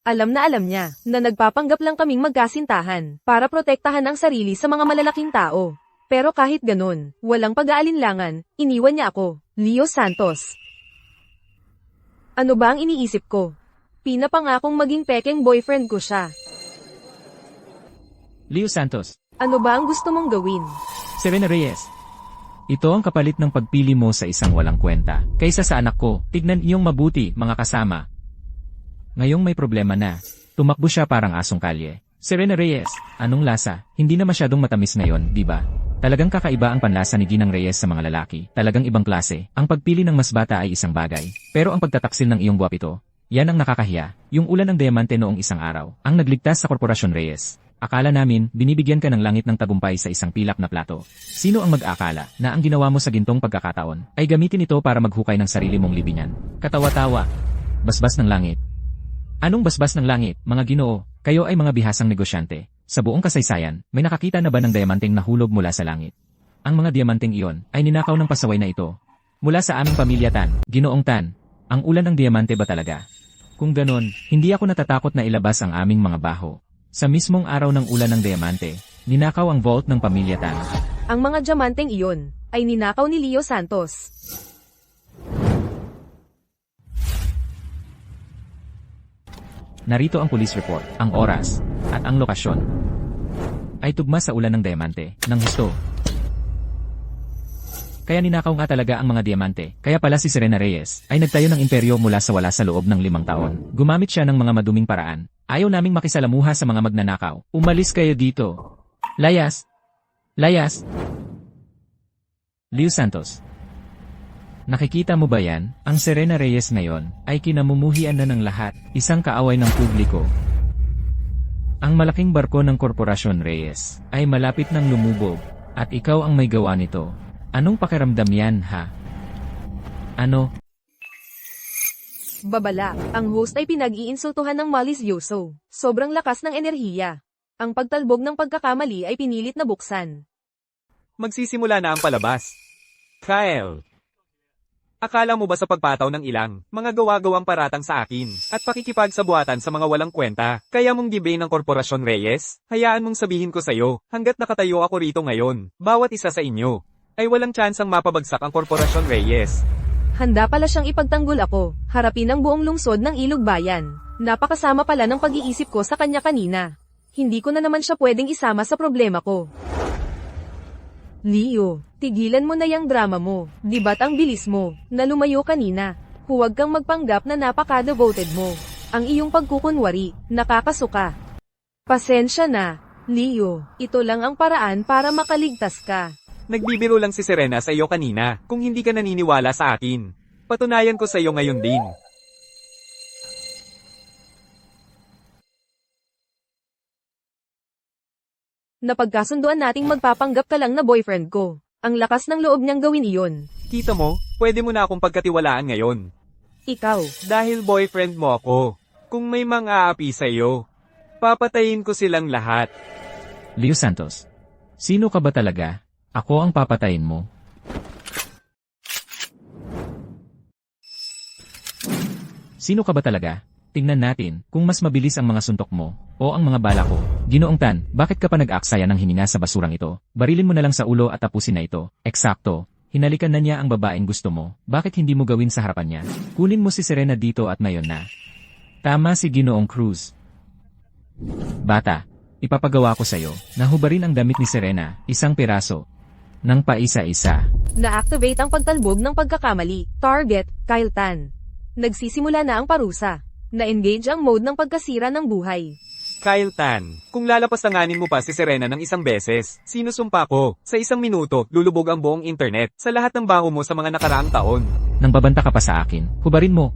Speaker 1: Alam niya, na nagpapanggap lang kaming magkasintahan, para protektahan ang sarili sa mga malalaking tao. Pero kahit ganun, walang pag-aalinlangan, iniwan niya ako, Leo Santos. Ano ba ang iniisip ko? Pinapangakong maging pekeng boyfriend ko siya.
Speaker 4: Leo Santos.
Speaker 1: Ano ba ang gusto mong gawin?
Speaker 4: Serena Reyes. Ito ang kapalit ng pagpili mo sa isang walang kwenta. Kaysa sa anak ko, tignan iyong mabuti, mga kasama. Ngayong may problema na. Tumakbo siya parang asong kalye. Serena Reyes, anong lasa? Hindi na masyadong matamis ngayon, di ba? Talagang kakaiba ang panlasa ni Ginang Reyes sa mga lalaki. Talagang ibang klase. Ang pagpili ng mas bata ay isang bagay. Pero ang pagtataksil ng iyong gwapito, yan ang nakakahiya. Yung ulan ng diamante noong isang araw, ang nagligtas sa Korporasyon Reyes. Akala namin, binibigyan ka ng langit ng tagumpay sa isang pilak na plato. Sino ang mag-aakala na ang ginawa mo sa gintong pagkakataon ay gamitin ito para maghukay ng sarili mong libingan? Katawa-tawa. Basbas ng langit. Anong basbas ng langit, mga Ginoo? Kayo ay mga bihasang negosyante. Sa buong kasaysayan, may nakakita na ba ng diamanteng nahulog mula sa langit? Ang mga diamanteng iyon ay ninakaw ng pasaway na ito. Mula sa aming pamilya Tan, Ginoong Tan, ang ulan ng diamante ba talaga? Kung ganon, hindi ako natatakot na ilabas ang aming mga baho. Sa mismong araw ng ulan ng diamante, ninakaw ang vault ng pamilya Tan.
Speaker 1: Ang mga diamanteng iyon, ay ninakaw ni Leo Santos.
Speaker 4: Narito ang police report, ang oras, at ang lokasyon. Ay tugma sa ulan ng diamante, ng husto. Kaya ninakaw nga talaga ang mga diamante, kaya pala si Serena Reyes, ay nagtayo ng imperyo mula sa wala sa loob ng 5 taon. Gumamit siya ng mga maduming paraan. Ayaw naming makisalamuha sa mga magnanakaw. Umalis kayo dito. Layas! Layas! Leo Santos. Nakikita mo ba yan? Ang Serena Reyes ngayon ay kinamumuhian na ng lahat, isang kaaway ng publiko. Ang malaking barko ng Korporasyon Reyes ay malapit ng lumubog, at ikaw ang may gawa nito. Anong pakiramdam yan, ha? Ano?
Speaker 1: Babala, ang host ay pinag-iinsultuhan ng malisyoso. Sobrang lakas ng enerhiya. Ang pagtalbog ng pagkakamali ay pinilit na buksan.
Speaker 2: Magsisimula na ang palabas. Kyle. Akala mo ba sa pagpataw ng ilang, mga gawa-gawang paratang sa akin, at pakikipagsabuatan sa mga walang kwenta, kaya mong gibay ng Korporasyon Reyes? Hayaan mong sabihin ko sa'yo, hanggat nakatayo ako rito ngayon, bawat isa sa inyo, ay walang tsansang mapabagsak ang Korporasyon Reyes.
Speaker 1: Handa pala siyang ipagtanggol ako, harapin ang buong lungsod ng Ilog Bayan. Napakasama pala ng pag-iisip ko sa kanya kanina. Hindi ko na naman siya pwedeng isama sa problema ko. Leo, tigilan mo na yung drama mo, di ba't ang bilis mo, na lumayo kanina. Huwag kang magpanggap na napaka-devoted mo. Ang iyong pagkukunwari, nakakasuka. Pasensya na, Leo, ito lang ang paraan para makaligtas ka.
Speaker 2: Nagbibiro lang si Serena sa iyo kanina, kung hindi ka naniniwala sa akin. Patunayan ko sa iyo ngayon din.
Speaker 1: Napagkasunduan nating magpapanggap ka lang na boyfriend ko. Ang lakas ng loob niyang gawin iyon.
Speaker 2: Kita mo, pwede mo na akong pagkatiwalaan ngayon.
Speaker 1: Ikaw,
Speaker 2: Dahil boyfriend mo ako. Kung may mang-aapi sa iyo, papatayin ko silang lahat.
Speaker 4: Leo Santos. Sino ka ba talaga? Ako ang papatayin mo. Sino ka ba talaga? Tingnan natin kung mas mabilis ang mga suntok mo o ang mga bala ko. Ginoong Tan, bakit ka pa nag-aksaya ng hininga sa basurang ito? Barilin mo na lang sa ulo at tapusin na ito. Eksakto. Hinalikan na niya ang babaeng gusto mo. Bakit hindi mo gawin sa harapan niya? Kunin mo si Serena dito at ngayon na. Tama si Ginoong Cruz. Bata, ipapagawa ko sa'yo na hubarin ang damit ni Serena, isang piraso. Nang paisa-isa.
Speaker 1: Na-activate ang pagtalbog ng pagkakamali. Target, Kyle Tan. Nagsisimula na ang parusa. Na-engage ang mode ng pagkasira ng buhay.
Speaker 2: Kyle Tan, kung lalapastanganin mo pa si Serena ng isang beses, sinusumpa ko, sa 1 minuto, lulubog ang buong internet, sa lahat ng baho mo sa mga nakaraang taon.
Speaker 4: Nang babanta ka pa sa akin, hubarin mo.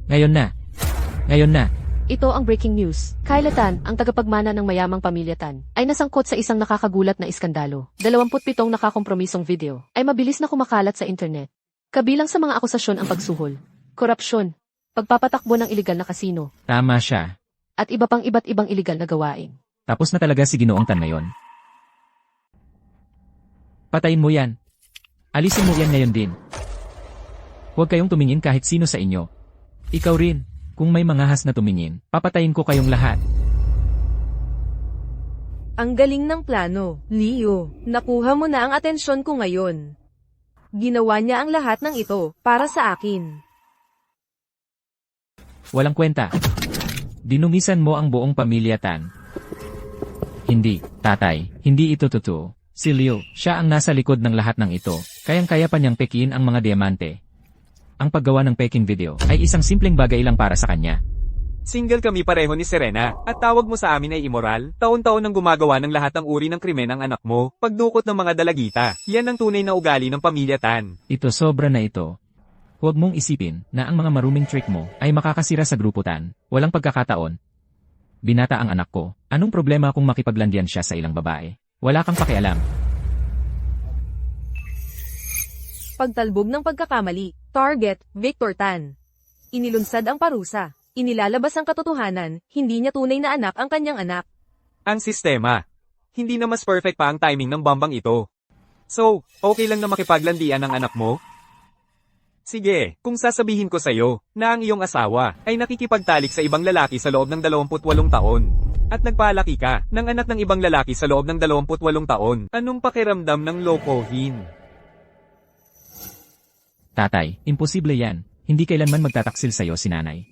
Speaker 4: Ngayon na. Ngayon na.
Speaker 3: Ito ang breaking news. Kyle Tan, ang tagapagmana ng mayamang pamilya Tan, ay nasangkot sa isang nakakagulat na iskandalo. 27 nakakompromisong video ay mabilis na kumakalat sa internet. Kabilang sa mga akusasyon ang pagsuhol, korupsyon, pagpapatakbo ng iligal na kasino,
Speaker 4: Tama siya.
Speaker 3: at iba pang iba't ibang iligal na gawain.
Speaker 4: Tapos na talaga si Ginoong Tan ngayon. Patayin mo yan. Alisin mo yan ngayon din. Huwag kayong tumingin kahit sino sa inyo. Ikaw rin. Kung may mangahas na tumingin, papatayin ko kayong lahat.
Speaker 1: Ang galing ng plano, Leo. Nakuha mo na ang atensyon ko ngayon. Ginawa niya ang lahat ng ito para sa akin.
Speaker 4: Walang kwenta. Dinumisan mo ang buong pamilya Tan. Hindi, tatay, hindi ito totoo. Si Leo, siya ang nasa likod ng lahat ng ito. Kayang-kaya pa niyang pekiin ang mga diamante. Ang paggawa ng peking video ay isang simpleng bagay lang para sa kanya.
Speaker 2: Single kami pareho ni Serena, at tawag mo sa amin ay immoral, taon-taon nang gumagawa ng lahat ng uri ng krimen ang anak mo, pagdukot ng mga dalagita. Yan ang tunay na ugali ng pamilya Tan.
Speaker 4: Ito sobra na ito. Huwag mong isipin na ang mga maruming trick mo ay makakasira sa grupo Tan. Walang pagkakataon. Binata ang anak ko. Anong problema kung makipaglandian siya sa ilang babae? Wala kang pakialam.
Speaker 1: Pagtalbog ng pagkakamali. Target, Victor Tan. Inilunsad ang parusa. Inilalabas ang katotohanan, hindi niya tunay na anak ang kanyang anak.
Speaker 2: Ang sistema. Hindi na mas perfect pa ang timing ng bombang ito. So, okay lang na makipaglandian ang anak mo? Sige, kung sasabihin ko sa'yo, na ang iyong asawa ay nakikipagtalik sa ibang lalaki sa loob ng 28 taon. At nagpalaki ka ng anak ng ibang lalaki sa loob ng 28 taon. Anong pakiramdam ng lokohin?
Speaker 4: Tatay, imposible yan. Hindi kailanman magtataksil sa'yo si nanay.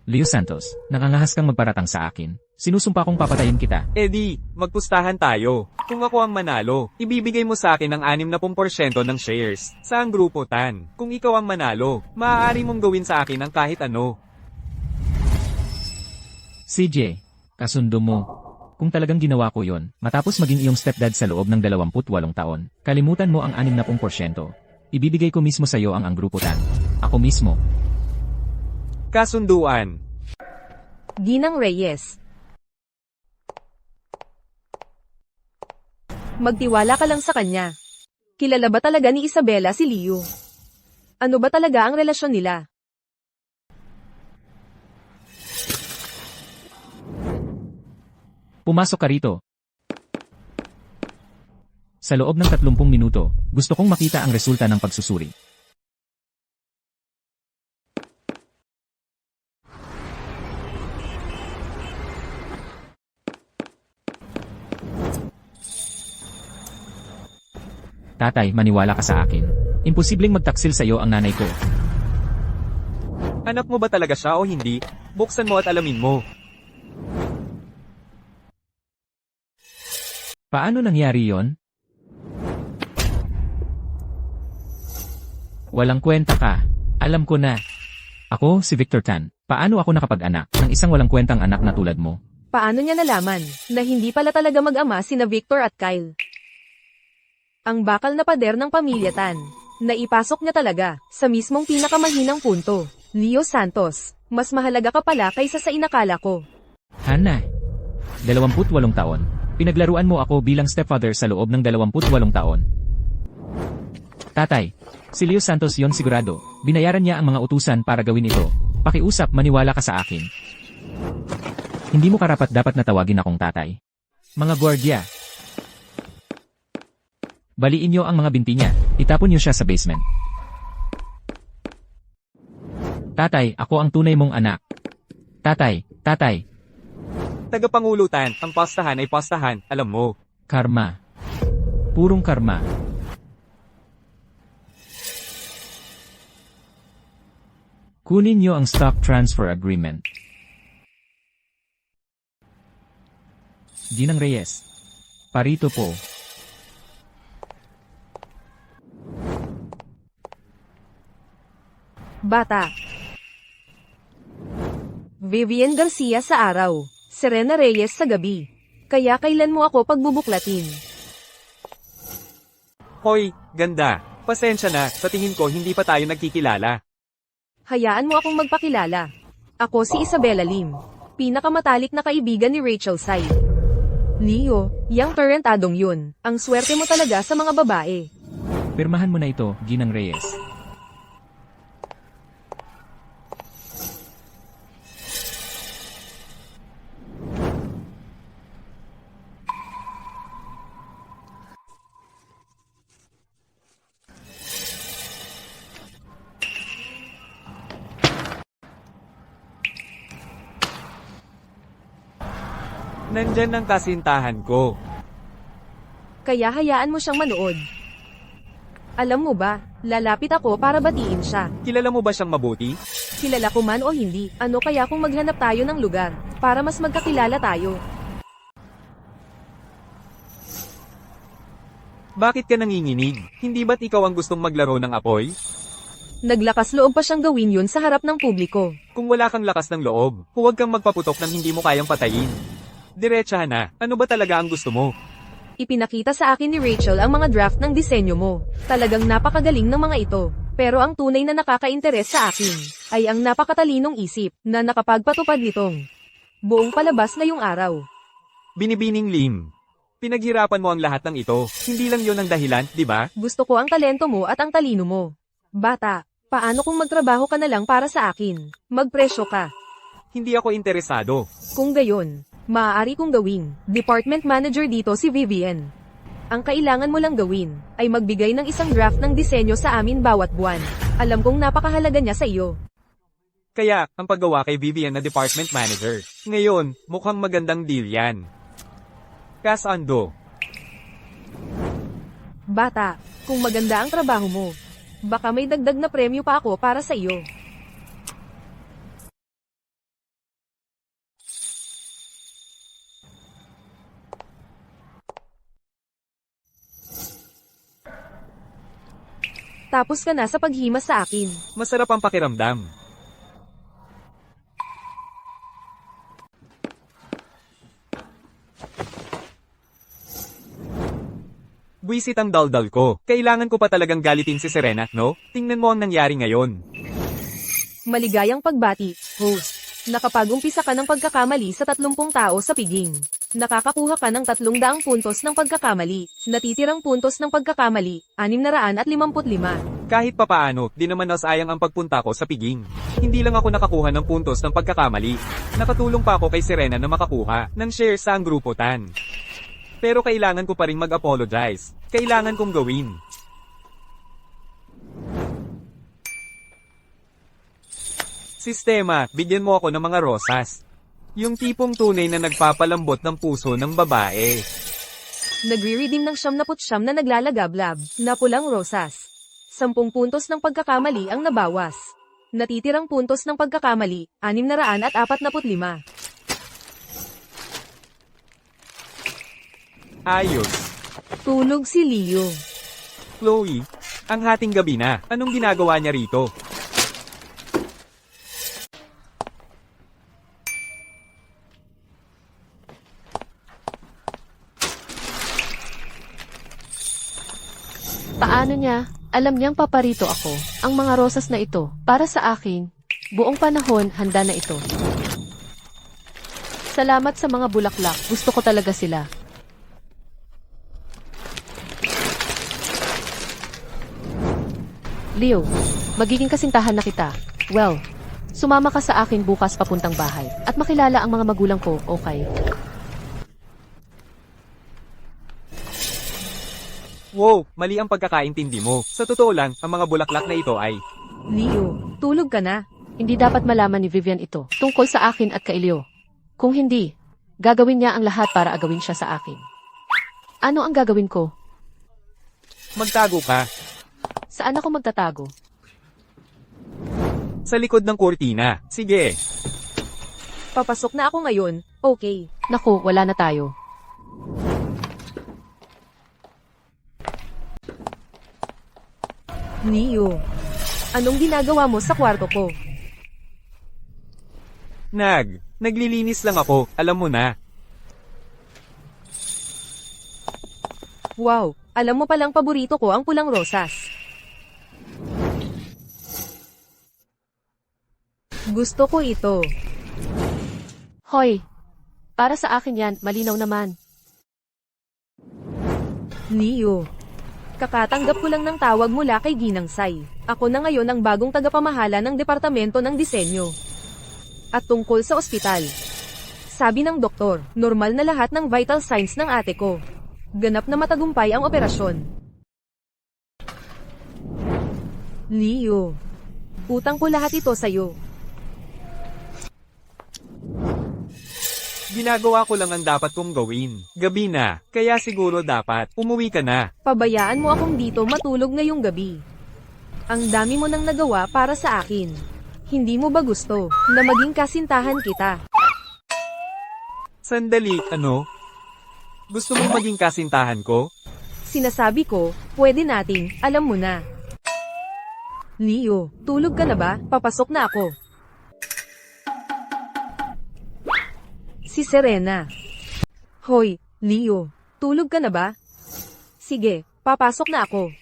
Speaker 4: Leo Santos, nakangahas kang magparatang sa akin. Sinusumpa kong papatayin kita.
Speaker 2: Eddie, magpustahan tayo. Kung ako ang manalo, ibibigay mo sa akin ang 60% ng shares sa ang grupo Tan. Kung ikaw ang manalo, maaari mong gawin sa akin ang kahit ano.
Speaker 4: CJ, kasundo mo. Kung talagang ginawa ko yon, matapos maging iyong stepdad sa loob ng 28 taon, kalimutan mo ang 60%. Ibibigay ko mismo sa iyo ang grupo Tan. Ako mismo.
Speaker 2: Kasunduan.
Speaker 1: Ginang Reyes. Magtiwala ka lang sa kanya. Kilala ba talaga ni Isabela si Leo? Ano ba talaga ang relasyon nila?
Speaker 4: Pumasok ka rito. Sa loob ng 30 minuto, gusto kong makita ang resulta ng pagsusuri. Tatay, maniwala ka sa akin. Imposibleng magtaksil sa iyo ang nanay ko.
Speaker 2: Anak mo ba talaga siya o hindi? Buksan mo at alamin mo.
Speaker 4: Paano nangyari yon? Walang kwenta ka. Alam ko na. Ako, si Victor Tan. Paano ako nakapag-anak ng isang walang kwentang anak na tulad mo?
Speaker 1: Paano niya nalaman na hindi pala talaga mag-ama sina Victor at Kyle? Ang bakal na pader ng pamilya Tan. Naipasok niya talaga sa mismong pinakamahinang punto. Leo Santos, mas mahalaga ka pala kaysa sa inakala ko.
Speaker 4: Hana, 28 taon. Pinaglaruan mo ako bilang stepfather sa loob ng 28 taon. Tatay, si Leo Santos yon sigurado. Binayaran niya ang mga utusan para gawin ito. Pakiusap, maniwala ka sa akin. Hindi mo karapat dapat na tawagin akong tatay. Mga gwardiya. Baliin niyo ang mga binti niya. Itapon niyo siya sa basement. Tatay, ako ang tunay mong anak. Tatay.
Speaker 2: Tagapangulutan, ang pastahan ay pastahan, alam mo.
Speaker 4: Karma. Purong karma. Kunin niyo ang stock transfer agreement. Ginang Reyes. Parito po.
Speaker 1: Bata. Vivian Garcia sa araw. Serena Reyes sa gabi. Kaya kailan mo ako pagbubuklatin?
Speaker 2: Hoy, ganda. Pasensya na, sa tingin ko hindi pa tayo nagkikilala.
Speaker 1: Hayaan mo akong magpakilala. Ako si Isabella Lim. Pinakamatalik na kaibigan ni Rachel Sai. Leo, yang tarantadong yun. Ang swerte mo talaga sa mga babae.
Speaker 4: Pirmahan mo na ito, Ginang Reyes.
Speaker 2: Nandyan ang kasintahan ko.
Speaker 1: Kaya hayaan mo siyang manood. Alam mo ba, lalapit ako para batiin siya.
Speaker 2: Kilala mo ba siyang mabuti?
Speaker 1: Kilala ko man o hindi, ano kaya kung maghanap tayo ng lugar, para mas magkakilala tayo.
Speaker 2: Bakit ka nanginginig? Hindi ba't ikaw ang gustong maglaro ng apoy?
Speaker 1: Naglakas loob pa siyang gawin yun sa harap ng publiko.
Speaker 2: Kung wala kang lakas ng loob, huwag kang magpaputok ng hindi mo kayang patayin. Diretsahan na, ano ba talaga ang gusto mo?
Speaker 1: Ipinakita sa akin ni Rachel ang mga draft ng disenyo mo. Talagang napakagaling ng mga ito. Pero ang tunay na nakaka-interes sa akin, ay ang napakatalinong isip, na nakapagpatupad nitong buong palabas ngayong araw.
Speaker 2: Binibining Lim. Pinaghirapan mo ang lahat ng ito, hindi lang yon ang dahilan, di ba?
Speaker 1: Gusto ko ang talento mo at ang talino mo. Bata, paano kung magtrabaho ka na lang para sa akin? Magpresyo ka.
Speaker 2: Hindi ako interesado.
Speaker 1: Kung gayon, maaari kong gawin. Department manager dito si Vivian. Ang kailangan mo lang gawin, ay magbigay ng isang draft ng disenyo sa amin bawat buwan. Alam kong napakahalaga niya sa iyo.
Speaker 2: Kaya, ang paggawa kay Vivian na department manager. Ngayon, mukhang magandang deal yan. Kasando.
Speaker 1: Bata, kung maganda ang trabaho mo, baka may dagdag na premyo pa ako para sa iyo. Tapos ka na sa paghimas sa akin.
Speaker 2: Masarap ang pakiramdam. Buisit ang daldal ko. Kailangan ko pa talagang galitin si Serena, no? Tingnan mo ang nangyari ngayon.
Speaker 1: Maligayang pagbati, host. Nakapag-umpisa ka ng pagkakamali sa 30 tao sa piging. Nakakakuha ka ng 300 puntos ng pagkakamali. Natitirang puntos ng pagkakamali, 655.
Speaker 2: Kahit papaano, di naman nasayang ang pagpunta ko sa piging. Hindi lang ako nakakuha ng puntos ng pagkakamali. Nakatulong pa ako kay Serena na makakuha ng share sa ang grupo Tan. Pero kailangan ko pa rin mag-apologize. Kailangan kong gawin. Sistema, bigyan mo ako ng mga rosas. Yung tipong tunay na nagpapalambot ng puso ng babae.
Speaker 1: Nagre-redeem ng 79 na naglalagablab, na pulang rosas. 10 puntos ng pagkakamali ang nabawas. Natitirang puntos ng pagkakamali, 645.
Speaker 2: Ayos.
Speaker 1: Tulog si Leo.
Speaker 2: Chloe, ang hating gabi na. Anong ginagawa niya rito?
Speaker 3: Paano niya? Alam niyang paparito ako. Ang mga rosas na ito, para sa akin, buong panahon handa na ito. Salamat sa mga bulaklak, gusto ko talaga sila. Leo, magiging kasintahan na kita. Well, sumama ka sa akin bukas papuntang bahay at makilala ang mga magulang ko, okay?
Speaker 2: Wow, mali ang pagkakaintindi mo. Sa totoo lang, ang mga bulaklak na ito ay...
Speaker 1: Leo, tulog ka na.
Speaker 3: Hindi dapat malaman ni Vivian ito tungkol sa akin at kay Leo. Kung hindi, gagawin niya ang lahat para agawin siya sa akin. Ano ang gagawin ko?
Speaker 2: Magtago ka.
Speaker 3: Saan ako magtatago?
Speaker 2: Sa likod ng kurtina. Sige.
Speaker 1: Papasok na ako ngayon, okay.
Speaker 3: Naku, wala na tayo.
Speaker 1: Leo, anong ginagawa mo sa kwarto ko?
Speaker 2: Naglilinis lang ako, alam mo na.
Speaker 1: Wow, alam mo palang paborito ko ang pulang rosas. Gusto ko ito.
Speaker 3: Hoy, para sa akin yan, malinaw naman.
Speaker 1: Leo, kakatanggap ko lang ng tawag mula kay Ginang Sai. Ako na ngayon ang bagong tagapamahala ng Departamento ng Disenyo. At tungkol sa ospital. Sabi ng doktor, normal na lahat ng vital signs ng ate ko. Ganap na matagumpay ang operasyon. Leo, utang ko lahat ito sa'yo.
Speaker 2: Ginagawa ko lang ang dapat kong gawin. Gabi na, kaya siguro dapat umuwi ka na.
Speaker 1: Pabayaan mo akong dito matulog ngayong gabi. Ang dami mo nang nagawa para sa akin. Hindi mo ba gusto na maging kasintahan kita?
Speaker 2: Sandali, ano? Gusto mong maging kasintahan ko?
Speaker 1: Sinasabi ko, pwede nating, alam mo na. Leo, tulog ka na ba? Papasok na ako. Si Serena. Hoy, Leo, tulog ka na ba? Sige, papasok na ako.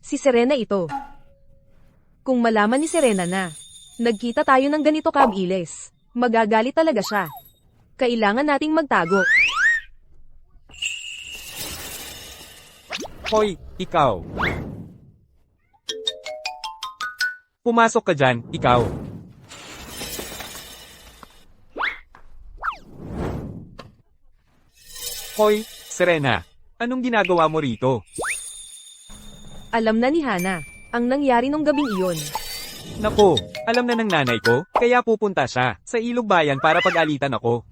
Speaker 1: Si Serena ito. Kung malaman ni Serena na, nagkita tayo ng ganito kabilis, magagalit talaga siya. Kailangan nating magtago.
Speaker 2: Hoy, ikaw. Pumasok ka dyan, ikaw. Hoy, Serena. Anong ginagawa mo rito?
Speaker 1: Alam na ni Hana, ang nangyari nung gabing iyon.
Speaker 2: Nako, alam na ng nanay ko, kaya pupunta siya sa Ilog Bayan para pag-alitan ako.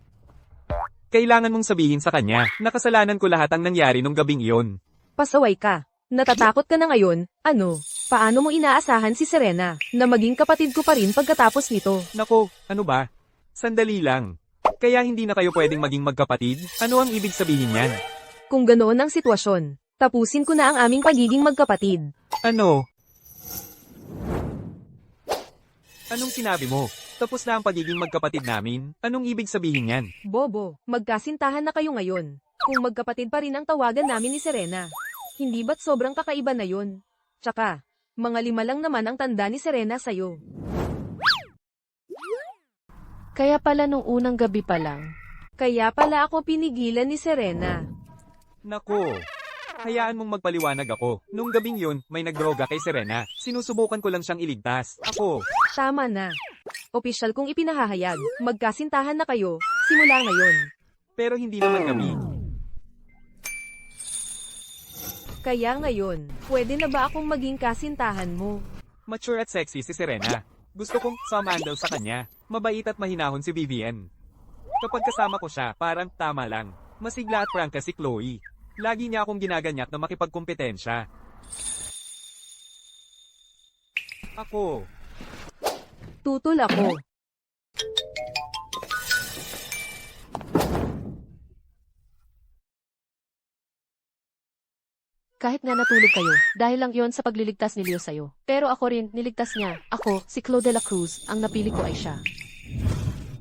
Speaker 2: Kailangan mong sabihin sa kanya, nakasalanan ko lahat ang nangyari nung gabing iyon.
Speaker 1: Pasaway ka. Natatakot ka na ngayon, ano? Paano mo inaasahan si Serena na maging kapatid ko pa rin pagkatapos nito?
Speaker 2: Nako, ano ba? Sandali lang. Kaya hindi na kayo pwedeng maging magkapatid? Ano ang ibig sabihin yan?
Speaker 1: Kung ganoon ang sitwasyon, tapusin ko na ang aming pagiging magkapatid.
Speaker 2: Ano? Anong sinabi mo? Tapos na ang pagiging magkapatid namin? Anong ibig sabihin yan?
Speaker 1: Bobo, magkasintahan na kayo ngayon. Kung magkapatid pa rin ang tawagan namin ni Serena. Hindi ba't sobrang kakaiba na yun? Tsaka, mga 5 lang naman ang tanda ni Serena sa'yo.
Speaker 3: Kaya pala nung unang gabi pa lang.
Speaker 1: Kaya pala ako pinigilan ni Serena.
Speaker 2: Nako. Hayaan mong magpaliwanag ako. Nung gabing yun, may nagdroga kay Serena. Sinusubukan ko lang siyang iligtas. Ako.
Speaker 1: Tama na. Opisyal kong ipinahahayag, magkasintahan na kayo, simula ngayon.
Speaker 2: Pero hindi naman kami.
Speaker 1: Kaya ngayon, pwede na ba akong maging kasintahan mo?
Speaker 2: Mature at sexy si Serena. Gusto kong sumandal sa kanya. Mabait at mahinahon si Vivian. Kapag kasama ko siya, parang tama lang. Masigla at prangka si Chloe. Lagi niya akong ginaganyak na makipagkumpetensya. Ako.
Speaker 1: Tutol ako.
Speaker 3: Kahit nga natulog kayo, dahil lang yon sa pagliligtas ni Leo sa'yo. Pero ako rin, niligtas niya. Ako, si Chloe de la Cruz, ang napili ko ay siya.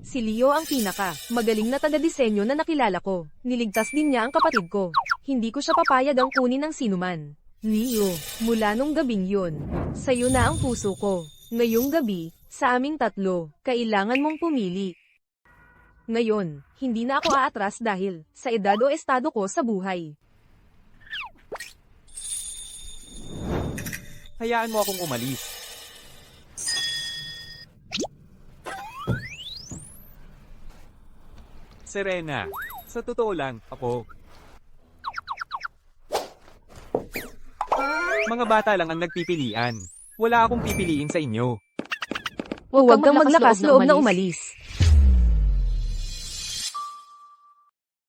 Speaker 1: Si Leo ang pinaka, magaling na taga-disenyo na nakilala ko. Niligtas din niya ang kapatid ko. Hindi ko siya papayag ang kunin ng sinuman. Leo, mula nung gabing yun, sa'yo na ang puso ko. Ngayong gabi, sa aming tatlo, kailangan mong pumili. Ngayon, hindi na ako aatras dahil sa edad o estado ko sa buhay.
Speaker 2: Hayaan mo akong umalis. Serena, sa totoo lang, ako. Mga bata lang ang nagpipilian. Wala akong pipiliin sa inyo.
Speaker 1: Huwag kang maglakas loob na umalis.